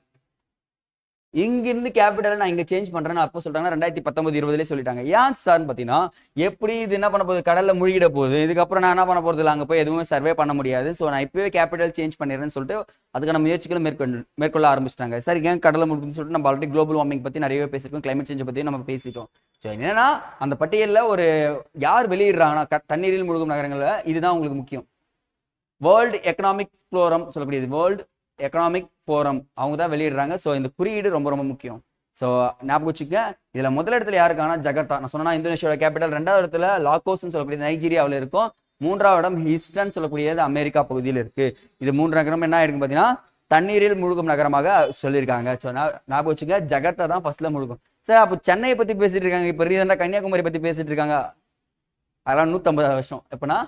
இங்கிருந்து கேபிட்டல் நான் இங்க சேஞ்ச் பண்றேன்னு அப்போ சொல்றாங்க. 2019-20 சொல்லிட்டாங்க. ஏன் சார்னு பாத்தீங்கன்னா எப்படி இது என்ன பண்ண போகுது, கடல்ல முழுகிட போகுது. இதுக்கப்புறம் நான் என்ன பண்ண போறது இல்லை, அங்க போய் எதுவுமே சர்வே பண்ண முடியாது. ஸோ நான் இப்பவே கேபிட்டல் சேஞ்ச் பண்ணிடுறேன்னு சொல்லிட்டு அதுக்கான முயற்சிகளும் மேற்கொள்ள ஆரம்பிச்சிட்டாங்க. சார் ஏன் கடலை முழுகுன்னு சொல்லிட்டு நம்ம ஆல்ரெடி குளோபல் வார்மிங் பத்தி நிறையவே பேசியிருக்கோம், கிளைமேட் சேஞ்ச் பத்தி நம்ம பேசிட்டோம். ஸோ என்னன்னா அந்த பட்டியலில் ஒரு யார் வெளியிடுறாங்கன்னா தண்ணீரில் முழுகும் நகரங்கள்ல இதுதான் உங்களுக்கு முக்கியம். வேர்ல்டு எக்கனாமிக் ஃபோரம் சொல்லக்கூடியது, வேர்ல்டு எக்கனாமிக் ஃபோரம் அவங்க தான் வெளியிடுறாங்க. ஸோ இந்த குறியீடு ரொம்ப ரொம்ப முக்கியம். ஸோ ஞாபகம் வச்சுக்க. இதுல முதல் இடத்துல யாருக்கான ஜகர்த்தா. நான் சொன்னா இந்தோனேஷியாவோட கேபிட்டல். 2வது இடத்துல லாகோஸ்ன்னு சொல்லக்கூடியது நைஜீரியாவில் இருக்கும். 3வது இடம் ஹிஸ்டன் சொல்லக்கூடியது அமெரிக்கா பகுதியில் இருக்கு. இது 3 நகரம் என்ன ஆயிருக்கு பார்த்தீங்கன்னா தண்ணீரில் முழுகும் நகரமாக சொல்லியிருக்காங்க. ஸோ ஞாபகம் வச்சுக்க, ஜகர்த்தா தான் ஃபர்ஸ்ட்ல முழுகும். சார் அப்போ சென்னையை பத்தி பேசிட்டு இருக்காங்க. இப்போ ரீசெண்டாக கன்னியாகுமரி பத்தி பேசிட்டு இருக்காங்க. அதெல்லாம் 150 வருஷம் எப்படின்னா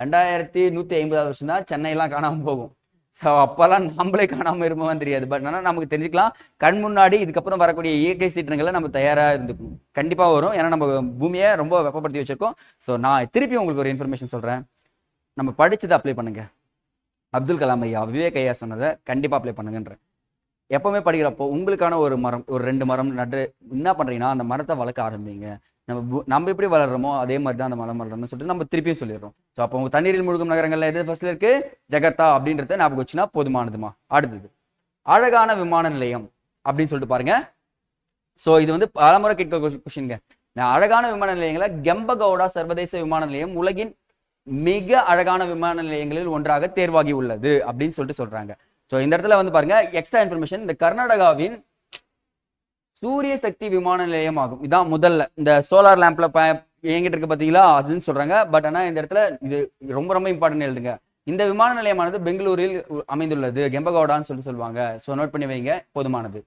2150 வருஷம் தான் சென்னையெல்லாம் காணாம போகும். ஸோ அப்பெல்லாம் நம்மளே காணாம இருப்போம் தெரியாது. பட் ஆனால் நமக்கு தெரிஞ்சுக்கலாம், கண் முன்னாடி இதுக்கப்புறம் வரக்கூடிய இயற்கை சீற்றங்களை நம்ம தயாராக இருந்துக்கணும். கண்டிப்பாக வரும். ஏன்னா நம்ம பூமியை ரொம்ப வெப்பப்படுத்தி வச்சிருக்கோம். ஸோ நான் திருப்பி உங்களுக்கு ஒரு இன்ஃபர்மேஷன் சொல்கிறேன். நம்ம படிச்சதை அப்ளை பண்ணுங்க. அப்துல் கலாம் ஐயா, விவேக் ஐயா சொன்னதை கண்டிப்பாக அப்ளை பண்ணுங்கன்றேன். எப்பவுமே படிக்கிறப்போ உங்களுக்கான ஒரு மரம், ஒரு 2 மரம் நட்டு என்ன பண்ணுறீங்கன்னா அந்த மரத்தை வளர்க்க ஆரம்பிங்க. நம்ம எப்படி வளர்றோமோ அதே மாதிரி தான் அந்த மரம் வளரணும்னு சொல்லிட்டு நம்ம திருப்பியும் சொல்லிடுறோம். ஸோ அப்போ உங்க தண்ணீரில் முழுகும் நகரங்கள்ல எது ஃபர்ஸ்ட்ல இருக்கு? ஜகர்த்தா அப்படின்றத ஞாபகம் வச்சுன்னா போதுமானதுமா. அடுத்தது அழகான விமான நிலையம் அப்படின்னு சொல்லிட்டு பாருங்க. ஸோ இது வந்து பலமுறை கேட்க கொஸ்டின்ங்க. அழகான விமான நிலையங்களை கெம்பகவுடா சர்வதேச விமான நிலையம் உலகின் மிக அழகான விமான நிலையங்களில் ஒன்றாக தேர்வாகி உள்ளது அப்படின்னு சொல்லிட்டு சொல்றாங்க. ஸோ இந்த இடத்துல வந்து பாருங்க எக்ஸ்ட்ரா இன்ஃபர்மேஷன், இந்த கர்நாடகாவின் சூரிய சக்தி விமான நிலையம் ஆகும். இதான் முதல்ல இந்த சோலார் லேம்ப்ல எங்கிட்ட இருக்கு பாத்தீங்களா, அதுன்னு சொல்றாங்க. பட் ஆனா இந்த இடத்துல இது ரொம்ப ரொம்ப இம்பார்ட்டன்ட் எழுதுங்க. இந்த விமான நிலையமானது பெங்களூரில் அமைந்துள்ளது, கெம்பகவுடான்னு சொல்லுவாங்க. ஸோ நோட் பண்ணி வைங்க, போதுமானது.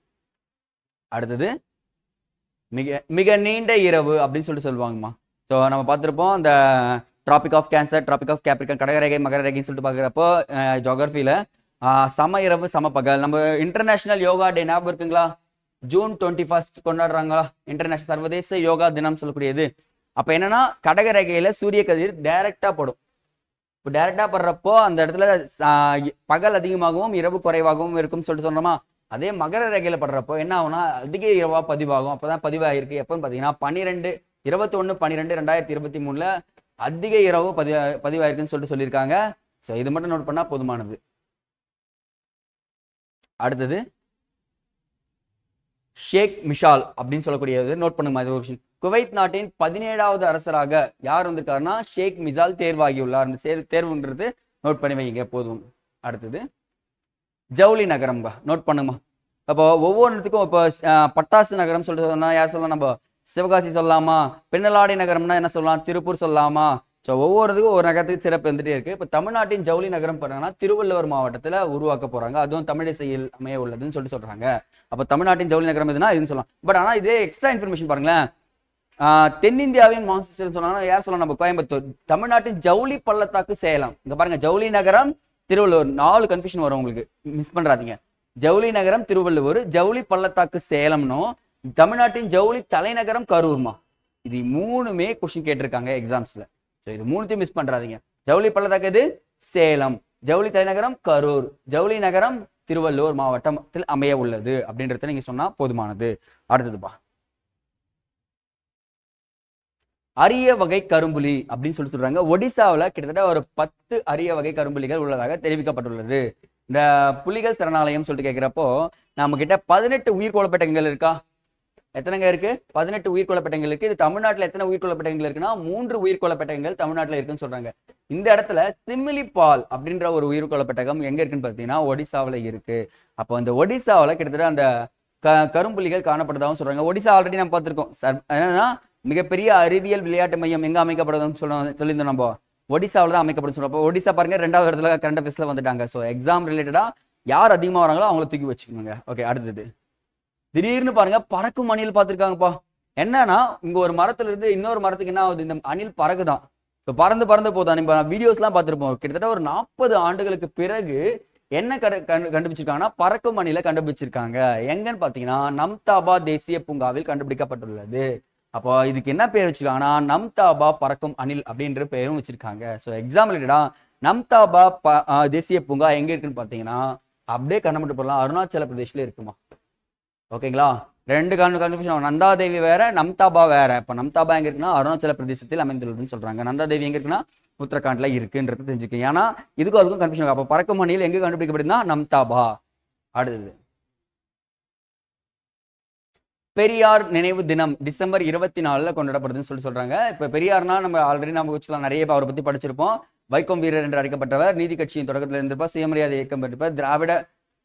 அடுத்தது மிக மிக நீண்ட இரவு அப்படின்னு சொல்லுவாங்கம்மா. ஸோ நம்ம பார்த்துருப்போம் இந்த tropic of cancer, tropic of capricorn, கடகரேகை மகரரேகைன்னு சொல்லிட்டு பார்க்குறப்போ ஜியோகிராஃபியில் சம இரவு சம பகல். நம்ம இன்டர்நேஷனல் யோகா டே ஞாபகம் இருக்குங்களா? ஜூன் 21 கொண்டாடுறாங்களா, இன்டர்நேஷனல் சர்வதேச யோகா தினம் சொல்லக்கூடியது. அப்போ என்னன்னா கடகரேகையில சூரிய கதிர் டைரக்டா படும். இப்போ டைரக்டா படுறப்போ அந்த இடத்துல பகல் அதிகமாகவும் இரவு குறைவாகவும் இருக்கும்னு சொல்லிட்டு சொன்னோமா. அதே மகர ரேகையில படுறப்போ என்ன ஆகும்னா அதிக இரவா பதிவாகும். அப்பதான் பதிவாயிருக்கு எப்பன்னு பாத்தீங்கன்னா 21/12/2023 அதிக இரவு பதிவாயிருக்குன்னு சொல்லிட்டு சொல்லியிருக்காங்க. ஸோ இது மட்டும் நோட் பண்ணா போதுமானது. அடுத்தது ஷேக் மிஷால் அப்படின்னு சொல்லக்கூடியது நோட் பண்ணுங்க. இது ஒரு குவைத் நாட்டின் 17வது அரசராக யார் வந்திருக்காருன்னா ஷேக் மிஷால் தேர்வாகியுள்ளார். அந்த தேர்வுன்றது நோட் பண்ணி வைங்க போதும். அடுத்தது ஜவுளி நகரம் நோட் பண்ணுமா. அப்போ ஒவ்வொன்றுத்துக்கும் இப்போ பட்டாசு நகரம் சொல்லிட்டு சொன்னா யார் சொல்லலாம்? நம்ம சிவகாசி சொல்லலாமா? பெண்ணலாடை நகரம்னா என்ன சொல்லலாம்? திருப்பூர் சொல்லலாமா? ஸோ ஒவ்வொருத்துக்கும் ஒரு நகரத்துக்கு சிறப்பு வந்துட்டே இருக்கு. இப்போ தமிழ்நாட்டின் ஜவுளி நகரம் பண்ணாங்கன்னா திருவள்ளுவர் மாவட்டத்தில் உருவாக்க போறாங்க. அதுவும் தமிழிசையில் அமைய உள்ளதுன்னு சொல்றாங்க. அப்போ தமிழ்நாட்டின் ஜவுளி நகரம் எதுனா இதுன்னு சொல்லலாம். பட் ஆனால் இதே எக்ஸ்ட்ரா இன்ஃபர்மேஷன் பாருங்களேன். தென்னிந்தியாவின் மான்செஸ்டர் சொன்னாங்கன்னா யார் சொல்லலாம்? நம்ம கோயம்புத்தூர். தமிழ்நாட்டின் ஜவுளி பள்ளத்தாக்கு சேலம். இங்க பாருங்க ஜவுளி நகரம் திருவள்ளுவர், 4 கன்ஃபியூஷன் வரும் உங்களுக்கு, மிஸ் பண்றாதீங்க. ஜவுளி நகரம் திருவள்ளுவர், ஜவுளி பள்ளத்தாக்கு சேலம்னும், தமிழ்நாட்டின் ஜவுளி தலைநகரம் கரூர்மா. இது 3மே கொஸ்டின் கேட்டிருக்காங்க எக்ஸாம்ஸ்ல. ஸோ இது 3த்தையும் மிஸ் பண்றாதீங்க. ஜவுளி பள்ளத்தாக்கு எது? சேலம். ஜவுளி தலைநகரம் கரூர். ஜவுளி நகரம் திருவள்ளூர் மாவட்டத்தில் அமைய உள்ளது அப்படின்றத நீங்க சொன்னா போதுமானது. அடுத்ததுப்பா அரிய வகை கரும்புலி அப்படின்னு சொல்றாங்க. ஒடிசாவில் கிட்டத்தட்ட ஒரு 10 அரிய வகை கரும்புலிகள் உள்ளதாக தெரிவிக்கப்பட்டுள்ளது. இந்த புலிகள் சரணாலயம் சொல்லிட்டு கேட்கிறப்போ நம்ம கிட்ட 18 உயிர்கோளப்பட்டங்கள் இருக்கா? எத்தனைங்க இருக்கு? 18 உயிர்கோளப்பட்டங்கள் இருக்கு. இது தமிழ்நாட்டில் எத்தனை உயிர்கோளப்பட்டங்கள் இருக்குன்னா 3 உயிர்கோளப்பட்டங்கள் தமிழ்நாட்டில் இருக்குன்னு சொல்றாங்க. இந்த இடத்துல சிம்மிலிபால் அப்படின்ற ஒரு உயிர்கோளப்பட்டகம் எங்க இருக்குன்னு பார்த்தீங்கன்னா ஒடிசாவில் இருக்கு. அப்போ இந்த ஒடிசாவில் கிட்டத்தட்ட அந்த கரும்புலிகள் காணப்படுதாகவும் சொல்றாங்க. ஒடிசா ஆல்ரெடி நம்ம பார்த்துருக்கோம். என்னன்னா மிகப்பெரிய அறிவியல் விளையாட்டு மையம் எங்க அமைக்கப்படுதுன்னு சொல்லியிருந்தோம். நம்ம ஒடிசாவில் தான் அமைக்கப்படும் சொல்றோம். அப்போ ஒடிசா பாருங்க 2வது இடத்துல கரண்ட் அஃபேர்ஸ்ல வந்துட்டாங்க. ஸோ எக்ஸாம் ரிலேட்டடா யார் அதிகமாக வராங்களோ அவங்கள தூக்கி வச்சுக்கோங்க. ஓகே, அடுத்தது திடீர்னு பாருங்க பறக்கும் அணில் பார்த்துருக்காங்கப்பா. என்னன்னா இங்க ஒரு மரத்துல இருந்து இன்னொரு மரத்துக்கு என்ன ஆகுது? இந்த அணில் பறக்குதான். ஸோ பறந்து போதான். நம்ம வீடியோஸ்லாம் பார்த்துருப்போம். கிட்டத்தட்ட ஒரு 40 ஆண்டுகளுக்கு பிறகு என்ன கண்டுபிடிச்சிருக்காங்கன்னா பறக்கும் அணில கண்டுபிடிச்சிருக்காங்க. எங்கன்னு பாத்தீங்கன்னா நம்தாபா தேசிய பூங்காவில் கண்டுபிடிக்கப்பட்டுள்ளது. அப்போ இதுக்கு என்ன பேர் வச்சிருக்காங்கன்னா நம்தாபா பறக்கும் அணில் அப்படின்ற பேரும் வச்சிருக்காங்க. ஸோ எக்ஸாம் ரிலேட்டடா நம்தாபா தேசிய பூங்கா எங்க இருக்குன்னு பாத்தீங்கன்னா அப்படியே கண்டுபிடிச்சு போடலாம், அருணாச்சல பிரதேஷ்ல இருக்குமா. ஓகேங்களா? 2 கன்ஃபியூஷன். நந்தாதேவி வேற, நம்தாபா வேற. இப்போ நம்தாபா எங்க இருக்குன்னா அருணாச்சல பிரதேசத்தில் அமைந்துள்ளதுன்னு சொல்றாங்க. நந்தாதேவி எங்க இருக்குன்னா உத்தரகாண்ட்ல இருக்குன்றது தெரிஞ்சுக்கணும். ஏன்னா இதுக்கும் அதுக்கும் கன்ஃபியூஷன். அப்போ பறக்கும் அணில் எங்க கண்டுபிடிக்கப்படுதுன்னா நம்தாபா. அடுத்தது பெரியார் நினைவு தினம் டிசம்பர் 24 கொண்டாடப்படுதுன்னு சொல்றாங்க. இப்ப பெரியார்னா நம்ம ஆல்ரெடி நம்ம வச்சுக்கலாம், நிறைய அவரை பத்தி படிச்சிருப்போம். வைக்கம் வீரர் என்று அழைக்கப்பட்டவர், நீதி கட்சியின் தொடக்கத்தில் இருந்திருப்பார், சுயமரியாதை இயக்கம் பெற்றிருப்பார், திராவிட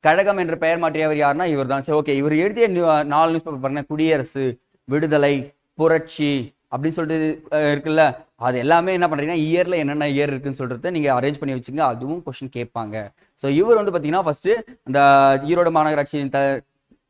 கழகம் என்ற பெயர் மாற்றியவர் யாருன்னா இவர் தான். சரி, ஓகே. இவர் எழுதிய 4 நியூஸ் பேப்பர் பாருங்க, குடியரசு, விடுதலை, புரட்சி அப்படின்னு சொல்லிட்டு இருக்குல்ல, அது எல்லாமே என்ன பண்றீங்கன்னா இயர்ல என்னென்ன இயர் இருக்குன்னு சொல்றத நீங்க அரேஞ்ச் பண்ணி வச்சுங்க. அதுவும் கொஸ்டின் கேட்பாங்க. ஸோ இவர் வந்து பாத்தீங்கன்னா ஃபர்ஸ்ட் இந்த ஈரோடு மாநகராட்சியின்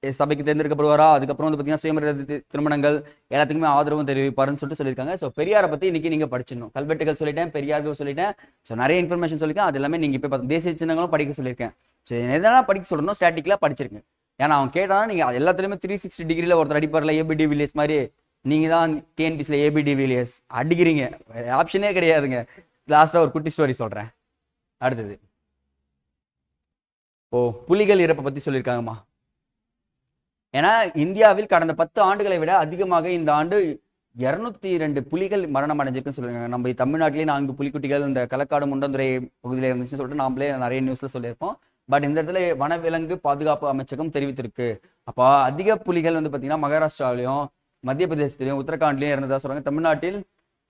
சபைக்கு தேர்ந்தெடுக்கப்படுவாரா, அதுக்கப்புறம் வந்து பார்த்தீங்கன்னா சுயமரியாதை திருமணங்கள் எல்லாத்துக்குமே ஆதரவும் தெரிவிப்பாருன்னு சொல்லிட்டு சொல்லியிருக்காங்க. ஸோ பெரியாரை பற்றி இன்னைக்கு நீங்கள் படிச்சிடணும். கல்வெட்டுகள் சொல்லிட்டேன், பெரியார்கள் சொல்லிட்டேன், ஸோ நிறைய இன்ஃபர்மேஷன் சொல்லியிருக்கேன். அது எல்லாமே நீங்கள் இப்போ பார்த்து தேசிய சின்னங்களும் படிக்க சொல்லியிருக்கேன். ஸோ எதனா படிக்க சொல்லணும், ஸ்டாட்டிக்கலாக படிச்சிருக்கேன். ஏன்னா அவன் கேட்டானா நீங்கள் எல்லாத்துலேயுமே 360 டிகிரியில் ஒருத்தர் அடிப்பார்ல, ஏபிடி வில்லியர்ஸ் மாதிரி நீங்கள் தான் டிஎன்பிசியில் ஏபிடி வில்லியர்ஸ் அடிக்கிறீங்க, ஆப்ஷனே கிடையாதுங்க. லாஸ்ட்டாக ஒரு குட்டி ஸ்டோரி சொல்கிறேன். அடுத்தது புலிகள் இறப்பை பற்றி சொல்லியிருக்காங்கம்மா. ஏன்னா இந்தியாவில் கடந்த 10 ஆண்டுகளை விட அதிகமாக இந்த ஆண்டு 202 புலிகள் மரணம் அடைஞ்சிருக்குன்னு சொல்லியிருக்காங்க. நம்ம தமிழ்நாட்டிலேயே 4 புலிக்குட்டிகள் இந்த களக்காடு முண்டந்துறை பகுதியில் இருந்துச்சுன்னு சொல்லிட்டு நாமளே நிறைய நியூஸ்ல சொல்லியிருப்போம். பட் இந்த இடத்துல வனவிலங்கு பாதுகாப்பு அமைச்சகம் தெரிவித்திருக்கு. அப்போ அதிக புலிகள் வந்து பார்த்தீங்கன்னா மகாராஷ்டிராவிலையும் மத்திய பிரதேசத்திலையும் உத்தரகாண்ட்லையும் இறந்ததா சொல்றாங்க. தமிழ்நாட்டில்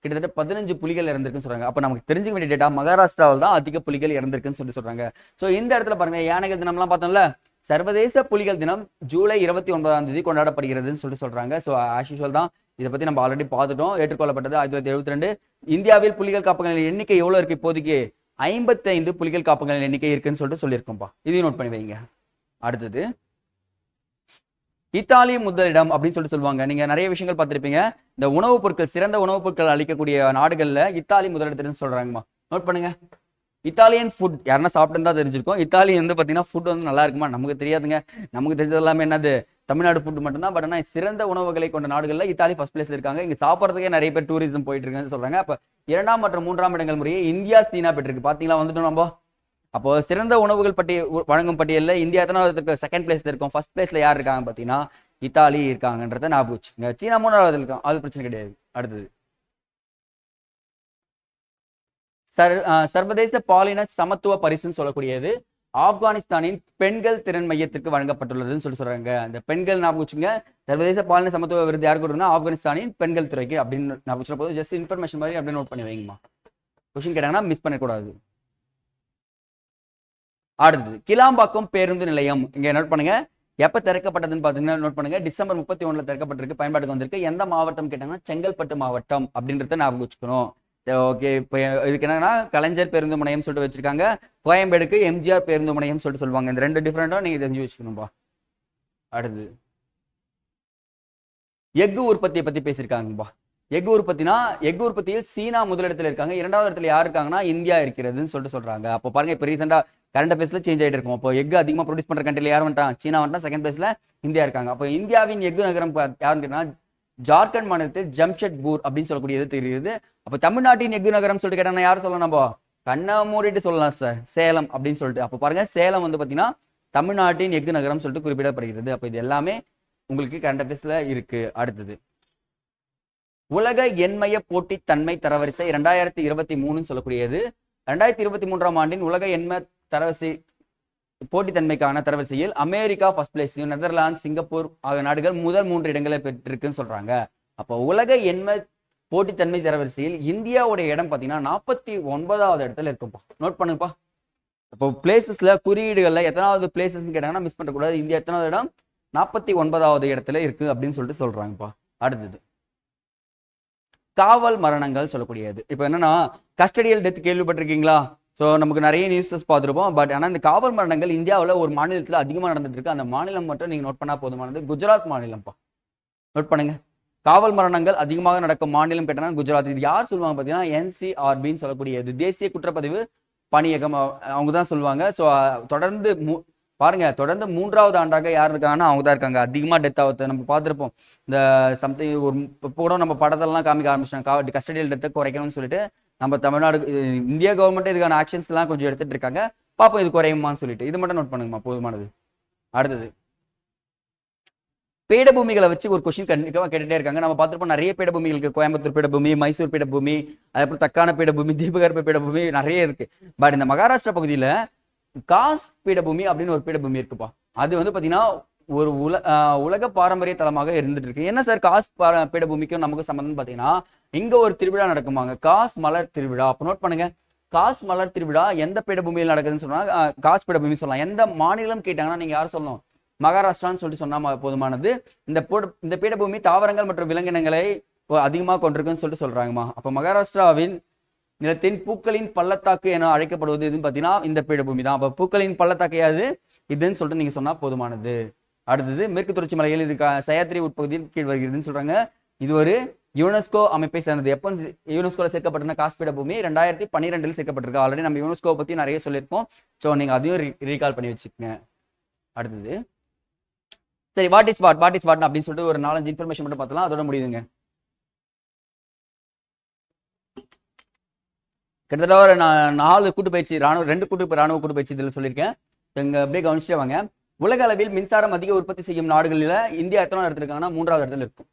கிட்டத்தட்ட 15 புலிகள் இறந்திருக்குன்னு சொல்றாங்க. அப்போ நமக்கு தெரிஞ்சுக்க வேண்டிய டேட்டா மகாராஷ்டிராவில் தான் அதிக புலிகள் இறந்திருக்குன்னு சொல்றாங்க. ஸோ இந்த இடத்துல பாருங்க, யானைகள் தினம்லாம் பார்த்தோம்ல, சர்வதேச புலிகள் தினம் ஜூலை 29ஆம் தேதி கொண்டாடப்படுகிறதுன்னு சொல்றாங்க. ஸோ ஆஸ் யூசுவல் தான், இதை பத்தி நம்ம ஆல்ரெடி பார்த்துட்டோம். ஏற்றுக்கொள்ளப்பட்டது 1972. இந்தியாவில் புலிகள் காப்பகங்களின் எண்ணிக்கை எவ்வளவு இருக்கு இப்போதைக்கு? 55 புலிகள் காப்பகங்களின் எண்ணிக்கை இருக்குன்னு சொல்லியிருக்கோம்பா. இதையும் நோட் பண்ணி வைங்க. அடுத்தது இத்தாலி முதலிடம் அப்படின்னு சொல்லுவாங்க. நீங்க நிறைய விஷயங்கள் பார்த்திருப்பீங்க. இந்த உணவுப் பொருட்கள், சிறந்த உணவுப் பொருட்கள் அளிக்கக்கூடிய நாடுகள்ல இத்தாலி முதலிடத்துன்னு சொல்றாங்கம்மா. நோட் பண்ணுங்க. இத்தாலியன் ஃபுட் யாருன்னா சாப்பிட்டு தெரிஞ்சிருக்கும். இத்தாலி வந்து பார்த்தீங்கன்னா ஃபுட் வந்து நல்லா இருக்குமா நமக்கு தெரியாதுங்க. நமக்கு தெரிஞ்சது எல்லாமே என்னது, தமிழ்நாடு ஃபுட் மட்டும்தான். பட் ஆனால் சிறந்த உணவுகளை கொண்ட நாடுகளில் இத்தாலி ஃபர்ஸ்ட் பிளேஸ்ல இருக்காங்க. இங்கே சாப்பிட்றதுக்கே நிறைய பேர் டூரிசம் போயிட்டு இருக்குன்னு சொல்றாங்க. அப்போ 2ஆம் மற்றும் 3ஆம் இடங்கள் முறையே இந்தியா சீனா பெற்றிருக்கு. பார்த்தீங்களா, வந்துட்டோம் நம்ம. அப்போ சிறந்த உணவுகள் வழங்கும் பட்டியலில் இந்தியா எத்தனாவது செகண்ட் பிளேஸ்ல இருக்கும்? ஃபர்ஸ்ட் பிளேஸ்ல யார் இருக்காங்க பார்த்தீங்கன்னா இத்தாலி இருக்காங்கன்றத ஞாபகம் வச்சுக்கோங்க. சீனா 3ஆவது இருக்கும், அது பிரச்சனை கிடையாது. அடுத்தது சர்வதேச பாலின சமத்துவ பரிசுன்னு சொல்லக்கூடியது ஆப்கானிஸ்தானின் பெண்கள் திறன் மையத்திற்கு வழங்கப்பட்டுள்ளதுன்னு சொல்றாங்க. அந்த பெண்கள் ஞாபகம் வச்சுங்க. சர்வதேச பாலின சமத்துவ விருது யாருக்கு கொடுத்தா ஆப்கானிஸ்தானின் பெண்கள் துறைக்கு அப்படின்னு ஞாபகம் வச்சுற போது ஜஸ்ட் இன்ஃபர்மேஷன் மாதிரி அப்படியே நோட் பண்ணி வைங்கம்மா. கொஸ்டின் கேட்டாங்கன்னா மிஸ் பண்ணக்கூடாது. அடுத்தது கிளாம்பாக்கம் பேருந்து நிலையம் இங்க நோட் பண்ணுங்க. எப்ப திறக்கப்பட்டதுன்னு பாத்தீங்கன்னா நோட் பண்ணுங்க. டிசம்பர் 31 திறக்கப்பட்டிருக்கு, பயன்பாட்டுக்கு வந்திருக்கு. எந்த மாவட்டம் கேட்டாங்கன்னா செங்கல்பட்டு மாவட்டம் அப்படின்றத ஞாபகம் வச்சுக்கணும். சரி, ஓகே. இப்போ இதுக்கு என்னன்னா கலைஞர் பேருந்து முனையம் சொல்லிட்டு வச்சிருக்காங்க. கோயம்பேடுக்கு எம்ஜிஆர் பேருந்து முனையம் சொல்லுவாங்க. இந்த 2 டிஃபரெண்டா நீங்க தெரிஞ்சு வச்சுக்கணும்பா. அடுத்து எஃகு உற்பத்தியை பத்தி பேசியிருக்காங்கப்பா. எஃகு உற்பத்தினா, எஃகு உற்பத்தியில் சீனா முதலிடத்துல இருக்காங்க. 2வது இடத்துல யார் இருக்காங்கன்னா இந்தியா இருக்கிறதுன்னு சொல்றாங்க. அப்போ பாருங்க, இப்போ ரீசெண்டா கரண்ட் அஃபேர்ஸ்ல சேஞ்ச் ஆயிட்டு இருக்கும். அப்போ எஃகு அதிகமா ப்ரொடியூஸ் பண்ற கண்ட்ரில யார் வந்துட்டான்? சீனா வந்துட்டா. செகண்ட் பிளேஸ்ல இந்தியா இருக்காங்க. அப்போ இந்தியாவின் எஃகு நகரம் யாருன்னு கேட்டா ஜார்க்கண்ட் மாநிலத்தில் ஜம்ஷெட்பூர் அப்படின்னு சொல்லக்கூடியது தெரியுது. அப்போ தமிழ்நாட்டின் எஃகு நகரம் சொல்லிட்டு கேட்டாங்கன்னா யார் சொல்லலாம்? நம்ம கண்ணை மூடிட்டு சொல்லலாம் சார், சேலம் அப்படின்னு சொல்லிட்டு. அப்போ பாருங்க, சேலம் வந்து பாத்தீங்கன்னா தமிழ்நாட்டின் எஃகு நகரம் சொல்லிட்டு குறிப்பிடப்படுகிறது. அப்போ இது எல்லாமே உங்களுக்கு கரண்ட் அஃபேர்ஸ்ல இருக்கு. அடுத்தது உலக எண்மய போட்டி தன்மை தரவரிசை 2023 சொல்லக்கூடியது. 2023ஆம் ஆண்டின் உலக எண்ம தரவரிசை போட்டித்தன்மைக்கான தரவரிசையில் அமெரிக்கா ஃபர்ஸ்ட் பிளேஸ்லையும் நெதர்லாந்து, சிங்கப்பூர் ஆகிய நாடுகள் முதல் 3 இடங்களை பெற்றிருக்குன்னு சொல்றாங்க. அப்போ உலக எண்ம போட்டித்தன்மை தரவரிசையில் இந்தியாவுடைய இடம் பார்த்தீங்கன்னா 49வது இடத்துல இருக்கும்பா. நோட் பண்ணுங்கப்பா. அப்போ பிளேசஸ்ல குறியீடுகள்ல எத்தனாவது பிளேசஸ்ன்னு கேட்டாங்கன்னா மிஸ் பண்ணக்கூடாது. இந்தியா எத்தனாவது இடம்? 49வது இடத்துல இருக்கு அப்படின்னு சொல்லிட்டு சொல்றாங்கப்பா. அடுத்தது காவல் மரணங்கள் சொல்லக்கூடியது. இப்போ என்னன்னா கஸ்டடியல் டெத் கேள்விப்பட்டிருக்கீங்களா? ஸோ நமக்கு நிறைய நியூஸஸ் பார்த்துருப்போம். பட் ஆனால் இந்த காவல் மரணங்கள் இந்தியாவில் ஒரு மாநிலத்தில் அதிகமாக நடந்துட்டு இருக்கு. அந்த மாநிலம் மட்டும் நீங்கள் நோட் பண்ணா போதுமானது. குஜராத் மாநிலம்ப்பா. நோட் பண்ணுங்க. காவல் மரணங்கள் அதிகமாக நடக்கும் மாநிலம் கேட்டாங்கன்னா குஜராத். இது யார் சொல்லுவாங்க பார்த்தீங்கன்னா NCRBன்னு சொல்லக்கூடியது, தேசிய குற்றப்பதிவு பணியகம், அவங்க தான் சொல்லுவாங்க. ஸோ தொடர்ந்து பாருங்க, தொடர்ந்து 3வது ஆண்டாக யார் இருக்காங்கன்னா அவங்க தான் இருக்காங்க. அதிகமாக டெத் ஆகுது நம்ம பார்த்துருப்போம். இந்த சம்திங் ஒரு இப்போ கூட நம்ம படத்தெல்லாம் காமிக்க ஆரம்பிச்சிட்டாங்க. கஸ்டடியல் டெத்தை குறைக்கணும்னு சொல்லிட்டு நம்ம தமிழ்நாடு இந்தியா கவர்மெண்ட் இதுக்கான ஆக்ஷன்ஸ் எல்லாம் கொஞ்சம் எடுத்துட்டு இருக்காங்க. பாப்போம் இது குறையுமான்னு சொல்லிட்டு. இது மட்டும் நோட் பண்ணுங்கம்மா, போதுமானது. அடுத்தது பீடபூமிகளை வச்சு ஒரு கொஸ்டின் கண்டிப்பாக கேட்டுட்டே இருக்காங்க. நம்ம பார்த்துருப்போம் நிறைய பீடபூமிகளுக்கு, கோயம்புத்தூர் பீடபூமி, மைசூர் பீடபூமி, அதுக்கப்புறம் தக்கான பீடபூமி, தீபகற்ப பீடபூமி நிறைய இருக்கு. பட் இந்த மகாராஷ்டிரா பகுதியில காஸ் பீடபூமி அப்படின்னு ஒரு பீடபூமி இருக்குப்பா. அது வந்து பாத்தீங்கன்னா ஒரு உலக பாரம்பரிய தலமாக இருந்துட்டு இருக்கு. என்ன சார் காஸ் பீடபூமிக்கும் நமக்கு சம்பந்தம் பாத்தீங்கன்னா, இங்க ஒரு திருவிழா நடக்குமாங்க, காஸ் மலர் திருவிழா. அப்ப நோட் பண்ணுங்க, காஸ் மலர் திருவிழா எந்த பீடபூமியில் நடக்குதுன்னு சொன்னா காஸ் பீடபூமி சொல்லலாம். எந்த மாநிலம் கேட்டாங்கன்னா நீங்க யாரும் சொல்லணும்? மகாராஷ்டிரான்னு சொல்லிட்டு சொன்னா போதுமானது. இந்த பீடபூமி தாவரங்கள் மற்றும் விலங்கினங்களை அதிகமாக கொண்டிருக்குன்னு சொல்லிட்டு சொல்றாங்கம்மா. அப்ப மகாராஷ்டிராவின் நிலத்தின் பூக்களின் பள்ளத்தாக்கு என அழைக்கப்படுவது எதுன்னு பார்த்தீங்கன்னா இந்த பீடபூமி தான். அப்போ பூக்களின் பள்ளத்தாக்கையாது இதுன்னு சொல்லிட்டு நீங்க சொன்னா போதுமானது. அடுத்தது மேற்கு தொடர்ச்சி மலைகள் இது சயாத்ரி உட்பகுதியில் கீழ் வருகிறதுன்னு சொல்றாங்க. இது ஒரு யுனெஸ்கோ அமைப்பை சேர்ந்தது. எப்போ யுனெஸ்கோல சேர்க்கப்பட்ட காஷ்மீர பூமி 2012 சேர்க்கப்பட்டிருக்கு. ஆல்ரெடி நம்ம யுனெஸ்கோ பத்தி நிறைய சொல்லியிருக்கோம். ஸோ நீங்க அதையும் ரீகால் பண்ணி வச்சுக்கோங்க. அடுத்தது சரி, வாட் இஸ் வாட் அப்படின்னு சொல்லிட்டு ஒரு 4-5 இன்ஃபர்மேஷன் மட்டும் பார்த்தலாம், அதோட முடியுதுங்க. கிட்டத்தட்ட ஒரு 4 கூட்டுப்பயிற்சி ராணுவ 2 ராணுவ கூட்டுப்பயிற்சி இதில் சொல்லியிருக்கேன். இங்க அப்படியே கவனிச்சுட்டு வாங்க. உலக அளவில் மின்சாரம் அதிக உற்பத்தி செய்யும் நாடுகளில் இந்தியா எத்தனை இடத்துல இருக்காங்கன்னா 3வது இடத்துல இருக்கும்.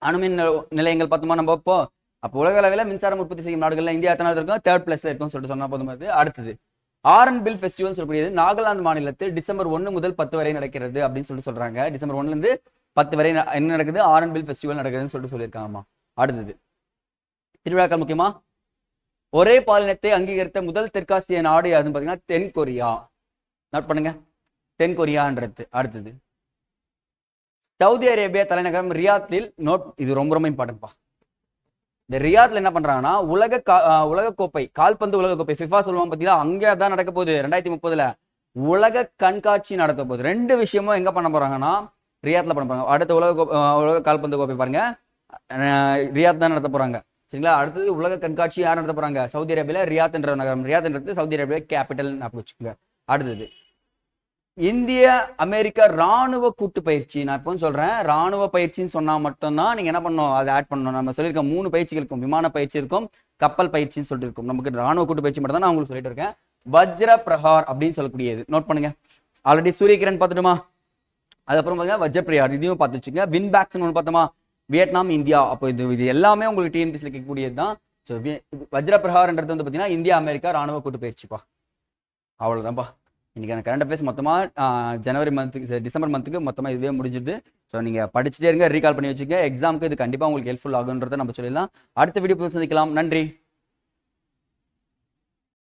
அணுமின் நிலையங்கள் பார்த்தோமா நம்ம இப்போ. அப்போ உலக அளவில் மின்சாரம் உற்பத்தி செய்யும் நாடுகளில் இந்தியா எத்தனை இடத்துல இருக்கும்? 3rd பிளேஸ்ல இருக்கும் சொல்லிட்டு சொன்னா போதும். அடுத்தது ஆரன்பில் ஃபெஸ்டிவல் சொல்லக்கூடியது நாகாலாந்து மாநிலத்தில் டிசம்பர் 1 முதல் 10 வரை நடக்கிறது அப்படின்னு சொல்றாங்க. டிசம்பர் 1ல இருந்து 10 வரை என்ன நடக்குது? ஆரன்பில் ஃபெஸ்டிவல் நடக்குதுன்னு சொல்லிட்டு சொல்லியிருக்காங்கம்மா. அடுத்தது திருவிழாக்கள் முக்கியமா ஒரே பாலினத்தை அங்கீகரித்த முதல் தெற்காசிய நாடு யாருன்னு பாத்தீங்கன்னா தென்கொரியா. நோட் பண்ணுங்க, தென்கொரியான்றது. அடுத்தது சவுதி அரேபியா தலைநகரம் ரியாத்தில் இது ரொம்ப இம்பார்ட்டன்ட்பா. இந்த ரியாத்ல என்ன பண்றாங்கன்னா உலக கோப்பை கால்பந்து உலக கோப்பை ஃபிஃபா சொல்லுவாங்க பாத்தீங்களா, அங்கே தான் நடக்க போகுது. 2030 உலக கண்காட்சி நடத்த போகுது. 2 விஷயமும் எங்க பண்ண போறாங்கன்னா ரியாத்ல பண்ண போறாங்க. அடுத்த உலக கால்பந்து கோப்பை பாருங்க, ரியாத் தான் நடத்த போறாங்க. சரிங்களா? அடுத்தது உலக கண்காட்சி யார் நடத்த போறாங்க? சவுதி அரேபியால ரியாத் என்ற நகரம். ரியாத்ன்றது சவுதி அரேபியா கேபிட்டல் அப்படி வச்சுக்கோங்க. அடுத்தது இந்திய அமெரிக்க ராணுவ கூட்டு பயிற்சி. நான் இப்போ சொல்றேன், ராணுவ பயிற்சின்னு சொன்னா மட்டும்தான் நீங்க என்ன பண்ணணும், அதை ஆட் பண்ணணும். நம்ம சொல்லியிருக்கோம் 3 பயிற்சிகள் இருக்கும். விமான பயிற்சி இருக்கும், கப்பல் பயிற்சின்னு சொல்லிட்டு இருக்கும். நமக்கு ராணுவ கூட்டு பயிற்சி மட்டும் தான் நான் உங்களுக்கு சொல்லிட்டு இருக்கேன். வஜ்ர பிரஹார் அப்படின்னு சொல்லக்கூடியது நோட் பண்ணுங்க. ஆல்ரெடி சூரியகிரண் பார்த்துட்டுமா, அதுக்கப்புறம் பாத்தீங்கன்னா வஜ்ரபிரஹார் இதையும் பார்த்து வச்சுக்கோங்க. வின்பேக்ஸ் ஒன்று பார்த்தோமா, வியட்நாம் இந்தியா. அப்போ இது எல்லாமே உங்களுக்கு டிஎன்பிஎஸ்ல கேட்கக்கூடியது தான். ஸோ வஜ்ர பிரஹார்ன்றது வந்து பார்த்தீங்கன்னா இந்தியா அமெரிக்கா ராணுவ கூட்டு பயிற்சிப்பா. அவ்வளோதான்ப்பா. இன்னைக்கு கரண்ட் அஃபேர்ஸ் மொத்தமாக டிசம்பர் மந்த்துக்கு மொத்தமாக இதுவே முடிஞ்சிடுது. ஸோ நீங்கள் படிச்சுட்டே இருங்க, ரீகால் பண்ணி வச்சுக்க. எக்ஸாமுக்கு இது கண்டிப்பாக உங்களுக்கு ஹெல்ப்ஃபுல் ஆகுன்றதை நம்ம சொல்லிடலாம். அடுத்த வீடியோ சந்திக்கலாம். நன்றி.